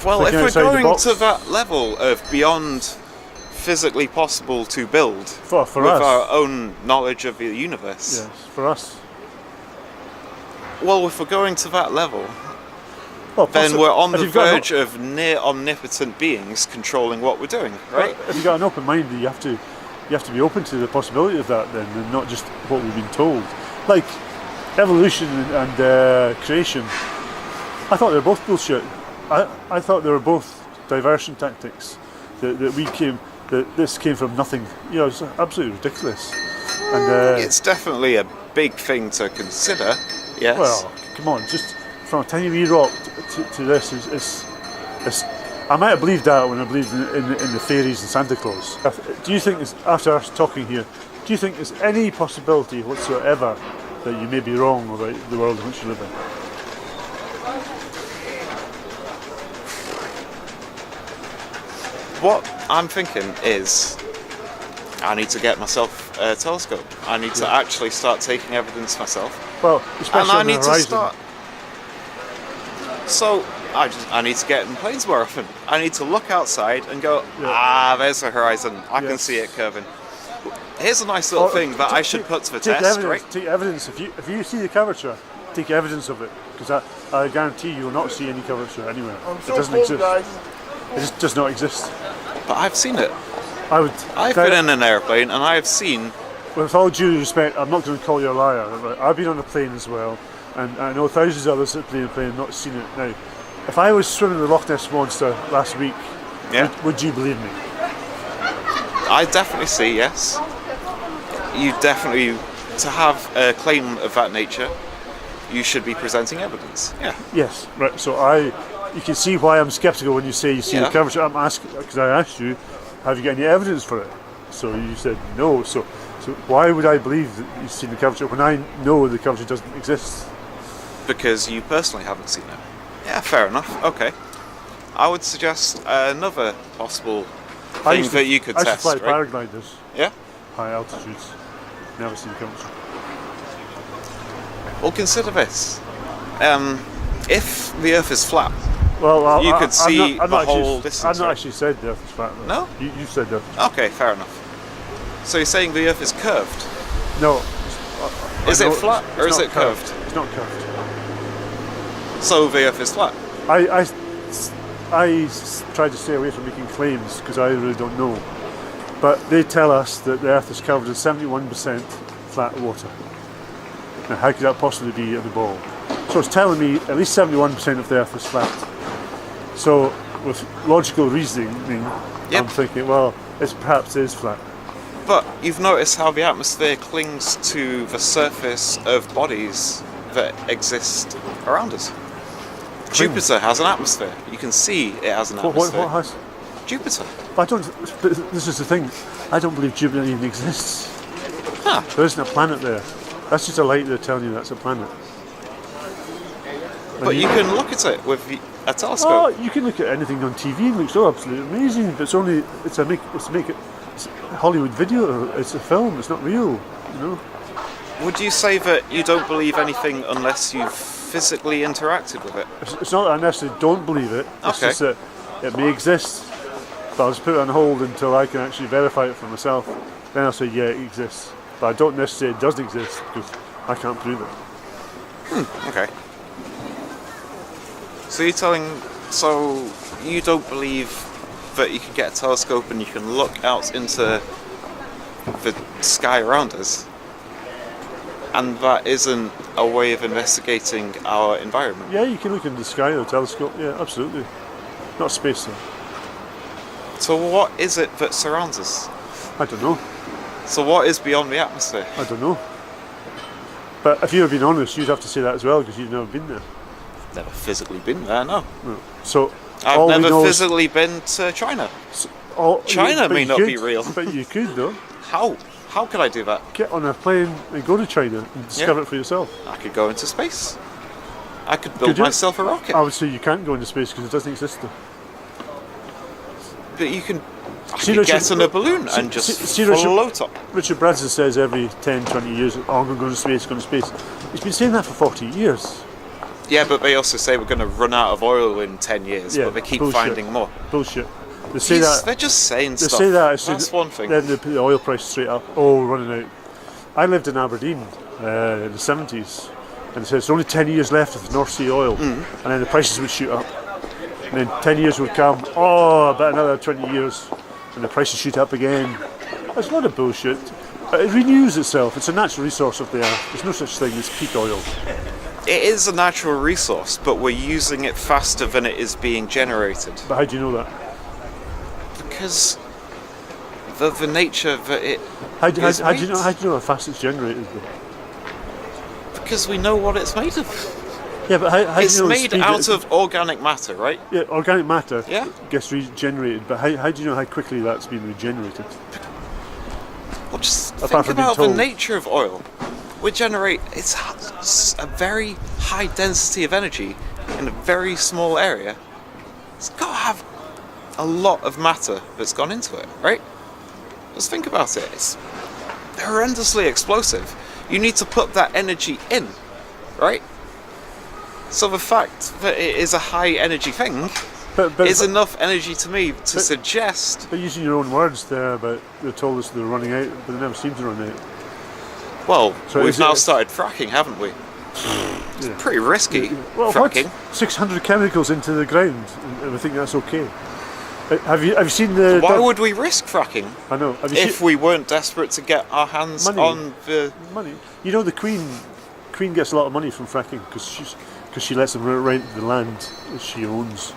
Well, Thinking if we're outside the going box. to that level of beyond physically possible to build For with us. our own knowledge of the universe. Yes, for us. Well, if we're going to that level, Well, then we're on if the you've got an verge of near omnipotent beings controlling what we're doing, right? If you've got an open mind, you have to be open to the possibility of that then, and not just what we've been told. Like evolution and creation, I thought they were both bullshit. I thought they were both diversion tactics. That this came from nothing. You know, it's absolutely ridiculous. And It's definitely a big thing to consider. Yes. well, come on, just from a tiny wee rock to this is I might have believed that when I believed in the fairies and Santa Claus. Do you think, after us talking here, do you think there's any possibility whatsoever that you may be wrong about the world in which you live in? What I'm thinking is, I need to get myself a telescope. I need to actually start taking evidence myself. Well, especially And I on the need to horizon. start. So I need to get in planes more often. I need to look outside and go, there's the horizon. I can Yes. see it curving. Here's a nice little thing that I should put to the take test, evidence, right? Take evidence. If you see the curvature, take evidence of it, because I guarantee you will not see any curvature anywhere. It doesn't exist. It just does not exist. But I've seen it. I've doubt- been in an airplane and I have seen. With all due respect, I'm not going to call you a liar. Right? I've been on a plane as well, and I know thousands of others that have been on a plane and not seen it. Now, if I was swimming the Loch Ness Monster last week, would you believe me? I definitely see, yes. You definitely, to have a claim of that nature, you should be presenting evidence. Yeah. Yes, right. So you can see why I'm sceptical when you say you see the curvature. I'm asking because I asked you, have you got any evidence for it? So you said no. So why would I believe that you've seen the curvature when I know the curvature doesn't exist? Because you personally haven't seen it. Yeah, fair enough. Okay. I would suggest another possible thing that you could I test, used to fly right? paragliders. Yeah? High altitudes. Never seen the curvature. Well, consider this. If the Earth is flat, Well, you could see I'm the not whole actually, distance. I've not right? actually said the Earth is flat. though. No? You said the Earth. Okay, fair enough. So you're saying the Earth is curved? No. Is it flat or is not it curved? It's not curved. So the Earth is flat. I try to stay away from making claims because I really don't know. But they tell us that the Earth is covered in 71% flat water. Now, how could that possibly be at the ball? So it's telling me at least 71% of the Earth is flat. So, with logical reasoning, I'm thinking, well, perhaps it is flat. But you've noticed how the atmosphere clings to the surface of bodies that exist around us. Jupiter has an atmosphere. You can see it has an atmosphere. What has? Jupiter. But this is the thing. I don't believe Jupiter even exists. Huh. There isn't a planet there. That's just a light they're telling you that's a planet. But you can look at it with a telescope. Oh, you can look at anything on TV and it looks absolutely amazing. But it's a Hollywood video. It's a film. It's not real. You know. Would you say that you don't believe anything unless you've physically interacted with it? It's not that I necessarily don't believe it. It's Okay. just that it may exist, but I'll just put it on hold until I can actually verify it for myself. Then I'll say, yeah, it exists. But I don't necessarily say it doesn't exist because I can't prove it. Okay. So you don't believe that you can get a telescope and you can look out into the sky around us, and that isn't a way of investigating our environment? Yeah, you can look in the sky with a telescope. Yeah, absolutely. Not space though. So what is it that surrounds us? I don't know. So what is beyond the atmosphere? I don't know. But if you were being honest, you'd have to say that as well because you've never been there. Never physically been there, no. No. So I've all we never know is- physically been to China. all- China but may you not be could, real. But you could though. How? How could I do that? Get on a plane and go to China and discover Yeah. it for yourself. I could go into space. I could build Could you? myself a rocket. I would say you can't go into space because it doesn't exist there. But you can. I See, could Richard- get in a balloon and just float up. Richard Branson says every 10, 20 years, oh, I'm going to go to space, going to space. He's been saying that for 40 years. Yeah, but they also say we're going to run out of oil in 10 years, Yeah, but they keep bullshit. finding more. Bullshit. They say that. They're just saying They stuff. say that. As soon That's as- one thing. Then they put the oil price straight up. Oh, we're running out. I lived in Aberdeen in the 70s, and it says there's only 10 years left of North Sea oil, and then the prices would shoot up. And then 10 years would come. Oh, about another 20 years, and the prices shoot up again. That's a lot of bullshit. It renews itself. It's a natural resource of the earth. There's no such thing as peak oil. It is a natural resource, but we're using it faster than it is being generated. But how do you know that? Because the nature that it How do you is know made. how fast it's generated? Though? Because we know what it's made of. Yeah, but how It's do you know the made speed out it- of organic matter, right? Yeah, organic matter Yeah. gets regenerated, but how do you know how quickly that's been regenerated? Well, just Apart think from being about the told. nature of oil. It's a very high density of energy in a very small area. It's got to have a lot of matter that's gone into it, right? Just think about it. It's horrendously explosive. You need to put that energy in, right? So the fact that it is a high energy thing But is enough energy to me to suggest. But using your own words there, but they told us they're running out, but they never seem to run out. Well, So we've is now it- started fracking, haven't we? It's pretty risky, Well, fracking. what? 600 chemicals into the ground, and we think that's okay. Have you seen the? Why would we risk fracking I know. Have you if seen we weren't desperate to get our hands Money. on the? money? You know the Queen gets a lot of money from fracking because she lets them rent the land that she owns.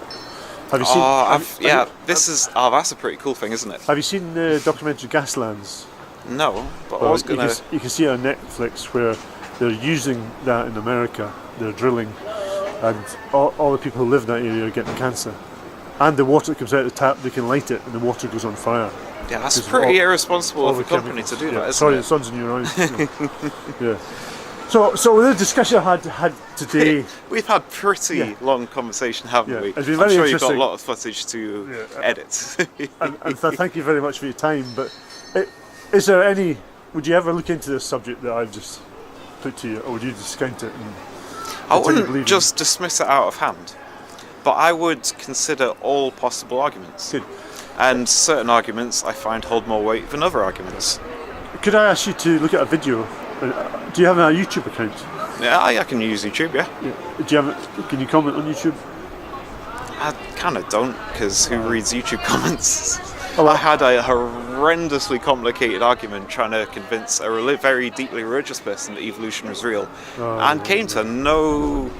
Have you seen? That's a pretty cool thing, isn't it? Have you seen the documentary Gaslands? No, but I was you, gonna. you can see it on Netflix where they're using that in America. They're drilling, and all the people who live in that area are getting cancer. And the water that comes out of the tap, they can light it, and the water goes on fire. Yeah, that's Because pretty all- irresponsible all of the a company chemicals. to do Yeah, that, isn't sorry, it? the sun's in your eyes. Yeah. So with the discussion I had today, We've had pretty Yeah. long conversation, haven't Yeah, we? it's been I'm very sure you've got a interesting. lot of footage to edit. and thank you very much for your time. But is there any? Would you ever look into this subject that I've just put to you, or would you discount it? And I continue believing? wouldn't just dismiss it out of hand, but I would consider all possible arguments. Good. And certain arguments I find hold more weight than other arguments. Could I ask you to look at a video? Do you have a YouTube account? Yeah, I can use YouTube, yeah. Do you have? Can you comment on YouTube? I kind of don't, because who reads YouTube comments? Oh, I had a horrendously complicated argument trying to convince a very deeply religious person that evolution was real, and came to no.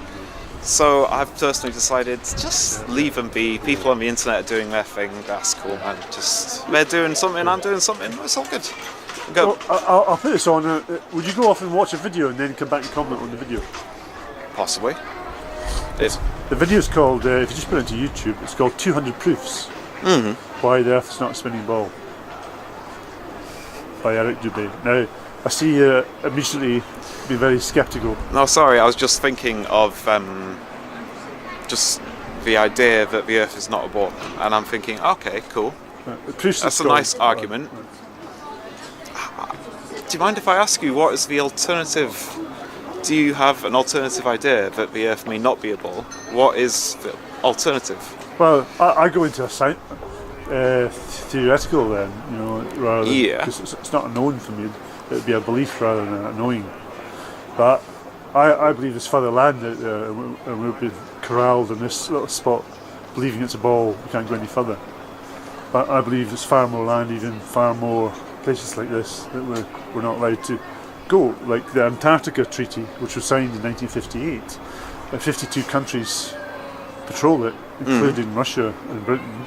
So I've personally decided just leave them be. People on the internet are doing their thing. That's cool, man. Just they're doing something. I'm doing something. It's all good. Go. Well, I'll put this on. Would you go off and watch a video and then come back and comment on the video? Possibly. The video's called, if you just put it into YouTube, it's called 200 Proofs Why the Earth's Not a Spinning Ball by Eric Dubé. Now, I see you immediately being very sceptical. No, sorry. I was just thinking of just the idea that the Earth is not a ball, and I'm thinking, okay, cool. Proofs That's is a nice called- argument. Do you mind if I ask you what is the alternative? Do you have an alternative idea that the Earth may not be a ball? What is the alternative? Well, I go into a theoretical then, rather than, Yeah. because it's not a known for me. It'd be a belief rather than a knowing. But I believe there's further land out there, and we've been corralled in this little spot, believing it's a ball. We can't go any further. But I believe there's far more land, even far more places like this that we're not allowed to go. Like the Antarctica Treaty, which was signed in 1958, and 52 countries patrol it, including Russia and Britain.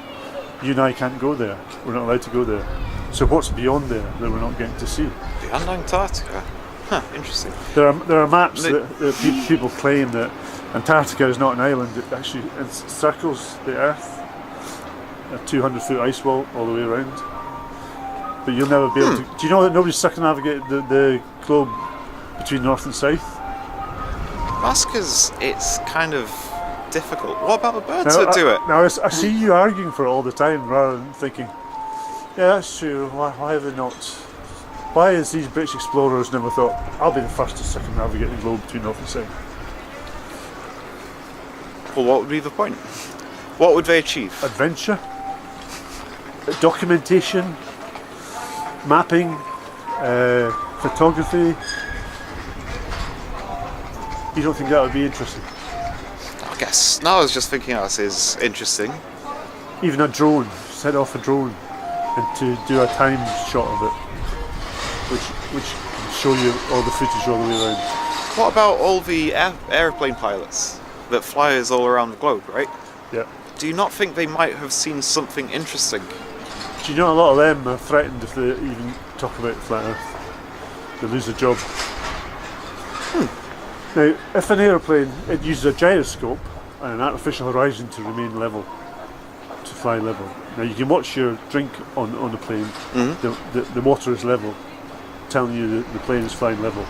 You and I can't go there. We're not allowed to go there. So what's beyond there that we're not getting to see? Beyond Antarctica? Huh, interesting. There are maps that people claim that Antarctica is not an island. It actually encircles the Earth, a 200-foot ice wall all the way around. But you'll never be able to. Do you know that nobody's circumnavigated the globe between north and south? That's because it's kind of difficult. What about the birds that do it? Now I see you arguing for it all the time rather than thinking, yeah, that's true. Why have they not? Why has these British explorers never thought, I'll be the first to circumnavigate the globe between north and south? Well, what would be the point? What would they achieve? Adventure, documentation, mapping, photography. You don't think that would be interesting? I guess. No, I was just thinking that is interesting. Even a drone, set off a drone and to do a time shot of it, which can show you all the footage all the way around. What about all the airplane pilots that fly us all around the globe, right? Yeah. Do you not think they might have seen something interesting? Do you know a lot of them are threatened if they even talk about flat Earth? They lose a job. Now, if an aeroplane, it uses a gyroscope and an artificial horizon to remain level, to fly level. Now you can watch your drink on the plane, the water is level, telling you the plane is flying level.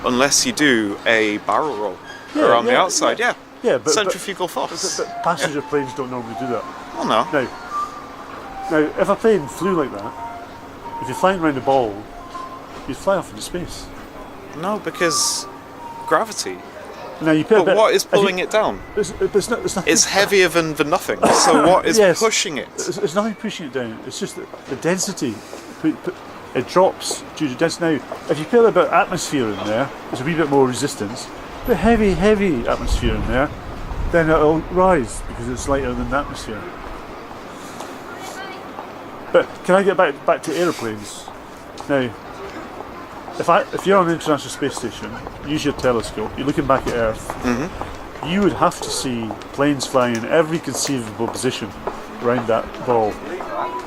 Unless you do a barrel roll around the outside, yeah. Yeah, but centrifugal force. But passenger planes don't normally do that. Well, no. Now, if a plane flew like that, if you're flying around a ball, you'd fly off into space. No, because gravity. Now you put but what is pulling it down? It's heavier than the nothing. So what is pushing it? It's nothing pushing it down. It's just the density. It drops due to density. Now, if you put a bit of atmosphere in there, there's a wee bit more resistance. But heavy atmosphere in there, then it'll rise because it's lighter than the atmosphere. But can I get back to aeroplanes? Now, if you're on the International Space Station, use your telescope, you're looking back at Earth, you would have to see planes flying in every conceivable position around that ball.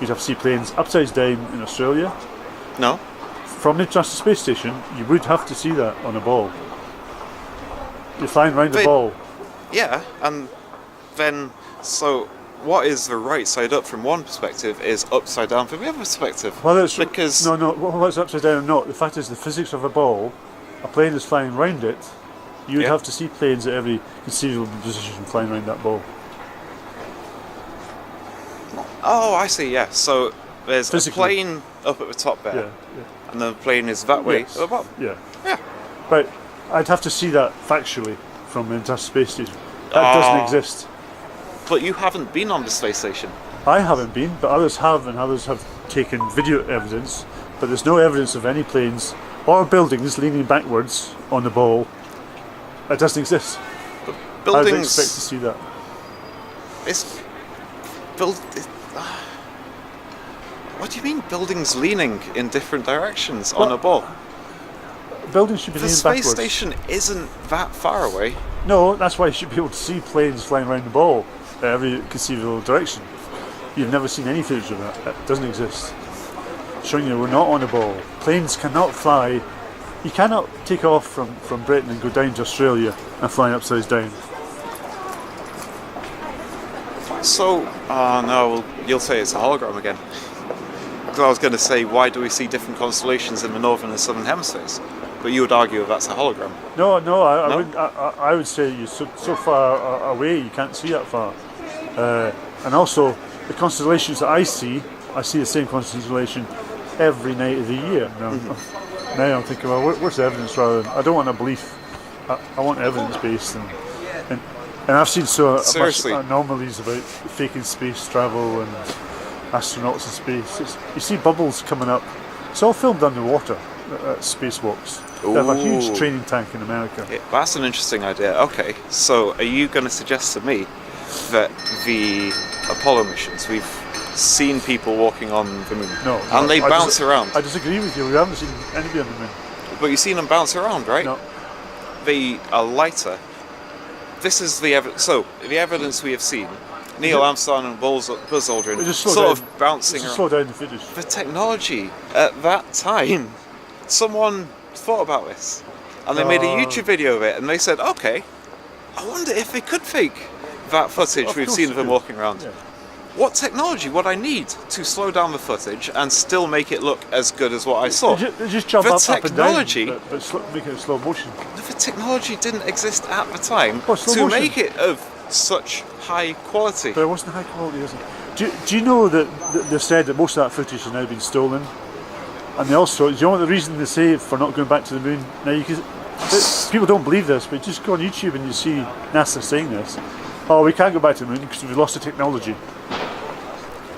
You'd have to see planes upside down in Australia. No. From the International Space Station, you would have to see that on a ball. You're flying around the ball. Yeah, and then, so what is the right side up from one perspective is upside down from the other perspective. Well, it's because whether it's upside down or not, the fact is the physics of a ball, a plane is flying around it, you would have to see planes at every conceivable position flying around that ball. Oh, I see, yeah. So there's Physically. a plane up at the top there, and the plane is that way at the bottom. Yeah. Yeah. Right, I'd have to see that factually from the International Space Station. That doesn't exist. But you haven't been on the space station. I haven't been, but others have, and others have taken video evidence, but there's no evidence of any planes or buildings leaning backwards on the ball. It doesn't exist. But I'd buildings. expect to see that. What do you mean buildings leaning in different directions on a ball? Buildings should be The leaning space backwards. station isn't that far away. No, that's why you should be able to see planes flying around the ball in every conceivable direction. You've never seen any footage of that. It doesn't exist. Showing you we're not on a ball. Planes cannot fly. You cannot take off from Britain and go down to Australia and fly upside down. So, no, well, you'll say it's a hologram again. Because I was going to say, why do we see different constellations in the northern and southern hemispheres? But you would argue that's a hologram. No, I wouldn't. I would say you're so far away you can't see that far. And also, the constellations that I see the same constellation every night of the year. Now I'm thinking, well, where's the evidence rather than, I don't want a belief, I want evidence based. And I've seen much anomalies about faking space travel and astronauts in space. You see bubbles coming up. It's all filmed underwater at spacewalks. They have a huge training tank in America. Yeah, that's an interesting idea. Okay, so are you going to suggest to me that the Apollo missions, we've seen people walking on the moon, and they bounce around? I disagree with you. We haven't seen anybody on the moon. But you've seen them bounce around, right? No. They are lighter. This is the evidence. So the evidence we have seen Neil Armstrong and Buzz Aldrin Just slow sort down. of bouncing Just around. slow down the footage. The technology at that time, someone thought about this, and they made a YouTube video of it, and they said, okay, I wonder if they could fake that footage Of we've course seen they of them could. walking around. Yeah. What technology would I need to slow down the footage and still make it look as good as what I saw? They just jump The up technology- and down, but make it in slow motion. The technology didn't exist at the time Oh, slow to motion. make it of such high quality. But it wasn't high quality, is it? Do you know that they've said that most of that footage has now been stolen? And they also, do you know what the reason they say for not going back to the moon? Now, people don't believe this, but just go on YouTube and you see NASA saying this. Oh, we can't go back to the moon because we've lost the technology.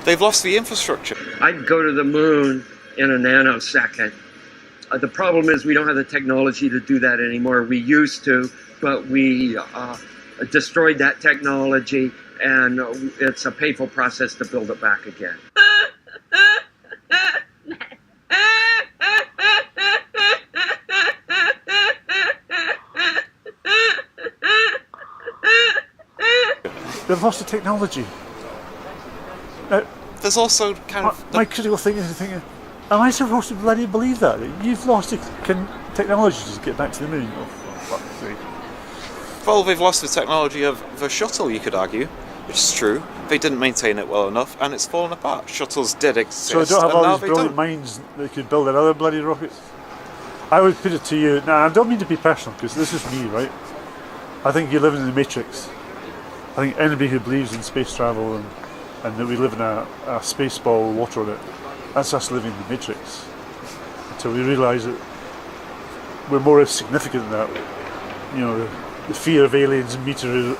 They've lost the infrastructure. I'd go to the moon in a nanosecond. The problem is we don't have the technology to do that anymore. We used to, but we destroyed that technology, and it's a painful process to build it back again. They've lost the technology. There's also kind of my critical thinking is thinking, am I supposed to bloody believe that? You've lost the technology to get back to the moon. Oh, for fuck's sake. well, they've lost the technology of the shuttle, you could argue, which is true. They didn't maintain it well enough, and it's fallen apart. Shuttles did exist, So they don't have and now all these they brilliant don't. minds that could build another bloody rockets? I would put it to you, now I don't mean to be personal, because this is me, right? I think you're living in the Matrix. I think anybody who believes in space travel and that we live in a space ball with water on it, that's us living in the Matrix. Until we realise that we're more significant than that. You know, the fear of aliens and meteors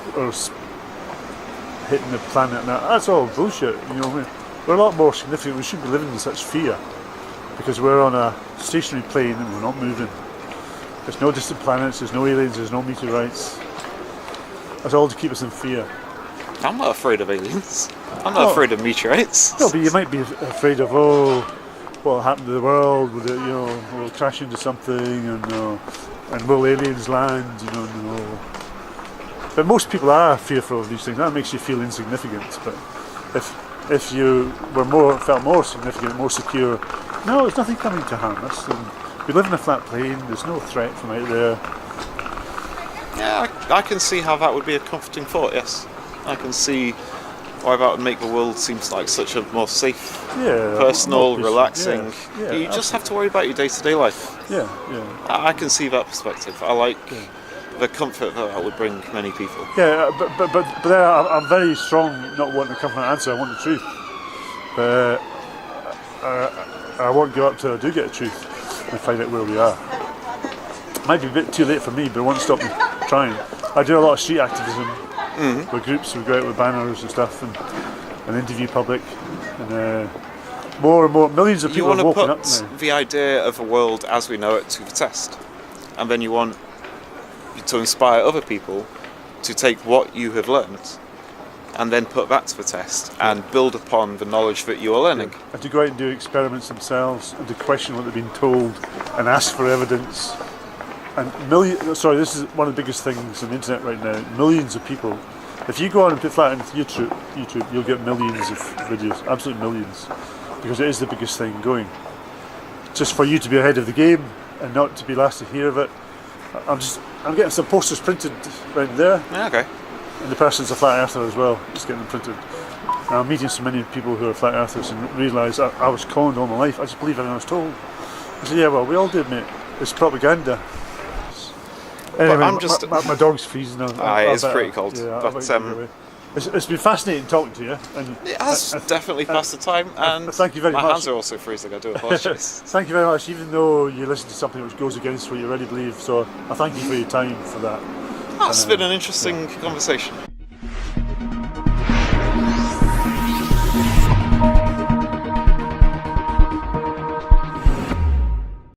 hitting the planet and that's all bullshit. You know, we're a lot more significant. We shouldn't be living in such fear because we're on a stationary plane and we're not moving. There's no distant planets, there's no aliens, there's no meteorites. That's all to keep us in fear. I'm not afraid of aliens. I'm not afraid of meteorites. No, but you might be afraid of, what will happen to the world? Will it, will it crash into something? And will aliens land? No. But most people are fearful of these things. That makes you feel insignificant. But if you felt more significant, more secure, no, there's nothing coming to harm us. We live in a flat plane. There's no threat from out there. Yeah, I can see how that would be a comforting thought, yes. I can see why that would make the world seem like such a more safe, personal, relaxing. Yeah, you just have to worry about your day-to-day life. Yeah. I can see that perspective. I like the comfort that would bring many people. Yeah, but there I'm very strong not wanting to come from an answer. I want the truth. But I won't give up till I do get the truth and find out where we are. Might be a bit too late for me, but it won't stop me trying. I do a lot of street activism with groups. We go out with banners and stuff and interview public. And more and more, millions of You people want are to woken up put now. the idea of a world as we know it to the test, and then you want to inspire other people to take what you have learned and then put that to the test and build upon the knowledge that you are learning. And to go out and do experiments themselves and to question what they've been told and ask for evidence. And this is one of the biggest things on the internet right now. Millions of people. If you go on and put that into YouTube, you'll get millions of videos, absolute millions, because it is the biggest thing going. Just for you to be ahead of the game and not to be last to hear of it. I'm getting some posters printed right there. Yeah, okay. And the person's a flat earther as well, just getting them printed. And I'm meeting so many people who are flat earthers and realise I was conned all my life. I just believe everything I was told. I said, yeah, well, we all did, mate. It's propaganda. Anyway, I'm just my dog's freezing now. It's pretty cold. Yeah, but it's been fascinating talking to you. And it has definitely passed the time, and thank you very my much. hands are also freezing. I do apologise. Thank you very much, even though you listen to something which goes against what you already believe. So I thank you for your time for that. It's been an interesting conversation.